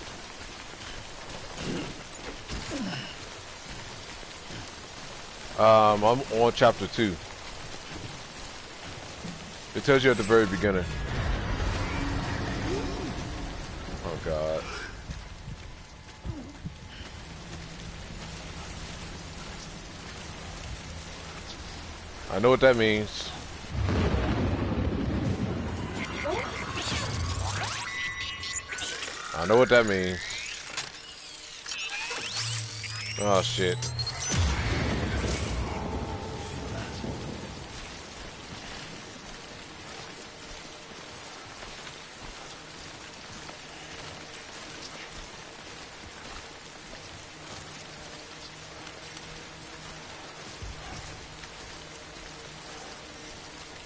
I'm on chapter 2. It tells you at the very beginning. Oh God. I know what that means. I know what that means. Oh shit.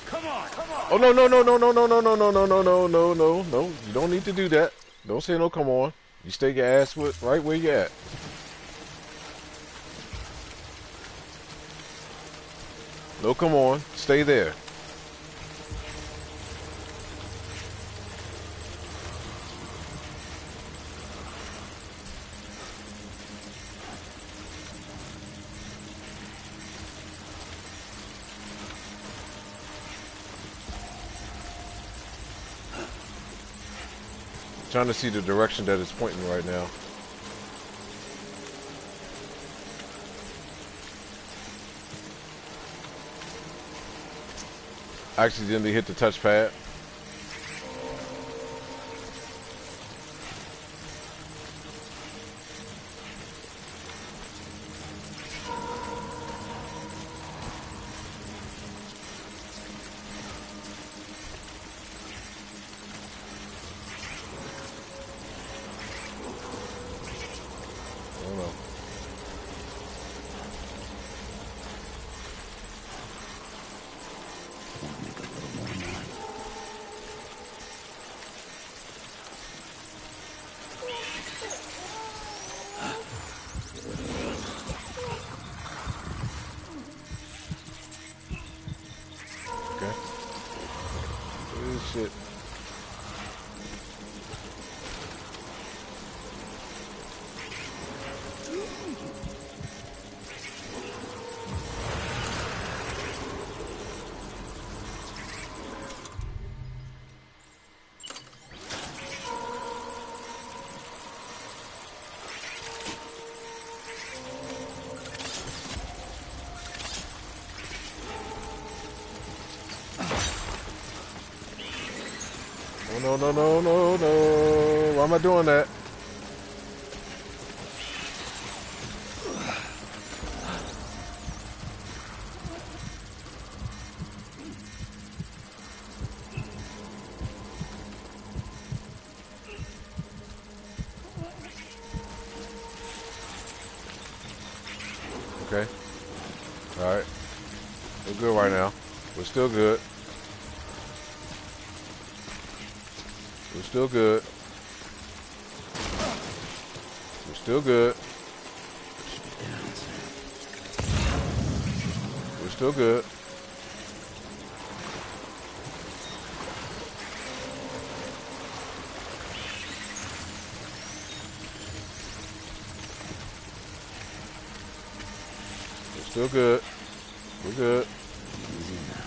Come on, come on. Oh no no no no no no no no no no no no no no no. You don't need to do that. Don't say no come on. You stay your ass with right where you at. No come on. Stay there. Trying to see the direction that it's pointing right now. I accidentally hit the touchpad. Shit. Oh, no, no, no, no, no. Why am I doing that? Okay. Alright. We're good right now. We're still good. We're still good. We're still good. We're still good. We're still good. We're good. Easy now.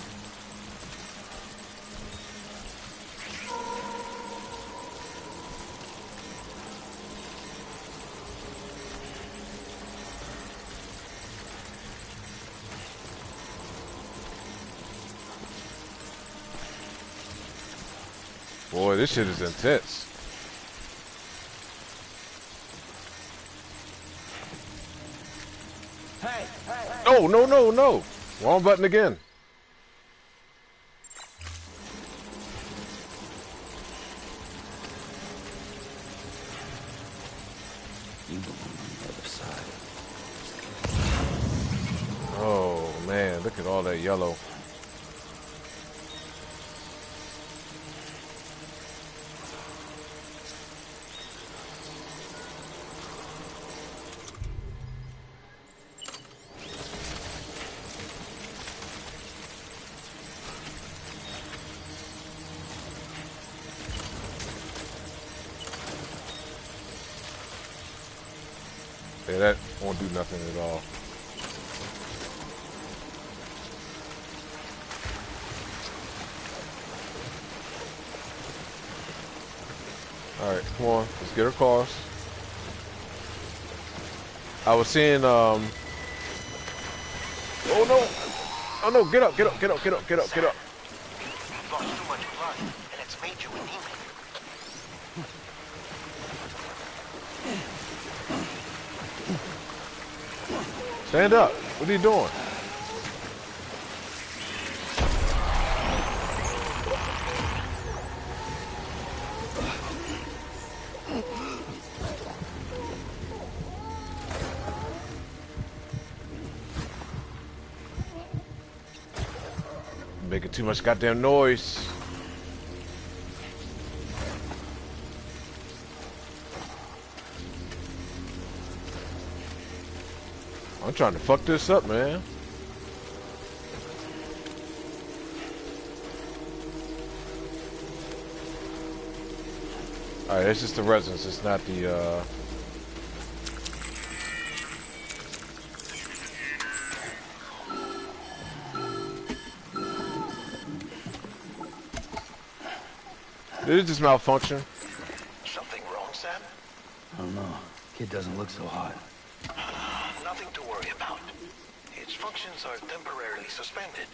Boy, this shit is intense. Hey, hey, hey. No, no, no, no. Wrong button again. You belong on the other side. Oh, man. Look at all that yellow. Yeah, that won't do nothing at all. Alright, come on. Let's get across. I was seeing, Oh no! Oh no, get up, get up, get up, get up, get up, get up. You've lost too much blood, and it's made you anemic. Stand up. What are you doing? Making too much goddamn noise. I'm trying to fuck this up, man. Alright, it's just the resonance, it's not the, Did it just malfunction? Something wrong, Sam? I don't know. Kid doesn't look so hot. Nothing to worry about. Its functions are temporarily suspended,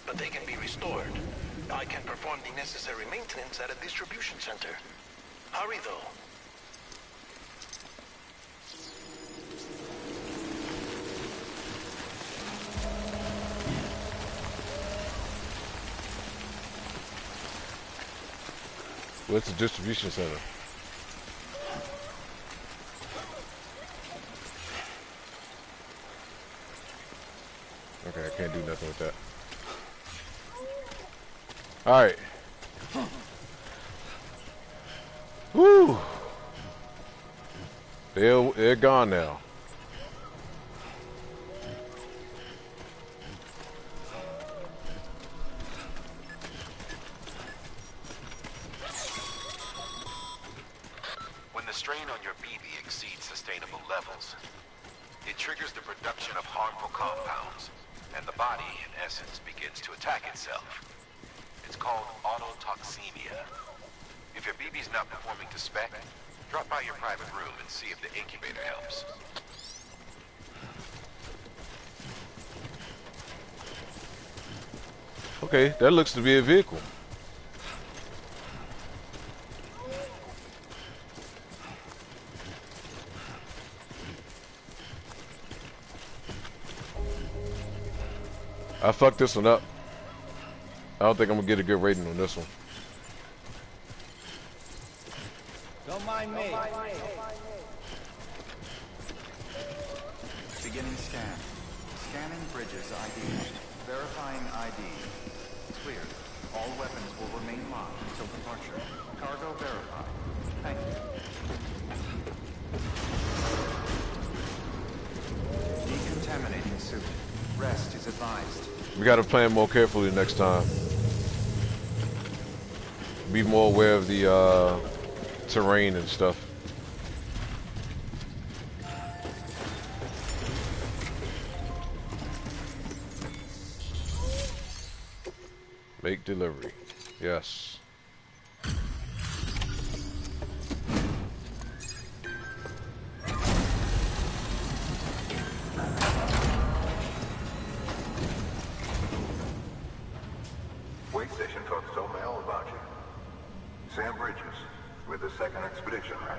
but they can be restored. I can perform the necessary maintenance at a distribution center. Hurry, though. What's the distribution center? Okay, I can't do nothing with that. Alright. Woo! They're gone now. When the strain on your BB exceeds sustainable levels, it triggers the production of harmful compounds, and the body, in essence, begins to attack itself. It's called autotoxemia. If your BB's not performing to spec, drop by your private room and see if the incubator helps. Okay, that looks to be a vehicle. I fucked this one up. I don't think I'm gonna get a good rating on this one. Don't mind me. Beginning scan. Scanning bridges ID. Verifying ID. Clear. All weapons will remain locked until departure. Cargo verified. Thank you. Decontaminating suit. Rest is advised. We gotta plan more carefully next time. Be more aware of the terrain and stuff. Make delivery. Yes. Wait station folks told me all about you. Sam Bridges, with the second expedition, right?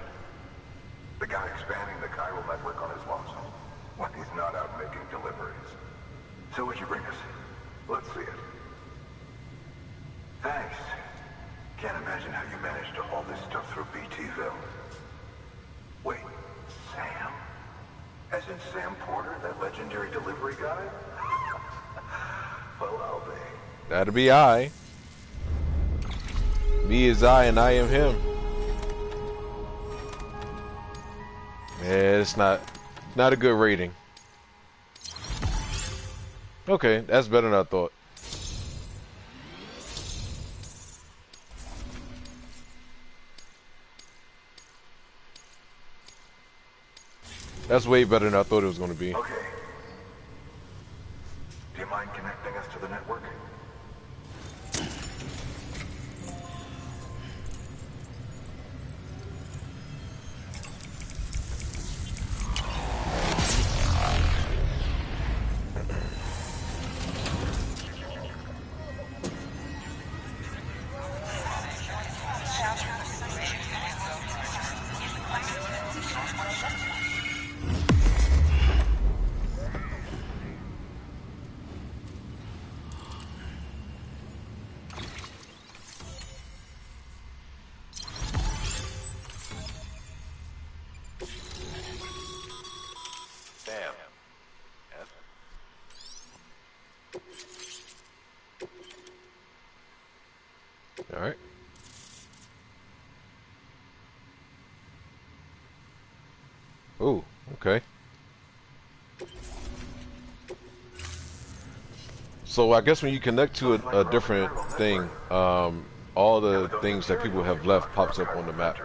The guy expanding the chiral network on his lonesome when he's not out making deliveries. So what'd you bring us? Let's see it. Thanks. Can't imagine how you managed to haul this stuff through Pt.2. Wait, Sam? As in Sam Porter, that legendary delivery guy? Well, I'll be. That'll be I. Me is I and I am him. Yeah, it's not a good rating. Okay, that's better than I thought. That's way better than I thought it was going to be. Okay. Do you mind connecting us to the network? Alright. Oh, okay. So I guess when you connect to a different thing, all the things that people have left pops up on the map.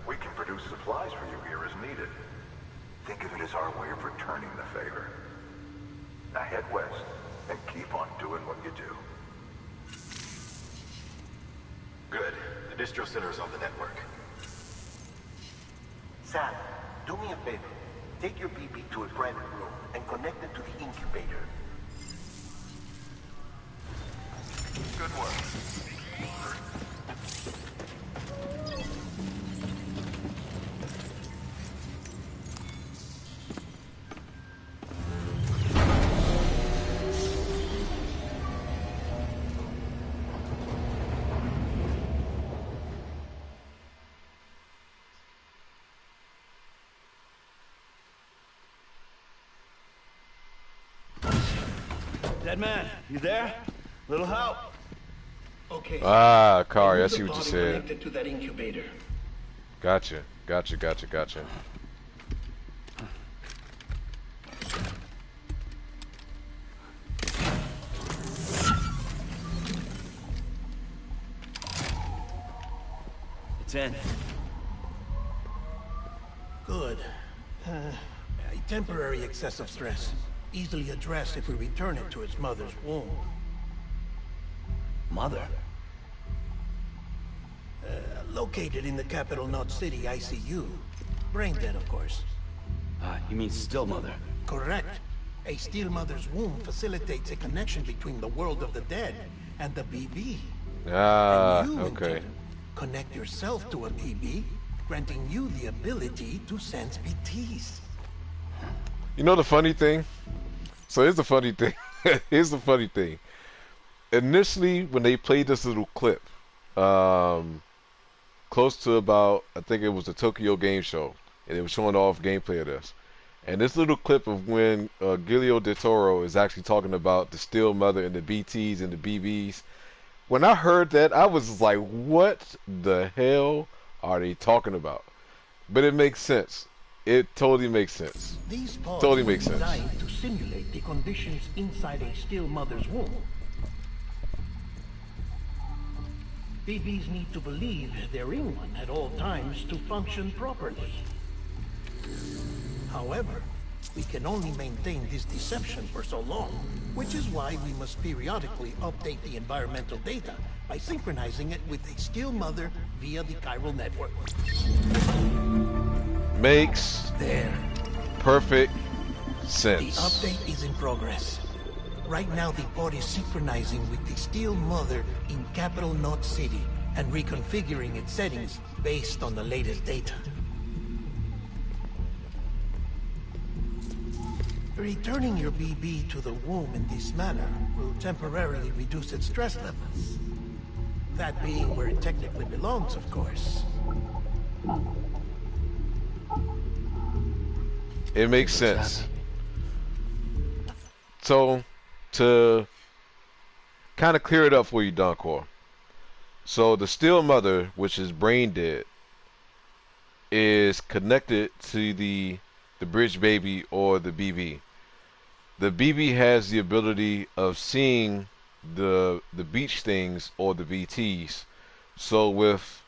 We can produce supplies for you here as needed. Think of it as our way of returning the favor. Now head west and keep on doing what you do. Good. The distro center is on the network. Sam, do me a favor. Take your BB to a private room and connect it to the incubator. Good work. Dead man, you there? Little help? Okay. Ah, Kari, I Move see the what you body said. connected to that incubator. Gotcha. It's in. Good. A temporary excessive stress. Easily addressed if we return it to its mother's womb. Mother? Located in the capital Knot City ICU. Brain dead, of course. You mean still mother? Correct. A still mother's womb facilitates a connection between the world of the dead and the BB. Ah, And you, in okay. turn, connect yourself to a BB, granting you the ability to sense BTs. You know the funny thing? So here's the funny thing. Here's the funny thing. Initially, when they played this little clip, close to about, I think it was the Tokyo Game Show, and it was showing off gameplay of this. And this little clip of when Guillermo del Toro is actually talking about the Steel Mother and the BTs and the BBs. When I heard that, I was like, what the hell are they talking about? But it makes sense. It totally makes sense. These pods Totally were makes sense. designed to simulate the conditions inside a still mother's womb. BBs need to believe they're in one at all times to function properly. However, we can only maintain this deception for so long, which is why we must periodically update the environmental data by synchronizing it with a still mother via the chiral network. Makes perfect The sense. update is in progress. Right now, the pod is synchronizing with the Steel Mother in Capital Knot City and reconfiguring its settings based on the latest data. Returning your BB to the womb in this manner will temporarily reduce its stress levels. That being where it technically belongs, of course. It makes sense. So, to kind of clear it up for you, Doncor. So, the Steel Mother, which is brain dead, is connected to the bridge baby or the BB. The BB has the ability of seeing the beach things or the BTs. So with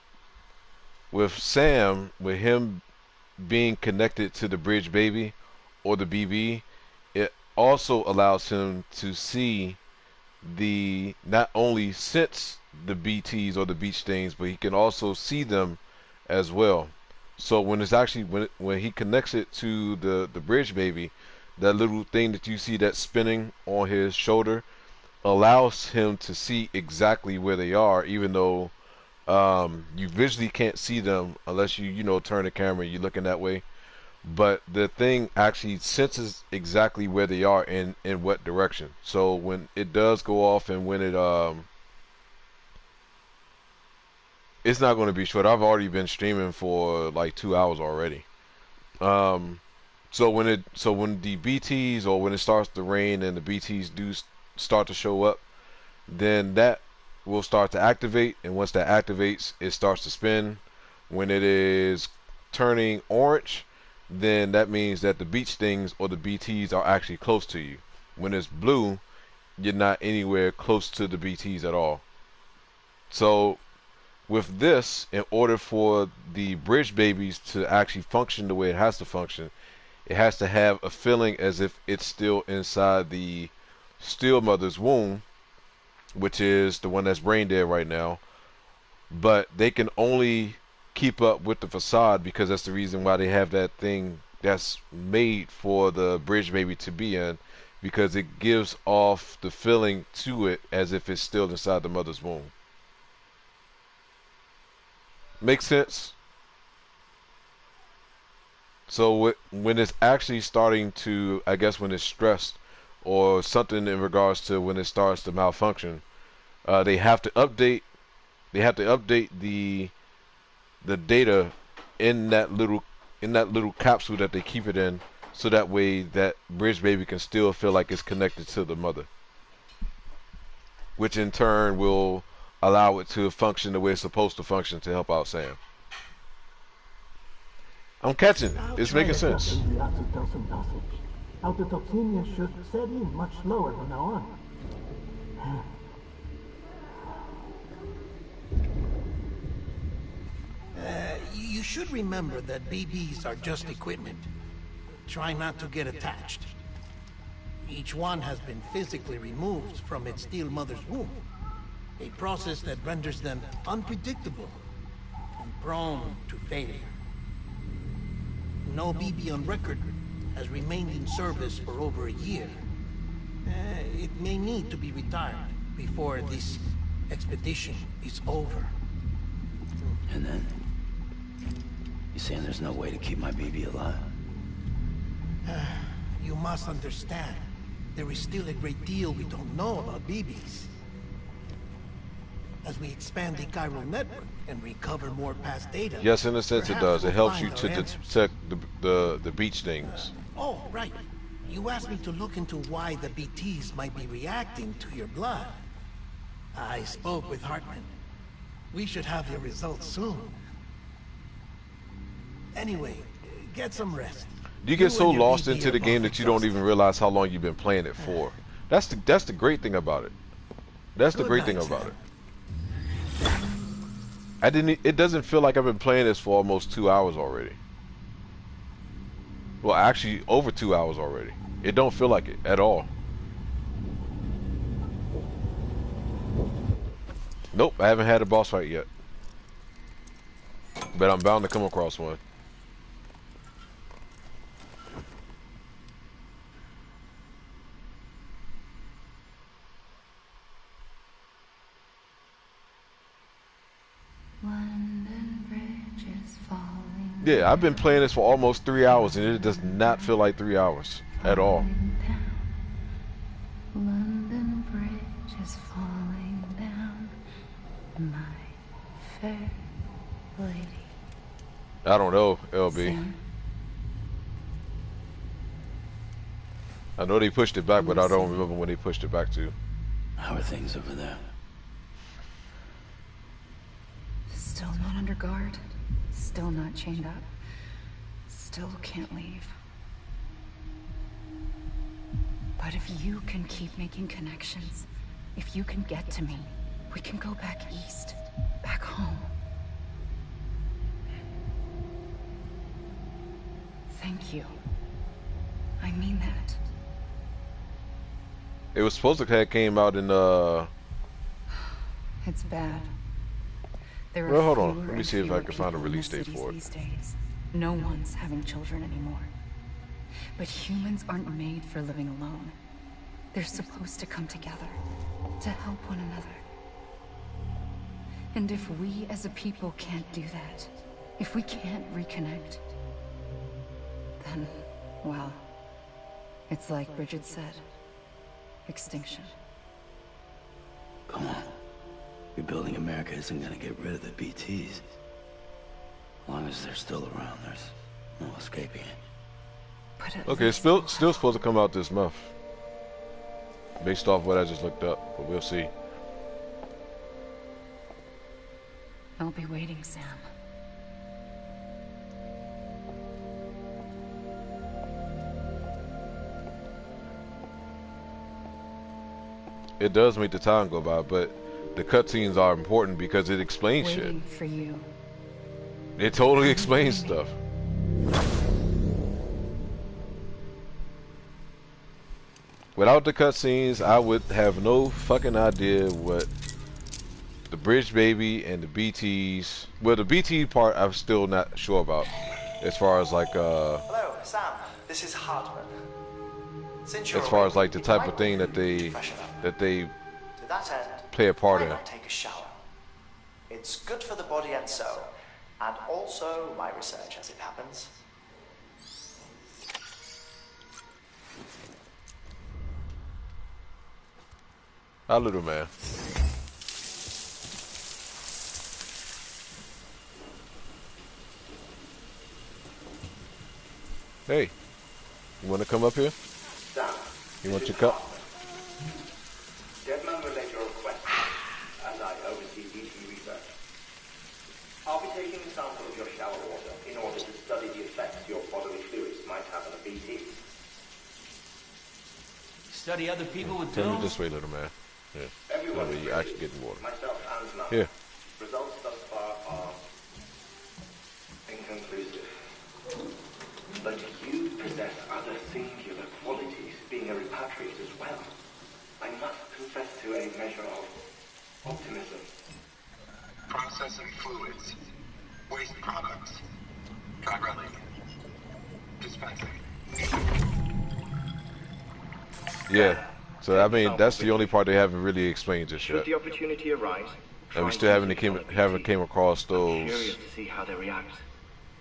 Sam, with him being connected to the bridge baby or the BB, it also allows him to see the, not only sense the BTs or the beach things, but he can also see them as well. So when it's actually when he connects it to the bridge baby, that little thing that you see that's spinning on his shoulder allows him to see exactly where they are, even though you visually can't see them unless you turn the camera and you're looking that way. But the thing actually senses exactly where they are and in what direction. So when it does go off and when it's not going to be short. I've already been streaming for like 2 hours already. So when the BTs, or when it starts to rain and the BTs do start to show up, then that will start to activate, and once that activates, it starts to spin. When it is turning orange, then that means that the beach things or the BTs are actually close to you. When it's blue, you're not anywhere close to the BTs at all. So with this, in order for the bridge babies to actually function the way it has to function, it has to have a feeling as if it's still inside the Steel Mother's womb, which is the one that's brain dead right now. But they can only keep up with the facade because that's the reason why they have that thing that's made for the bridge baby to be in, because it gives off the feeling to it as if it's still inside the mother's womb. Makes sense? So when it's actually starting to, I guess when it's stressed or something in regards to when it starts to malfunction, they have to update the data in that little capsule that they keep it in, so that way that bridge baby can still feel like it's connected to the mother, which in turn will allow it to function the way it's supposed to function to help out Sam. I'm catching it. It's making sense. The oxytocin dosage. Autotoxemia should set in much slower from now on. You should remember that BBs are just equipment. Try not to get attached. Each one has been physically removed from its Steel Mother's womb. A process that renders them unpredictable and prone to failure. No BB on record has remained in service for over a year. It may need to be retired before this expedition is over. And then? You saying there's no way to keep my BB alive? You must understand. there is still a great deal we don't know about BBs. As we expand the chiral network and recover more past data... Yes, in a sense it does. It helps you to answers. detect the beach things. Oh, right. You asked me to look into why the BTs might be reacting to your blood. I spoke with Hartman. We should have your results soon. Anyway, get some rest. You get so lost into the game that you don't even realize how long you've been playing it for. That's the great thing about it. That's the great thing about it. It doesn't feel like I've been playing this for almost 2 hours already. Well, actually over 2 hours already. It don't feel like it at all. Nope, I haven't had a boss fight yet. But I'm bound to come across one. London Bridge is falling. Yeah, I've been playing this for almost 3 hours and it does not feel like 3 hours at all. London Bridge is falling down, my fair lady. I don't know, LB. I know they pushed it back, but I don't remember when they pushed it back to. How are things over there? Still not under guard. Still not chained up. Still can't leave. But if you can keep making connections, if you can get to me, we can go back east, back home. Thank you. I mean that. It was supposed to have came out in It's bad. There are well, hold on. fewer Let me and see if I fewer can find a people in release the date cities for it. these days. No one's having children anymore. But humans aren't made for living alone. They're supposed to come together, to help one another. And if we as a people can't do that, if we can't reconnect, then, well, it's like Bridget said, extinction. Come on. Rebuilding America isn't gonna get rid of the BTs. As long as they're still around, there's no escaping it. Okay, it's still supposed to come out this month. Based off what I just looked up, but we'll see. I'll be waiting, Sam. It does make the time go by, but the cutscenes are important because it explains Waiting shit. for you. It totally explains stuff. Without the cutscenes, I would have no fucking idea what the Bridge Baby and the BTs. Well, the BT part I'm still not sure about, as far as like Hello, Sam. This is Hartman. Since you're as far as awake, like the you type might of thing that freshen up. they To that end, play a part why in. not take a shower? It's good for the body and soul, and also my research as it happens. Our little man. Hey, you want to come up here? Sam, You want your cup? Deadman relayed your request, as I oversee BT research. I'll be taking a sample of your shower water in order to study the effects your bodily fluids might have on a BT. Study other people with Tell me pills? this way, little man. Yeah. Everyone That way you agrees, actually getting water. myself and Matt. Here. Results thus far are inconclusive. But you possess other singular qualities, being a repatriate as well. I must confess to a measure of optimism. Processing fluids. Waste products. Chiral. Dispensing. Yeah. So I mean, that's the only part they haven't really explained just Should yet. the opportunity arise, And we still haven't came across curious those to see how they react.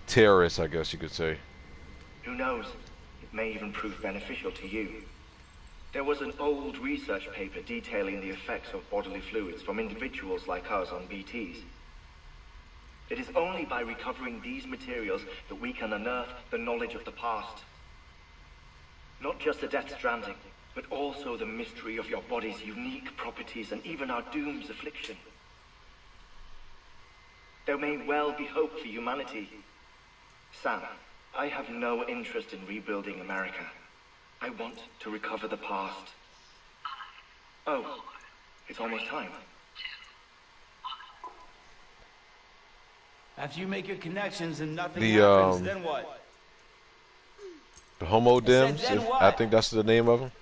terrorists, I guess you could say. Who knows? It may even prove beneficial to you. There was an old research paper detailing the effects of bodily fluids from individuals like us on BTs. It is only by recovering these materials that we can unearth the knowledge of the past. Not just the Death Stranding, but also the mystery of your body's unique properties and even our doom's affliction. There may well be hope for humanity. Sam, I have no interest in rebuilding America. I want to recover the past. Oh, it's almost time. After you make your connections and nothing happens, then what? The Homo Dems, then what? I think that's the name of them.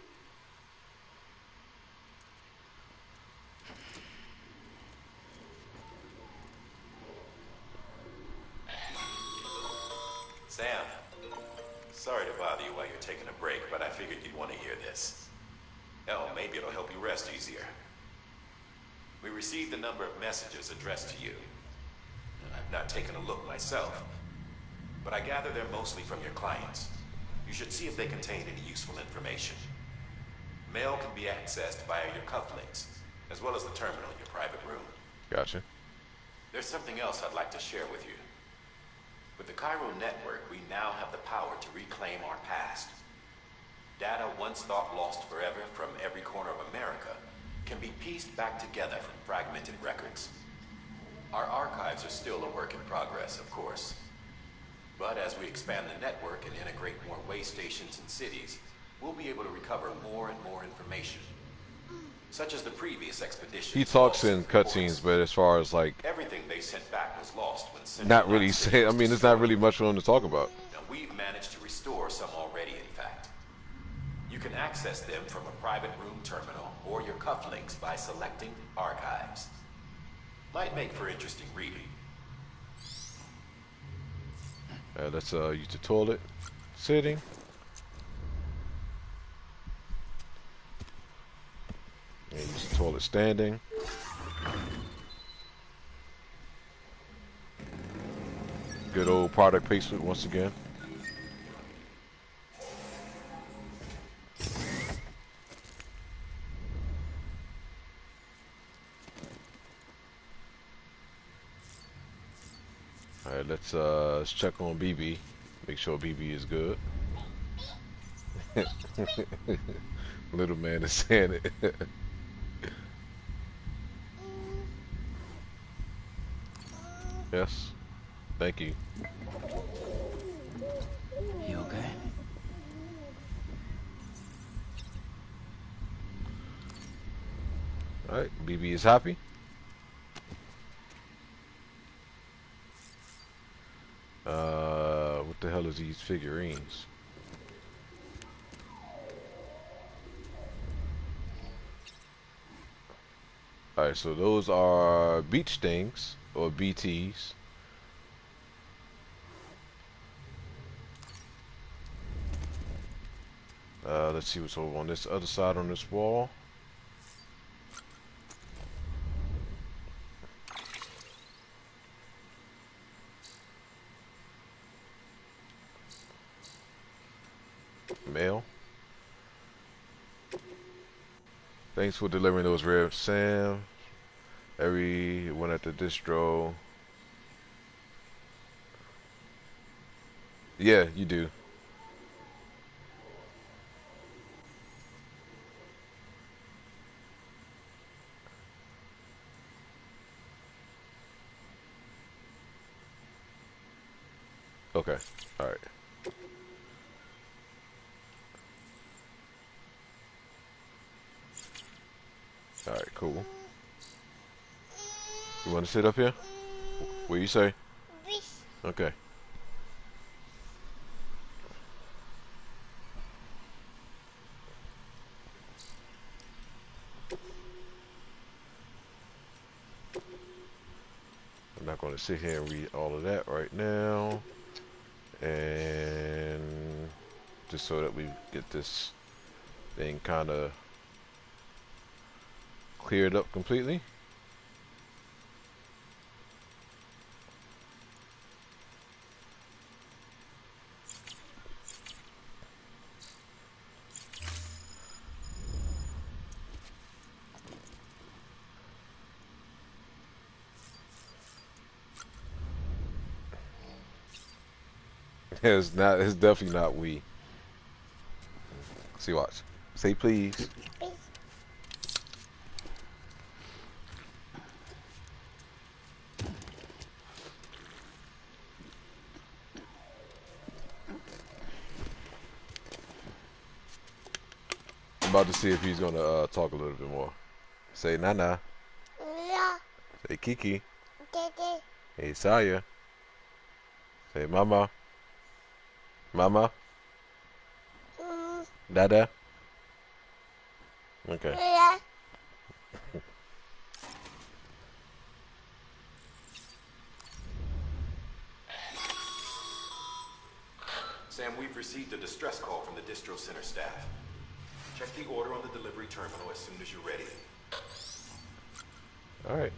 Sam, sorry to bother you while you're taking a break, but I figured you'd want to hear this. Hell, maybe it'll help you rest easier. We received a number of messages addressed to you. I've not taken a look myself, but I gather they're mostly from your clients. You should see if they contain any useful information. Mail can be accessed via your cufflinks, as well as the terminal in your private room. Gotcha. There's something else I'd like to share with you. With the Cairo network, we now have the power to reclaim our past. Data once thought lost forever from every corner of America can be pieced back together from fragmented records. Our archives are still a work in progress, of course. But as we expand the network and integrate more way stations and cities, we'll be able to recover more and more information. Such as the previous expedition. He talks in cutscenes, but as far as like everything they sent back was lost when not really saying, I mean, there's not really much for him to talk about. Now we've managed to restore some already, in fact. You can access them from a private room terminal or your cufflinks by selecting Archives. Might make for interesting reading. Let's use the toilet sitting. And use the toilet standing. Good old product placement once again. Alright, let's check on BB. Make sure BB is good. Little man is saying it. Yes. Thank you. You okay? Alright, BB is happy. What the hell is these figurines? Alright, so those are beach things, or BTs. Let's see what's over on this other side on this wall. Mail. Thanks for delivering those rare Sam. Everyone at the distro. Yeah, you do. Okay. All right. All right, cool. You want to sit up here? What do you say? Okay. I'm not going to sit here and read all of that right now. And just so that we get this thing kind of cleared up completely. It's not. It's definitely not we. See, watch. Say please. I'm about to see if he's gonna talk a little bit more. Say Nana. Yeah. Say Kiki. Daddy. Hey Saya. Say Mama. Mama. Dada. Okay. Yeah. Sam, we've received a distress call from the distro center staff. Check the order on the delivery terminal as soon as you're ready. All right.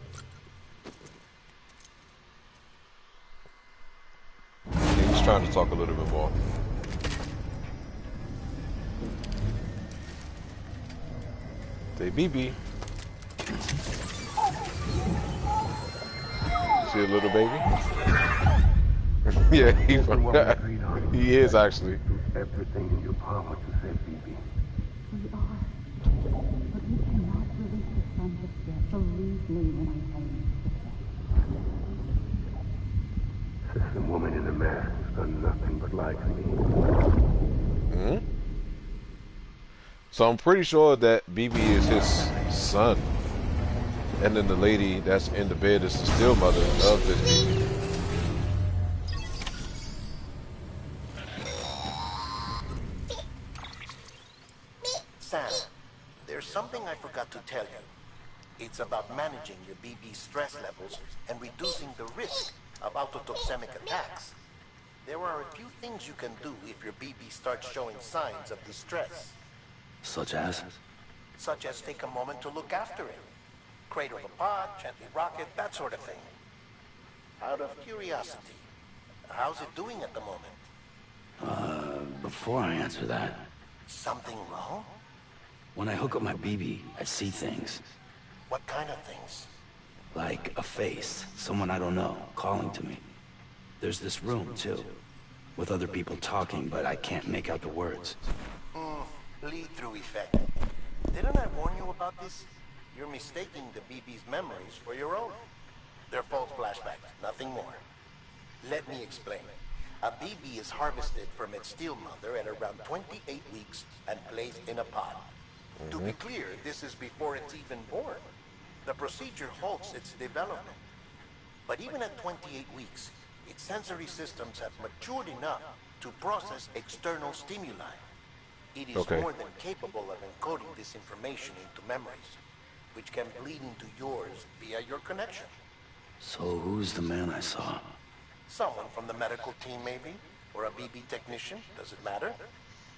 He's trying to talk a little bit more. Say BB. See a little baby? Yeah, he is actually. Everything in your power to save BB. We are. But we cannot release the sun just yet. Believe me when I tell you. Since the woman in the mask has done nothing but lie to me. Hmm? So I'm pretty sure that BB is his son. And then the lady that's in the bed is the still mother of this BB. Sam, there's something I forgot to tell you. It's about managing your BB stress levels and reducing the risk of autotoxemic attacks. There are a few things you can do if your BB starts showing signs of distress. Such as? Such as take a moment to look after it. Cradle the pot, gently rock it, that sort of thing. Out of curiosity, how's it doing at the moment? Before I answer that, Something wrong? when I hook up my BB, I see things. What kind of things? Like a face, someone I don't know, calling to me. There's this room, too, with other people talking, but I can't make out the words. Bleed-through effect. Didn't I warn you about this? You're mistaking the BB's memories for your own. They're false flashbacks, nothing more. Let me explain. A BB is harvested from its steel mother at around 28 weeks and placed in a pod. To be clear, this is before it's even born. The procedure halts its development. But even at 28 weeks, its sensory systems have matured enough to process external stimuli. It is more than capable of encoding this information into memories, which can bleed into yours via your connection. So who's the man I saw? Someone from the medical team, maybe? Or a BB technician? Does it matter?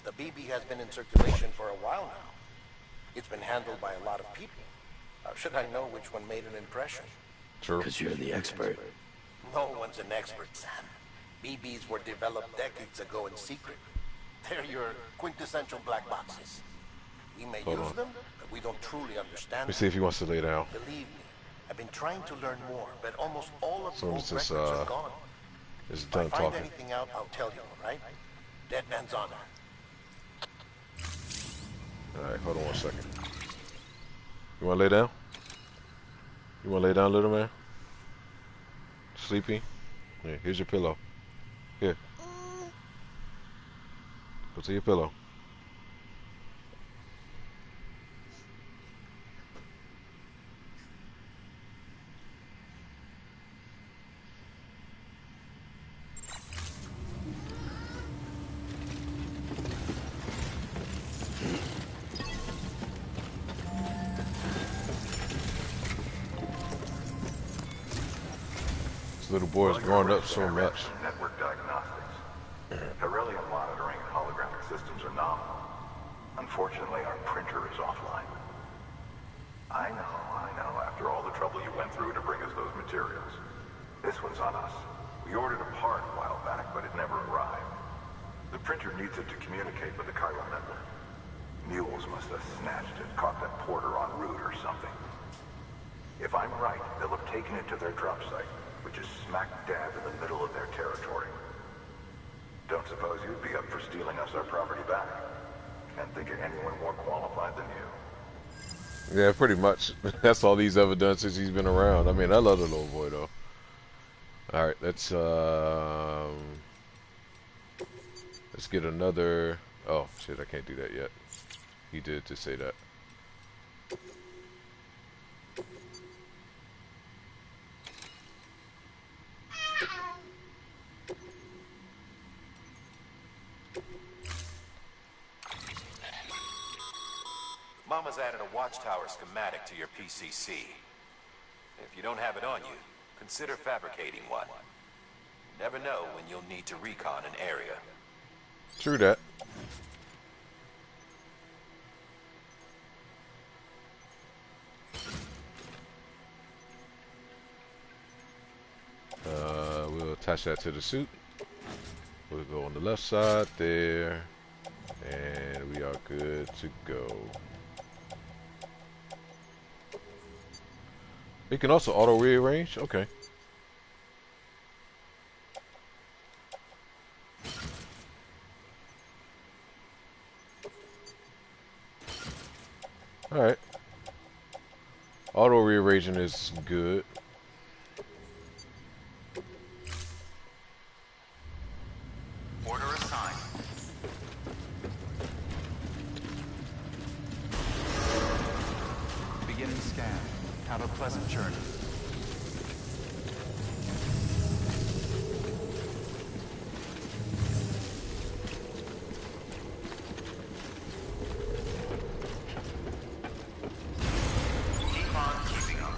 The BB has been in circulation for a while now. It's been handled by a lot of people. How should I know which one made an impression? True. Because you're the expert. No one's an expert, Sam. BBs were developed decades ago in secret. They're your quintessential black boxes. We may use them, but we don't truly understand Let me see if he wants to lay down. Believe me, I've been trying to learn more, but almost all of the So old it's just, records are gone. is If done I find talking. anything out, I'll tell you, all right? Dead man's honor. Alright, hold on one second. You wanna lay down? You wanna lay down, little man? Sleepy? Yeah, here's your pillow. Here. Go to your pillow. This little boy is growing up so much. Network diagnostics. Beryllium monitoring and holographic systems are nominal. Unfortunately, our printer is offline. I know. After all the trouble you went through to bring us those materials. This one's on us. We ordered a part a while back, but it never arrived. The printer needs it to communicate with the chiral network. Mules must have snatched it, caught that porter en route or something. If I'm right, they'll have taken it to their drop site, which is smack dab in the middle of their territory. Don't suppose you'd be up for stealing us our property back? Can't think of anyone more qualified than you. Yeah, pretty much. That's all he's ever done since he's been around. I mean, I love the little boy though. All right, let's get another. Oh shit, I can't do that yet. He did just say that. Mama's added a watchtower schematic to your PCC. If you don't have it on you, consider fabricating one. Never know when you'll need to recon an area. True that. We'll attach that to the suit. We'll go on the left side there, and we are good to go. We can also auto rearrange. Okay. All right. Auto rearranging is good. Order assigned. Beginning scan. Have a pleasant journey. Keep on keeping up.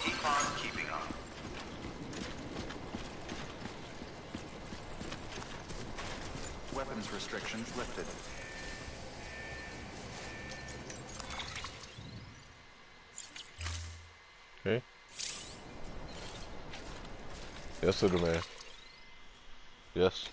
Keep on keeping up. Weapons restrictions lifted. Okay. Yes, little man. Yes.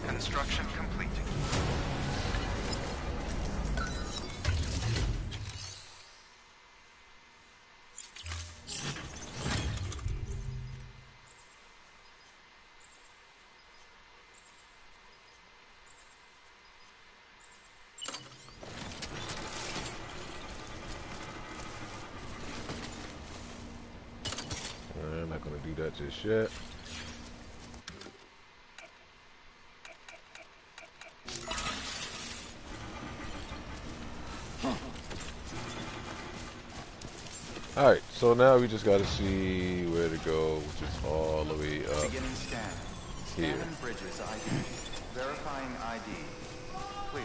Construction complete. I'm not gonna do that just yet. Alright, so now we just gotta see where to go, which is all the way up Beginning scan. here. Scanning bridges ID. Verifying ID. Clear.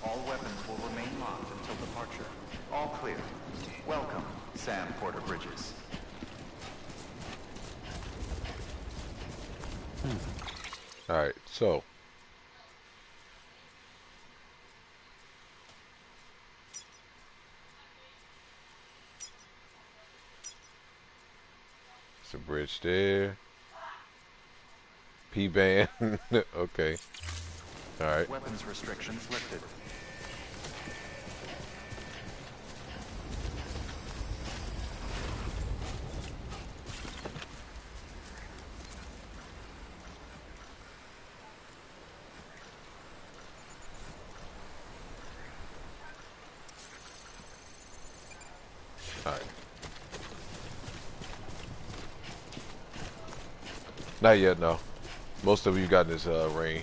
All weapons will remain locked until departure. All clear. Welcome, Sam Porter Bridges. Alright, so it's a bridge there. P-band. Okay. Alright. Weapons restrictions lifted. Alright. Not yet, no. Most of you got in this rain.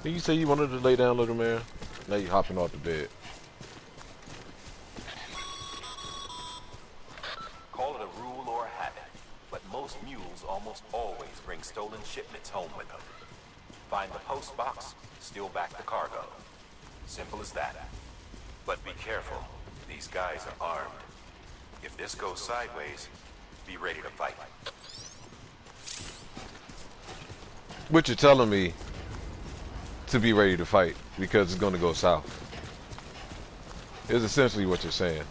Did you say you wanted to lay down, little man? Now you hopping off the bed. Call it a rule or a habit, but most mules almost always bring stolen shipments home with them. Find the post box, steal back the cargo. Simple as that. But be careful. These guys are armed. If this goes sideways, be ready to fight. What you're telling me to be ready to fight because it's going to go south. Is essentially what you're saying.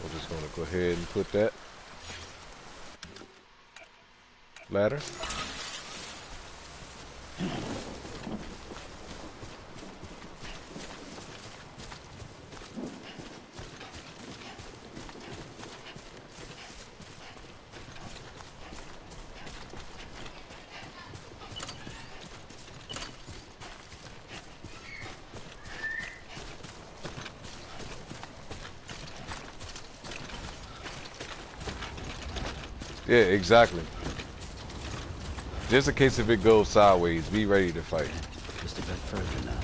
We're just going to go ahead and put that ladder. Yeah, exactly. Just in case if it goes sideways, be ready to fight. Just a bit further now.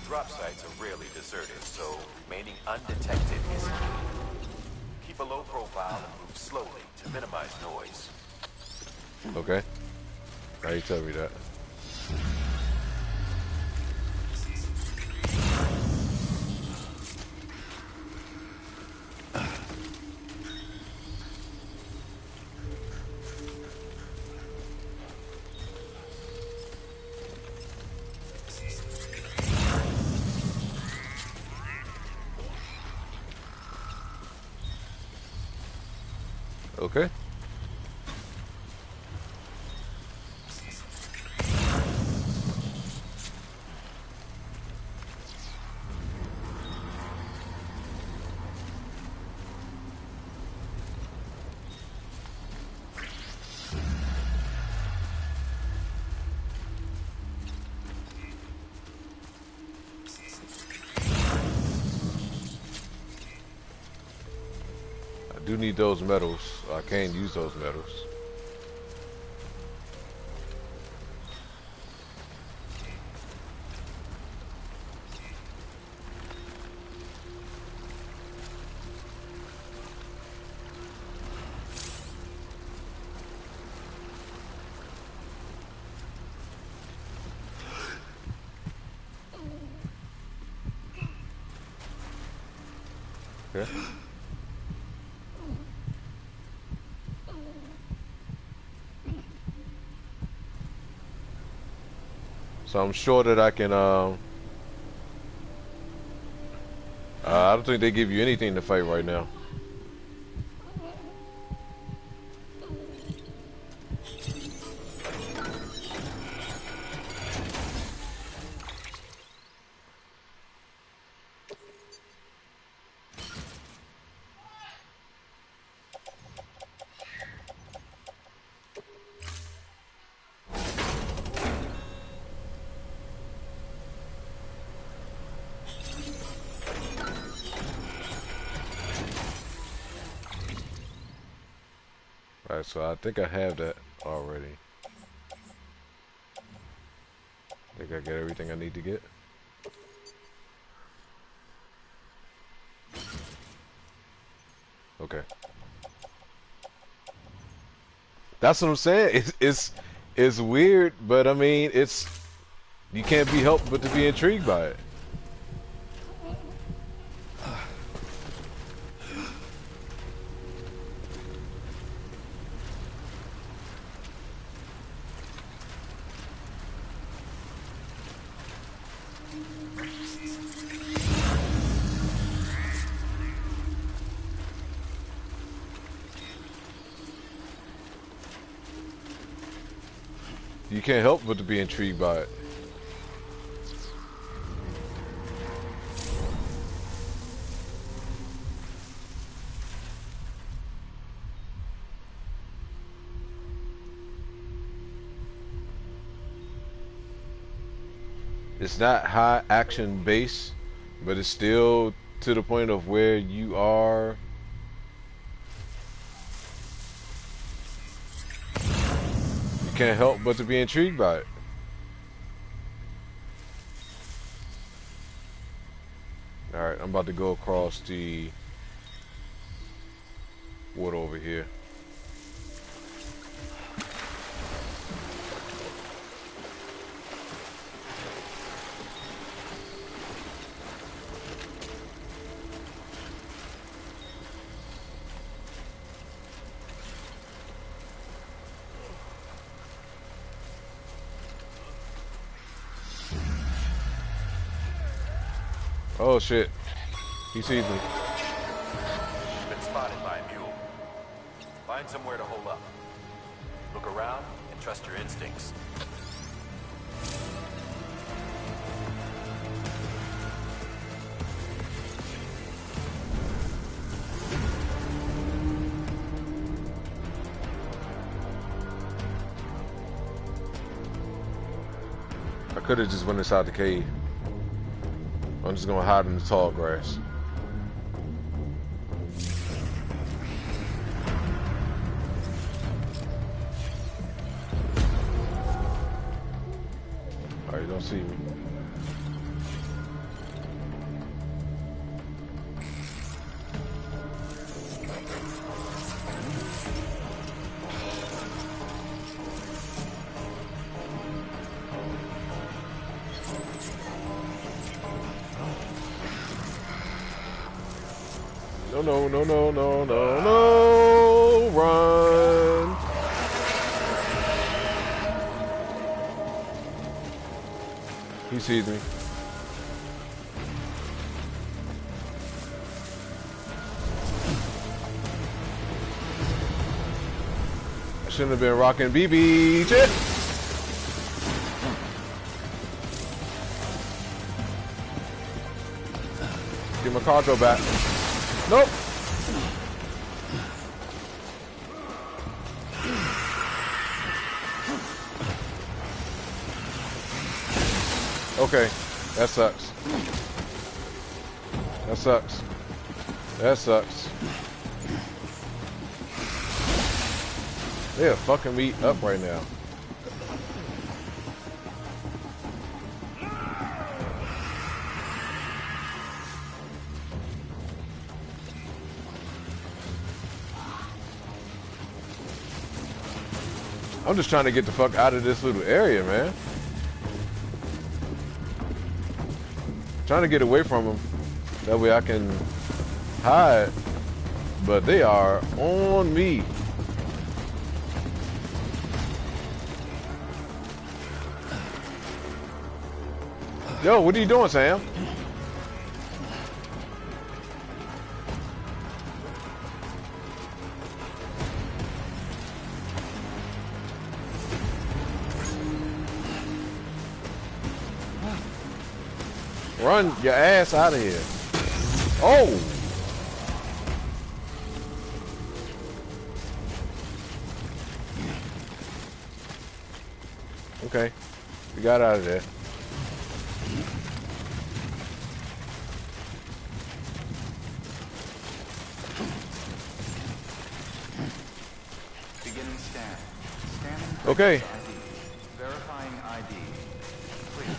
Drop sites are rarely deserted, so remaining undetected is key. Keep a low profile and move slowly to minimize noise. Okay. Now you tell me that. Okay. I do need those metals. I can't use those metals. Okay. So I'm sure that I can, I don't think they give you anything to fight right now. Alright, so I think I have that already. I think I get everything I need to get. Okay. That's what I'm saying. It's weird, but I mean, you can't be helped but to be intrigued by it. You can't help but to be intrigued by it. It's not high action base, but it's still to the point of where you are. You can't help but to be intrigued by it. Alright, I'm about to go across the water over here. Oh shit. He sees me. Been spotted by a mule. Find somewhere to hole up. Look around and trust your instincts. I could have just went inside the cave. I'm just gonna hide in the tall grass. Alright, you don't see me. No, no, no, no, no, no, no, run. He sees me. I shouldn't have been rocking BB. Shit. Get my cargo back. Nope. Okay, that sucks. That sucks. That sucks. They're fucking me up right now. I'm just trying to get the fuck out of this little area, man. Trying to get away from them. That way I can hide. But they are on me. Yo, what are you doing, Sam? Run your ass out of here. Oh! Okay. We got out of there. Beginning scan. Scanning. Okay. Verifying ID. Clear.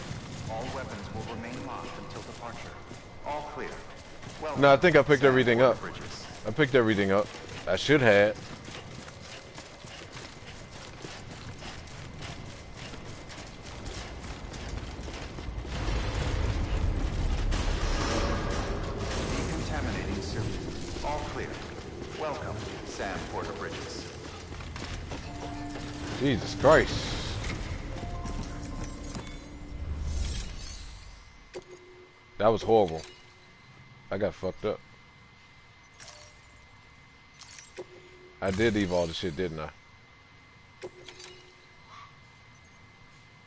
All weapons will remain locked until departure. All clear. Well, No, I think I picked everything up. I picked everything up. I should have. Decontaminating suit. All clear. Welcome, Sam Porter Bridges. Jesus Christ. That was horrible. I got fucked up. I did leave all the shit, didn't I?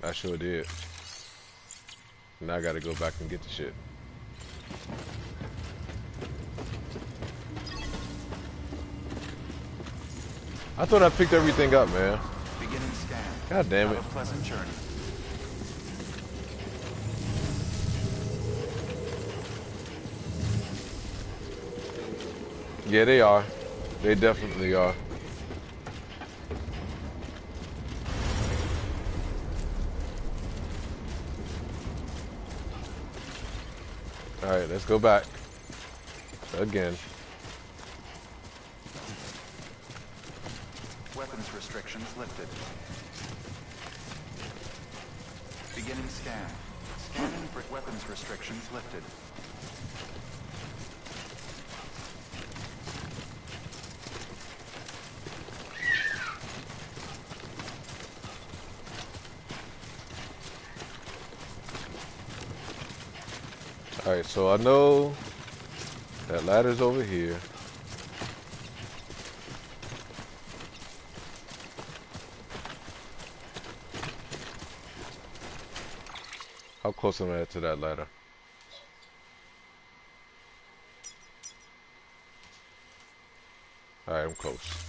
I sure did. Now I gotta go back and get the shit. I thought I picked everything up, man. Beginning scan. God damn it. Have a pleasant journey. Yeah, they are. They definitely are. Alright, let's go back. Again. Weapons restrictions lifted. Beginning scan. Scanning for weapons restrictions lifted. Alright, so I know that ladder's over here. How close am I to that ladder? Alright, I'm close.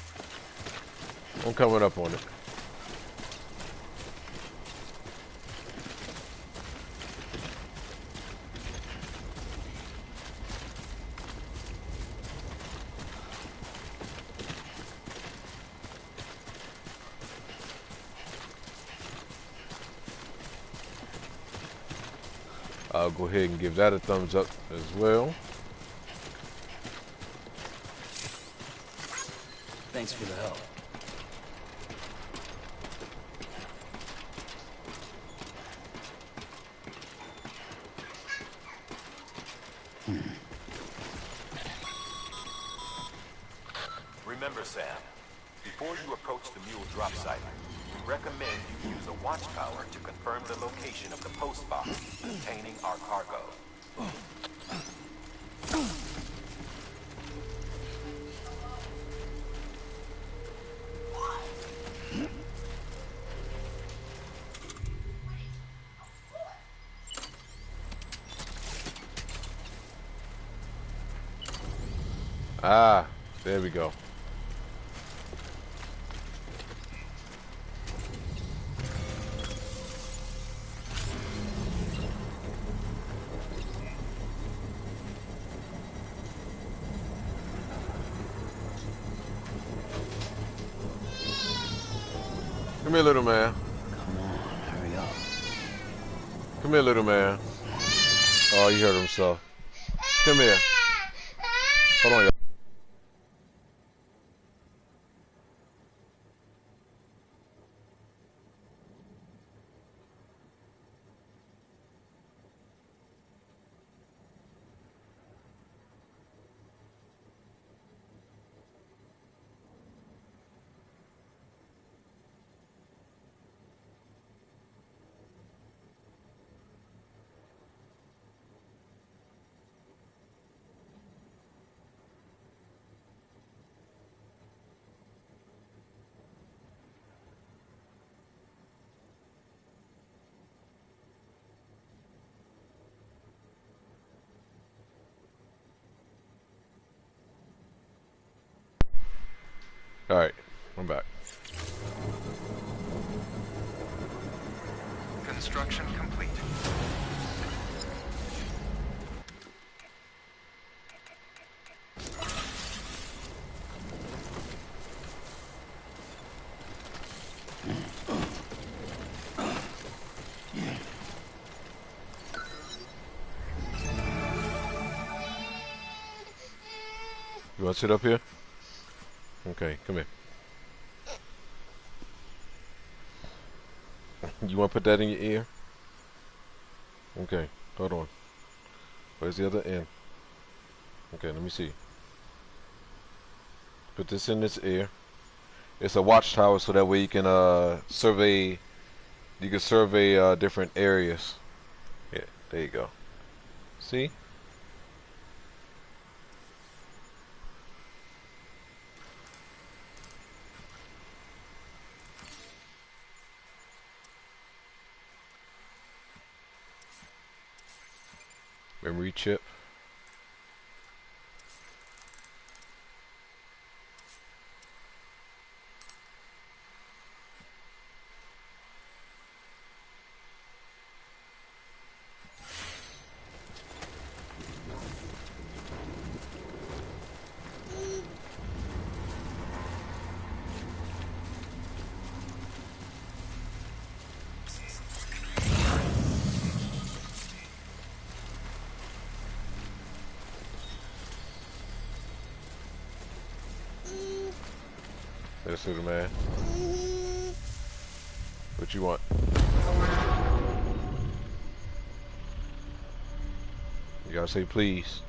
I'm coming up on it. I'll go ahead and give that a thumbs up as well. Thanks for the help. Remember, Sam, before you approach the mule drop site, we recommend you use a watchtower to confirm the location of the post box containing our cargo. Ah, there we go. Come here, little man. Come on, hurry up. Come here, little man. Oh, he hurt himself. Come here. Hold on, y'all. Alright, I'm back. Construction complete. You want to sit up here? Okay, come here. You want to put that in your ear? Okay, hold on. Where's the other end? Okay, let me see. Put this in this ear. It's a watchtower, so that way you can survey. You can survey different areas. Yeah, there you go. See? memory chip. Yes, sir, man. What you want? You gotta say please.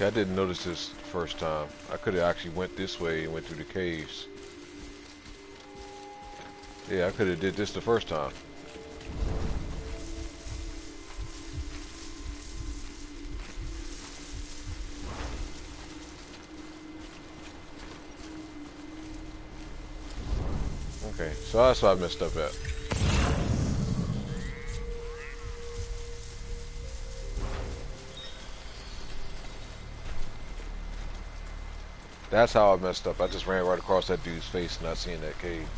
I didn't notice this first time. I could have actually went this way and went through the caves. Yeah, I could have did this the first time. Okay, so that's what I messed up at. That's how I messed up. I just ran right across that dude's face, not seeing that cave.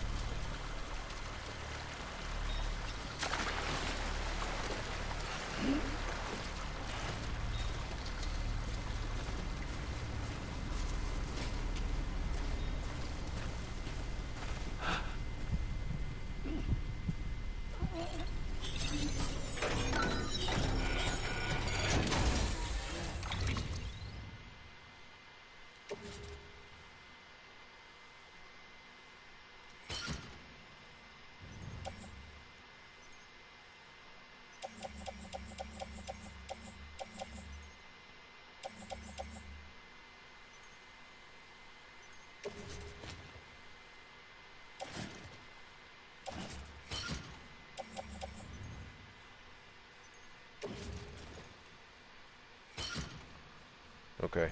Okay.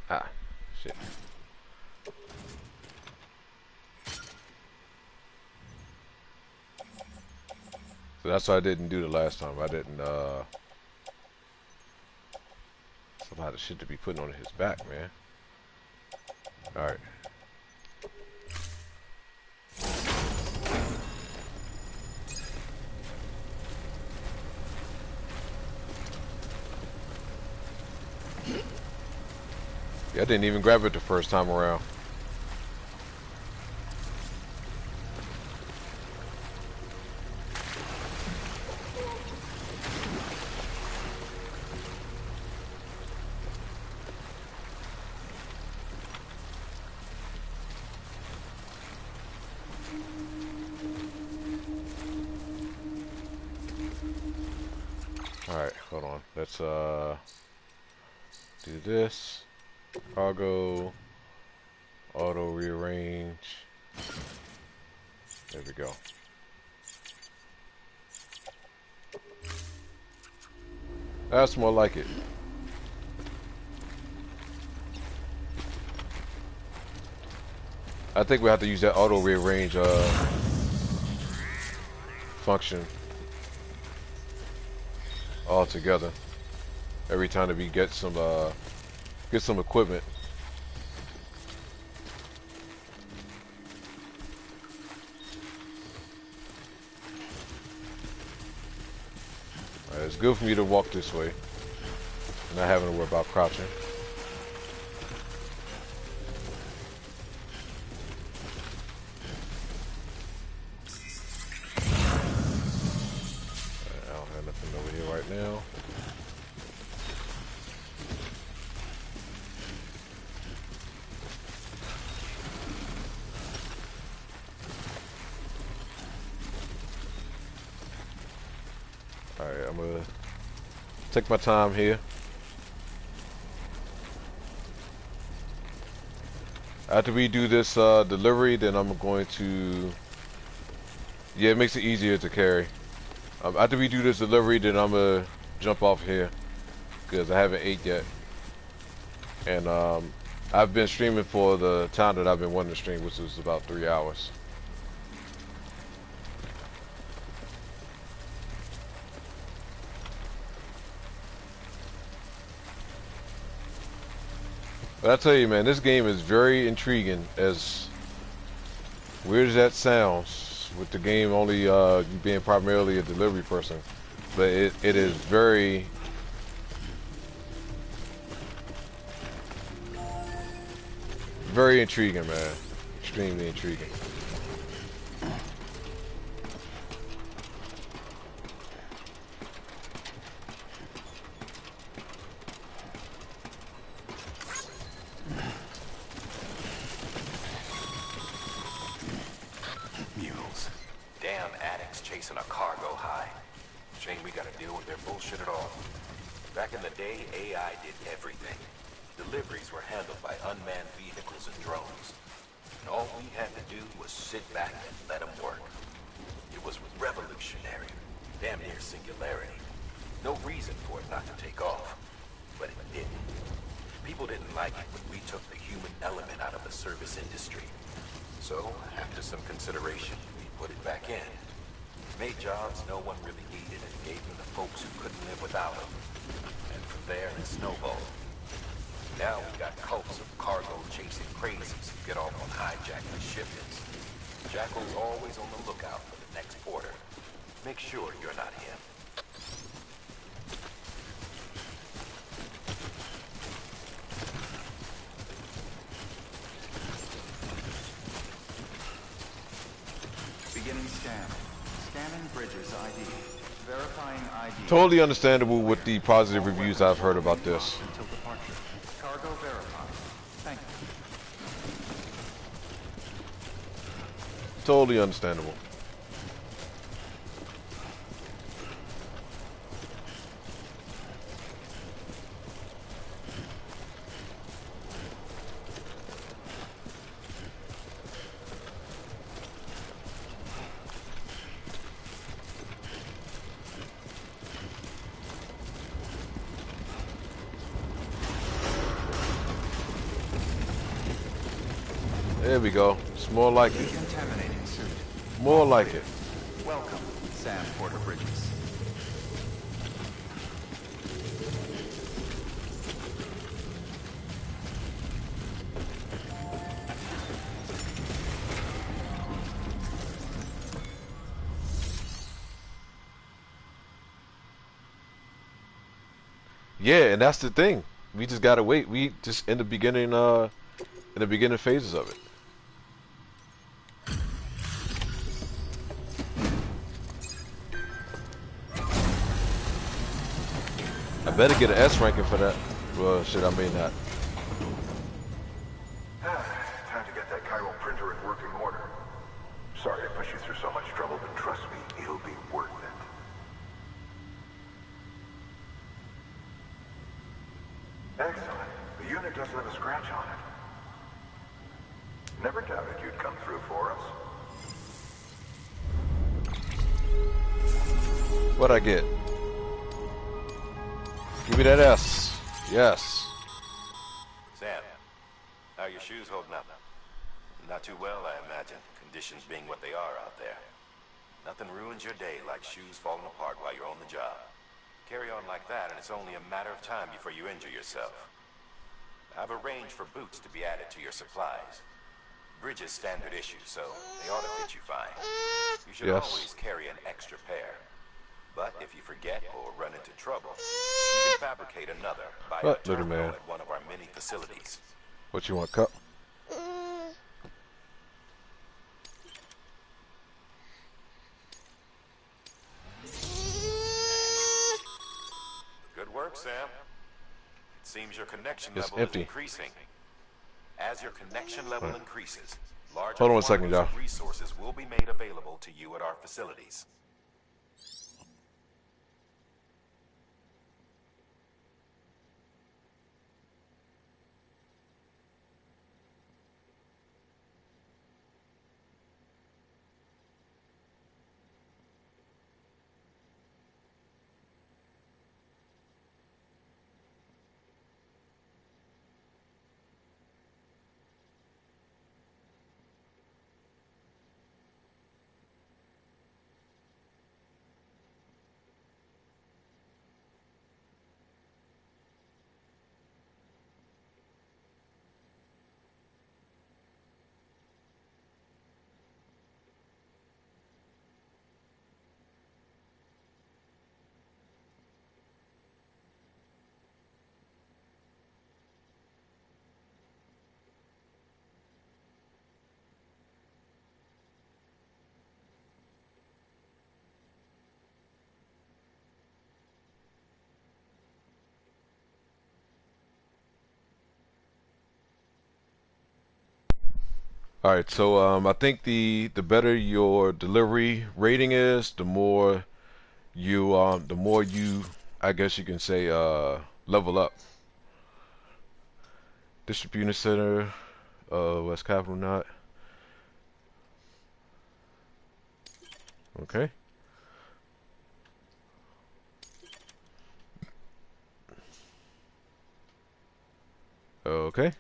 Ah, shit. So that's what I didn't do the last time. I didn't, that's a lot of shit to be putting on his back, man. Alright. Yeah, I didn't even grab it the first time around. Alright, hold on. Let's do this. Cargo. Auto rearrange. There we go. That's more like it. I think we have to use that auto rearrange function all together every time that we get some equipment. It's good for me to walk this way, not having to worry about crouching. I don't have nothing over here right now. Alright, I'm gonna take my time here. After we do this delivery, then I'm going to... Yeah, it makes it easier to carry. After we do this delivery, then I'm gonna jump off here because I haven't ate yet. And I've been streaming for the time that I've been wanting to stream, which was about 3 hours. But I tell you, man, this game is very intriguing. As weird as that sounds, with the game only you being primarily a delivery person, but it is very intriguing, man. Extremely intriguing. Mules. Damn addicts chasing a cargo high. Shame we gotta deal with their bullshit at all. Back in the day, AI did everything. Deliveries were handled by unmanned vehicles and drones. And all we had to do was sit back and let them work. It was revolutionary. Damn near singularity. No reason for it not to take off. But it didn't. People didn't like it when we took the human element out of the service industry. So, after some consideration, we put it back in. Made jobs no one really needed and gave them to folks who couldn't live without them. And from there, it snowballed. Now we got cults of cargo-chasing crazies who get off on hijacking shipments. Jackal's always on the lookout for the next porter. Make sure you're not him. Beginning scan. Scanning Bridges ID. Verifying ID. Totally understandable with the positive reviews I've heard about this. Until departure. Cargo verified. Thank you. Totally understandable. There we go. It's more like it. Decontaminating suit. More like it. Welcome, Sam Porter Bridges. Yeah, and that's the thing. We just gotta wait. We just in the beginning phases of it. I better get an S ranking for that. Well, shit, I may not. Time to get that chiral printer in working order. Sorry to push you through so much trouble, but trust me, it'll be worth it. Excellent. The unit doesn't have a scratch on it. Never doubted you'd come through for us. What'd I get? Give me that S. Yes. Sam, how are your shoes holding up? Not too well, I imagine. Conditions being what they are out there. Nothing ruins your day like shoes falling apart while you're on the job. Carry on like that, and it's only a matter of time before you injure yourself. I've arranged for boots to be added to your supplies. Bridges standard issue, so they ought to fit you fine. You should always carry an extra pair. But if you forget or run into trouble, you can fabricate another by our What, little terminal man? at one of our many facilities. What you want, cup? Good work, Sam. It seems your connection It's level empty. is increasing. As your connection level increases, larger Hold on 1 second, quantities y'all. of resources will be made available to you at our facilities. All right, so I think the better your delivery rating is, the more you, I guess you can say, level up. Distribution center, West Capitol, not okay. Okay.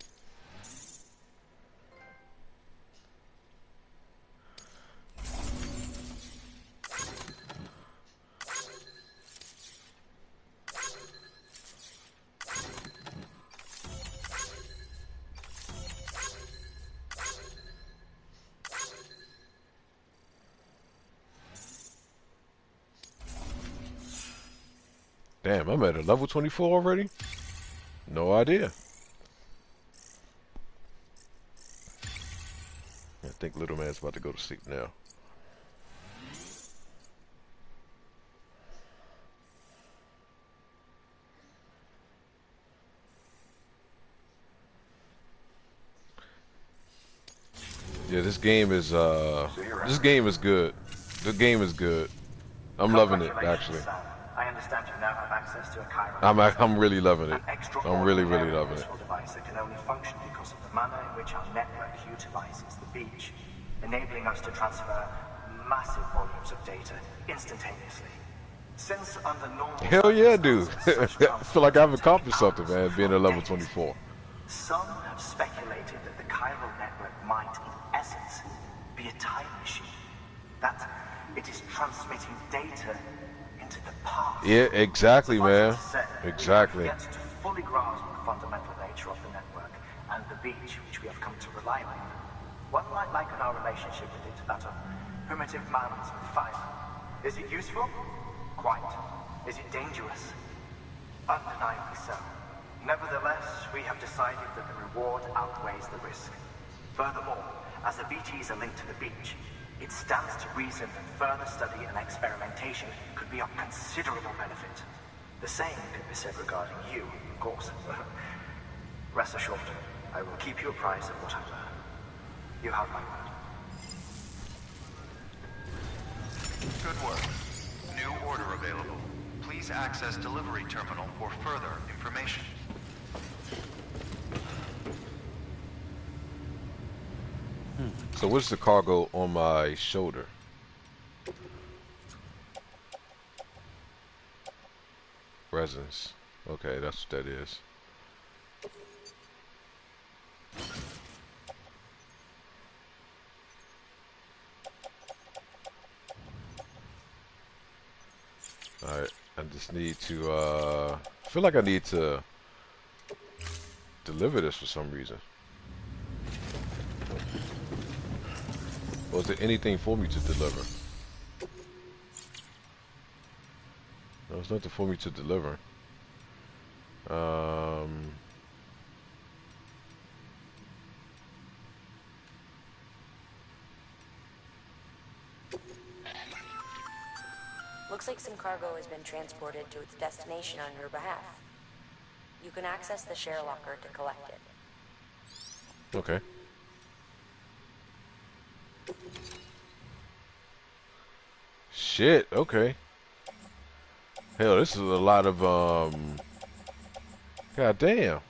Damn, I'm at a level 24 already? No idea. I think little man's about to go to sleep now. Yeah, this game is good. This game is good. I'm loving it actually. Sam. I understand you now have access to a chiron. I'm really loving it. An I'm really extraordinary loving it. useful device that can only function because of the manner in which our network utilizes the beach, enabling us to transfer massive volumes of data instantaneously. Since under normal Hell yeah, dude. circumstances, such I feel like I've accomplished transfers something, man, being a level 24. some have speculated that the chiral network might, in essence, be a time machine. That it is transmitting data into the past. Yeah, exactly, man. Suffice it to say, Exactly. we have yet to fully grasp the fundamental nature of the network and the beach which we have come to rely on. One might liken our relationship with it to that of primitive mammals with fire. Is it useful? Quite. Is it dangerous? Undeniably so. Nevertheless, we have decided that the reward outweighs the risk. Furthermore, as the BTs are linked to the beach, it stands to reason that further study and experimentation could be of considerable benefit. The same could be said regarding you, of course. Rest assured, I will keep you apprised of what I learn. You have my word. Good work. New order available. Please access delivery terminal for further information. So what's the cargo on my shoulder? Resins. Okay, that's what that is. Alright, I just need to, I feel like I need to deliver this for some reason. Or is there anything for me to deliver? There's nothing for me to deliver. Looks like some cargo has been transported to its destination on your behalf. You can access the share locker to collect it. Okay. Shit, okay. Hell, this is a lot of, god damn.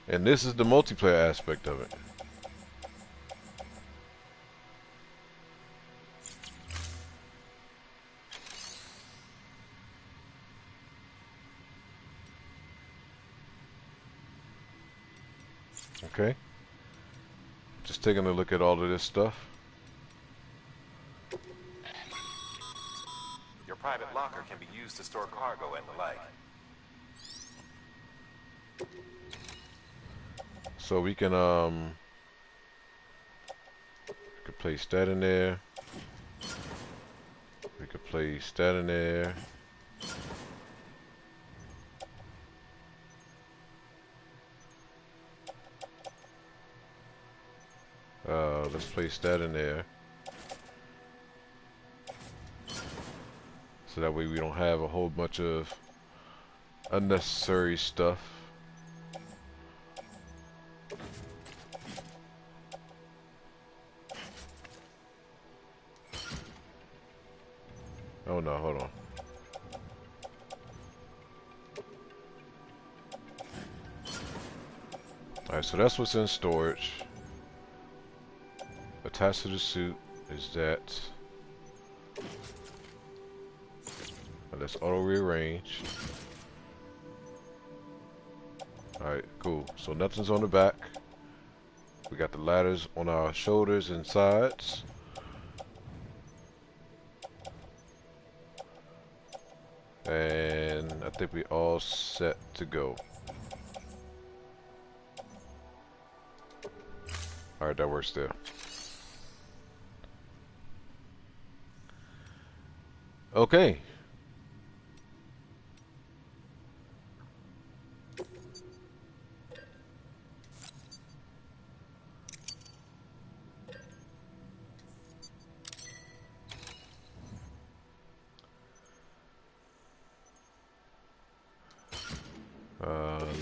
And this is the multiplayer aspect of it. Okay. Just taking a look at all of this stuff. Your private locker can be used to store cargo and the like. So we can place that in there. We could place that in there. Let's place that in there. So that way we don't have a whole bunch of unnecessary stuff. Oh no, hold on. Alright, so that's what's in storage. Attached to the suit is that. Let's auto rearrange. Alright, cool. So nothing's on the back. We got the ladders on our shoulders and sides. And I think we all set to go. Alright, that works there. Okay.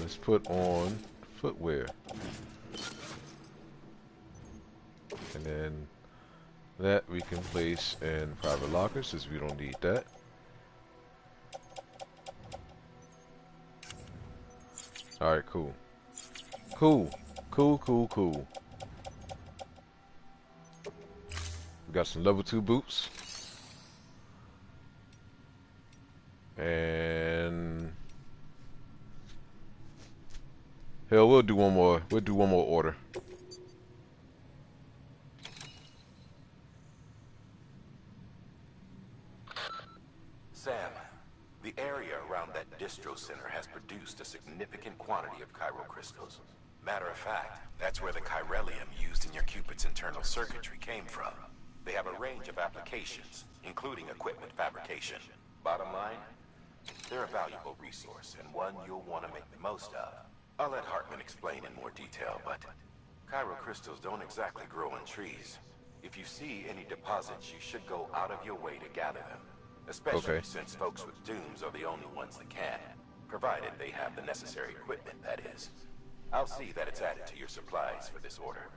Let's put on footwear. And then that we can place in private lockers since we don't need that. Alright, cool. Cool. Cool. We got some level 2 boots. And hell, we'll do one more order. Sam, the area around that distro center has produced a significant quantity of chiral crystals. Matter of fact, that's where the chiralium used in your Cupid's internal circuitry came from. They have a range of applications, including equipment fabrication. Bottom line, they're a valuable resource and one you'll want to make the most of. I'll let Hartman explain in more detail, but chiral crystals don't exactly grow on trees. If you see any deposits, you should go out of your way to gather them. Especially since folks with dooms are the only ones that can, provided they have the necessary equipment, that is. I'll see that it's added to your supplies for this order.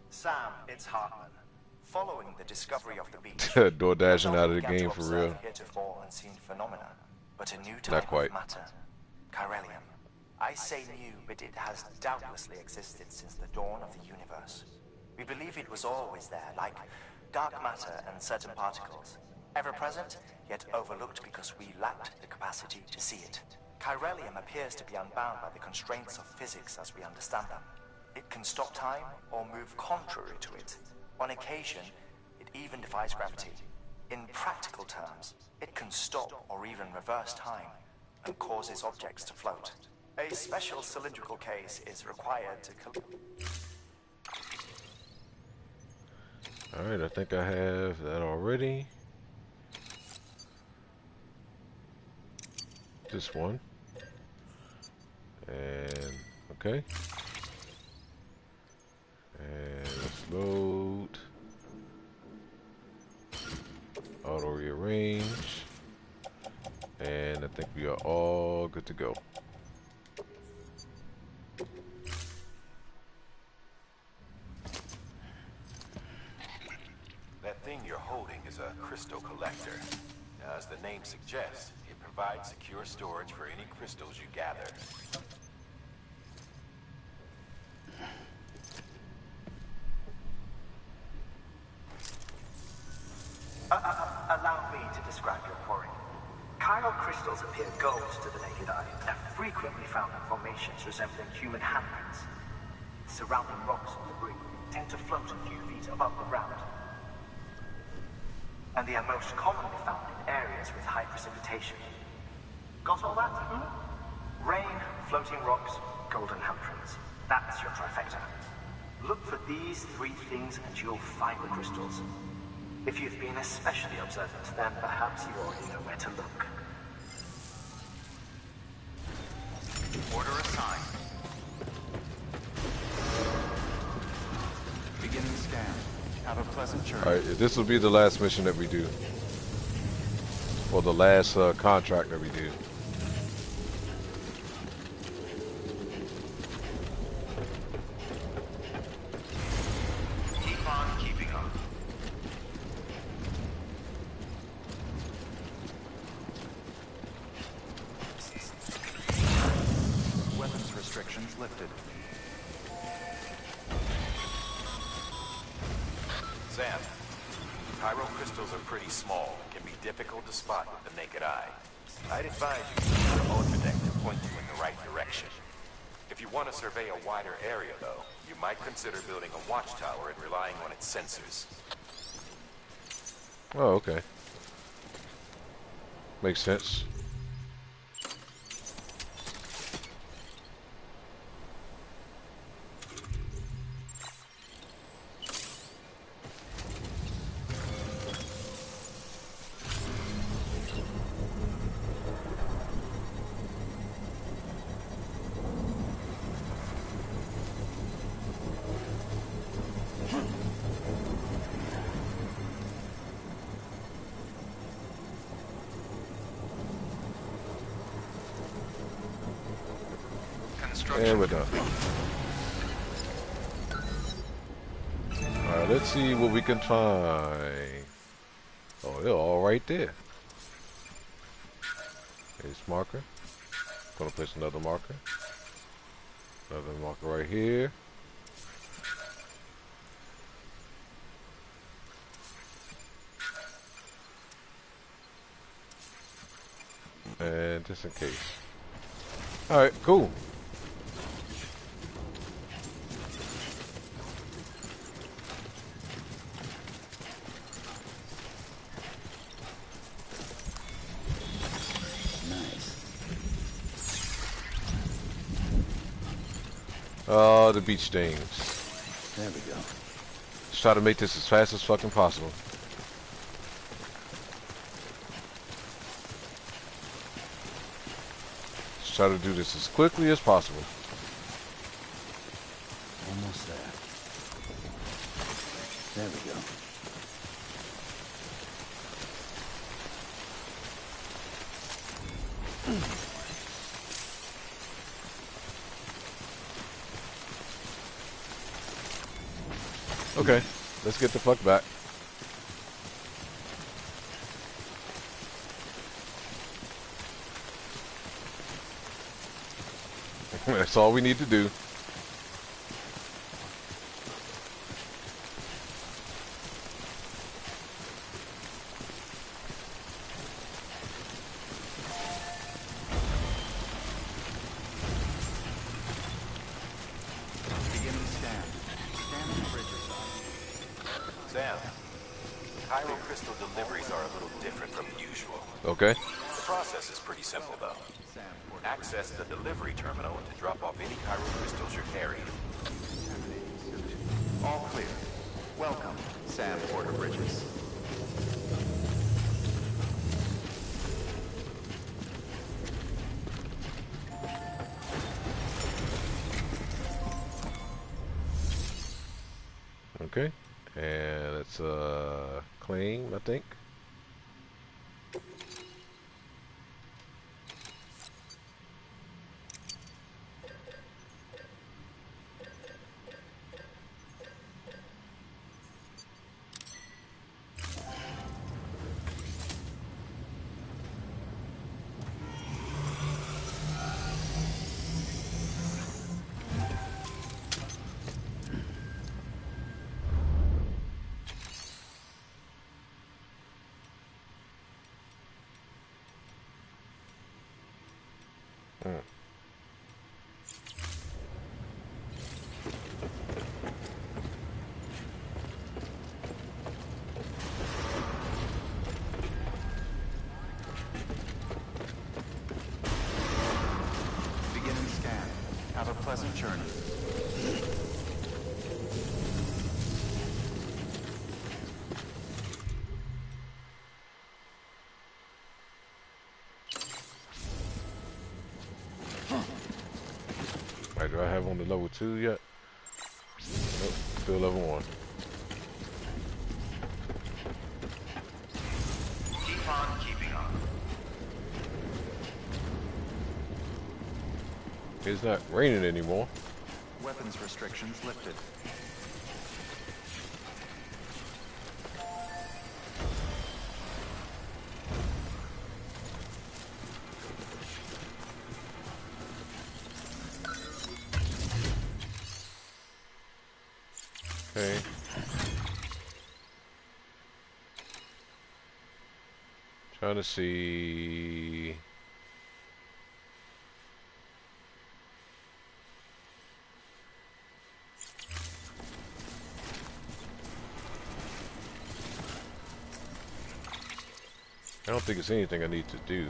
Sam, it's Hartman. Following the discovery of the beach, Door dashing out of the game for real. Heretofore unseen phenomena, but a new Not type quite. of matter, chiralium. I say new, but it has doubtlessly existed since the dawn of the universe. We believe it was always there, like dark matter and certain particles. Ever present, yet overlooked because we lacked the capacity to see it. Chiralium appears to be unbound by the constraints of physics as we understand them. It can stop time or move contrary to it. On occasion, it even defies gravity. In practical terms, it can stop or even reverse time and causes objects to float. A special cylindrical case is required to Alright, I think I have that already. This one. And okay. And let's load. Auto rearrange. And I think we are all good to go. That thing you're holding is a crystal collector. Now, as the name suggests, it provides secure storage for any crystals you gather. Allow me to describe your quarry. Chiral crystals appear gold to the naked eye and are frequently found in formations resembling human handprints. Surrounding rocks and debris tend to float a few feet above the ground. And they are most commonly found in areas with high precipitation. Got all that? Rain, floating rocks, golden handprints. That's your trifecta. Look for these three things and you'll find the crystals. If you've been especially observant, then perhaps you already know where to look. Order assigned. Beginning scan. Have a pleasant journey. Alright, this will be the last mission that we do. Or the last contract that we do. Keep on keeping on. Weapons restrictions lifted. Sam, chiral crystals are pretty small and can be difficult to spot with the naked eye. I'd advise you to use your ultra deck to point you in the right direction. If you want to survey a wider area, though, you might consider building a watchtower and relying on its sensors. Oh, okay. Makes sense. And we're done. Alright, let's see what we can find. Oh, they're all right there. Here's marker. Gonna place another marker. Another marker right here. And just in case. Alright, cool. Oh, the beach stains. There we go. Let's try to make this as fast as fucking possible. Let's try to do this as quickly as possible. Almost there. There we go. Okay, let's get the fuck back. That's all we need to do. Sam, chiral crystal deliveries are a little different from usual. Okay. The process is pretty simple, though. Access the delivery terminal to drop off any chiral crystals you're carrying. All clear. Welcome, Sam Porter Bridges. Okay, and it's claim, I think. Beginning scan. Have a pleasant journey. Alright, do I have on the level 2 yet? Nope, still level 1. Keep on keeping on. It's not raining anymore. Weapons restrictions lifted. Okay. Trying to see. I don't think it's anything I need to do.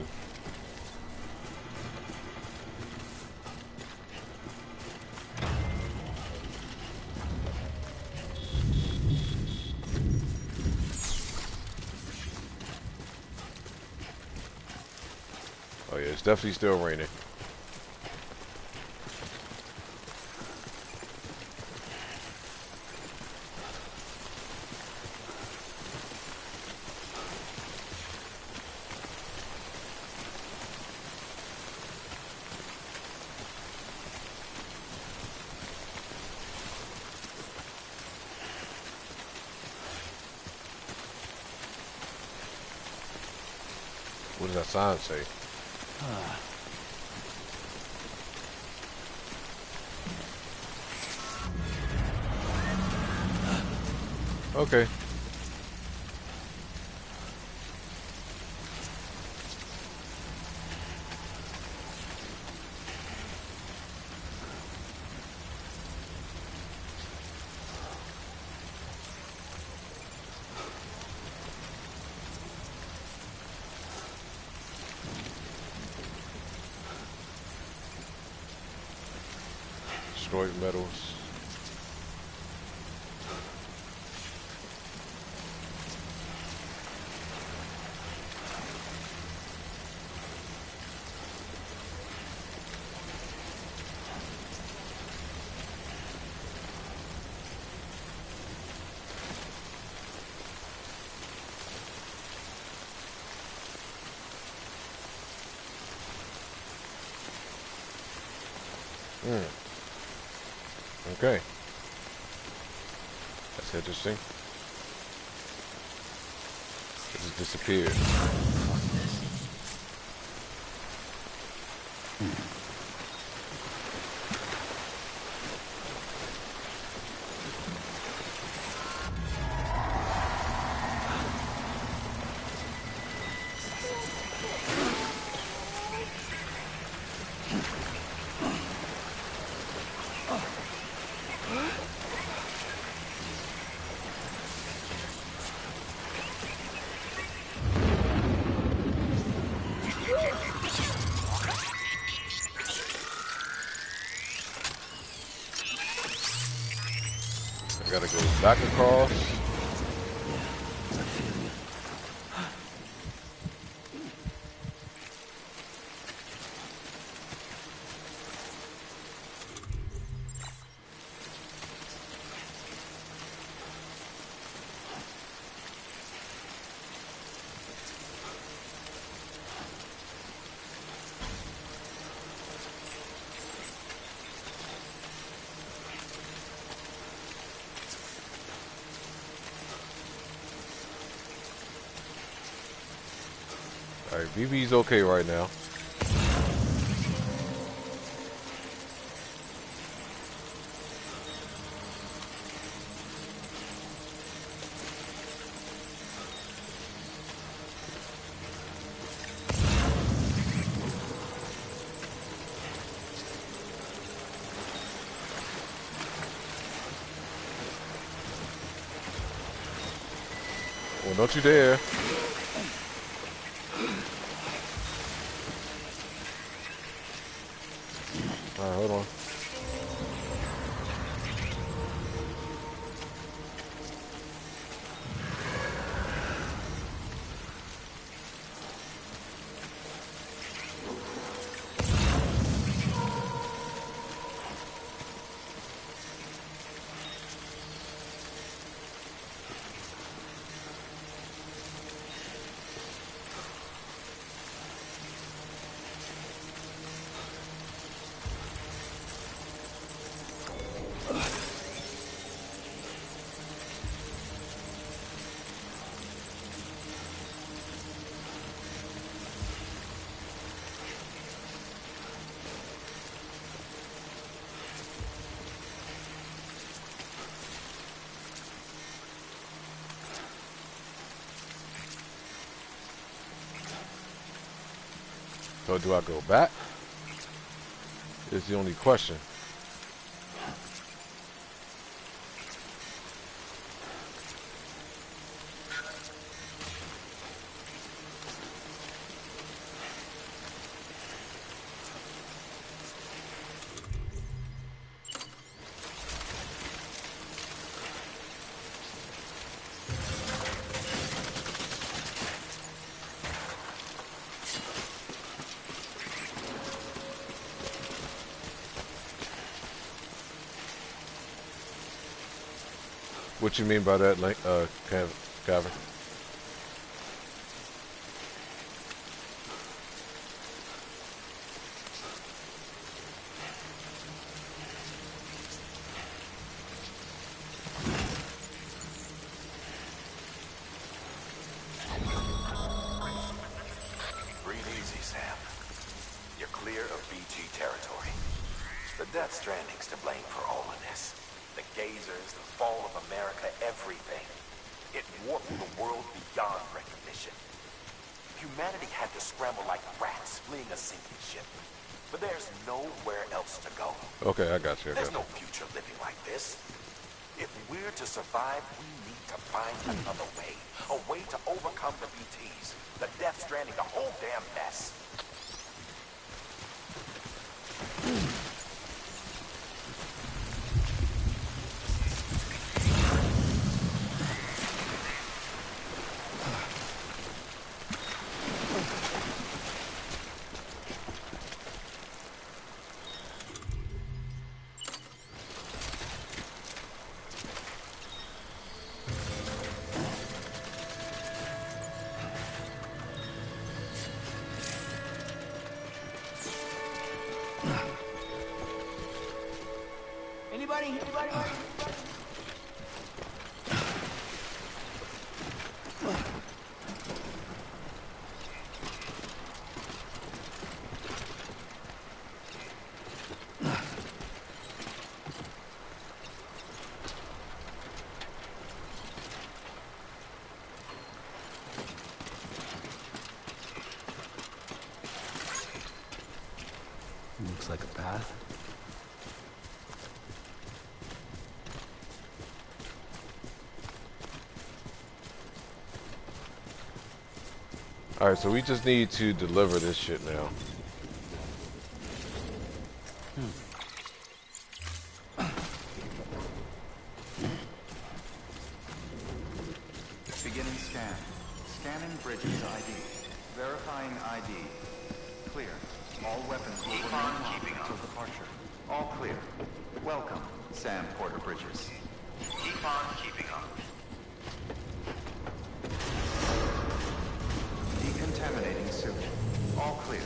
Oh yeah, it's definitely still raining. What does that sign say? Okay. Destroyed metals. Okay. That's interesting. It just disappeared. I gotta go back across. Alright, BB's okay right now. Well, don't you dare. Alright, hold on. So do I go back? Is the only question. What you mean by that, Gavin? Breathe easy, Sam. You're clear of BG territory. The Death Stranding's to blame for all of this. The gazers, the fall of America, everything. It warped the world beyond recognition. Humanity had to scramble like rats fleeing a sinking ship. But there's nowhere else to go. Okay, I got you. There's no future living like this. If we're to survive, we need to find another way. A way to overcome the BTs, the Death Stranding, the whole damn mess. Anybody? Looks like a path. Alright, so we just need to deliver this shit now. Beginning scan. Scanning bridges ID. Verifying ID. Clear. All weapons will remain locked until departure. All clear. Welcome, Sam Porter Bridges. Keep on keeping on. Decontaminating suit. All clear.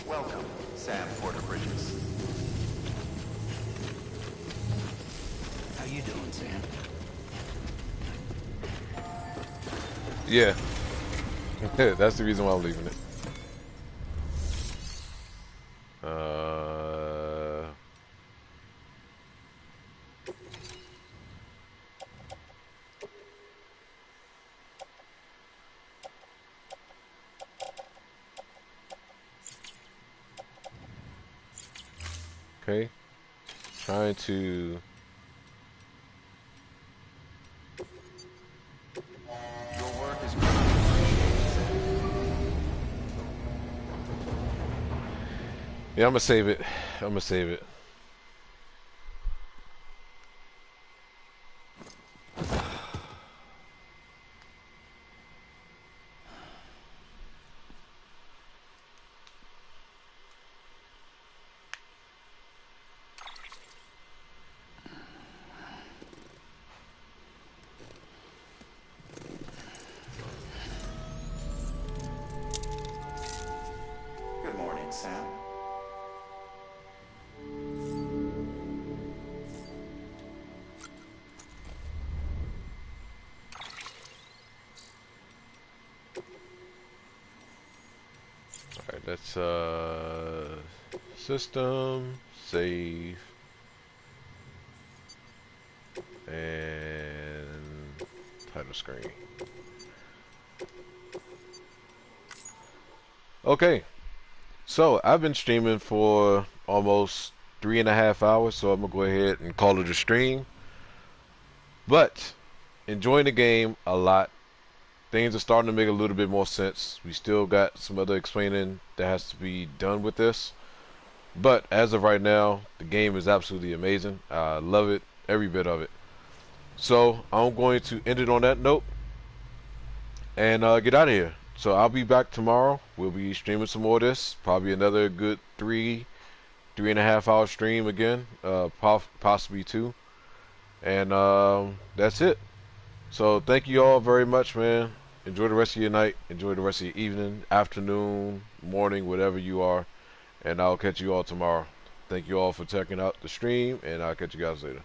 Welcome, Sam Porter Bridges. How you doing, Sam? Yeah. That's the reason why I'm leaving it. Okay. Trying to... Your work is greatly appreciated. Yeah, I'm gonna save it. I'm gonna save it. Good morning, Sam. Alright, that's system, save, and title screen. Okay, so I've been streaming for almost 3.5 hours, so I'm gonna go ahead and call it a stream. But enjoying the game a lot. Things are starting to make a little bit more sense. We still got some other explaining that has to be done with this. But as of right now, the game is absolutely amazing. I love it, every bit of it. So I'm going to end it on that note and get out of here. So I'll be back tomorrow. We'll be streaming some more of this. Probably another good 3.5 hour stream again. Possibly 2. And that's it. So thank you all very much, man. Enjoy the rest of your night. Enjoy the rest of your evening, afternoon, morning, whatever you are. And I'll catch you all tomorrow. Thank you all for checking out the stream, and I'll catch you guys later.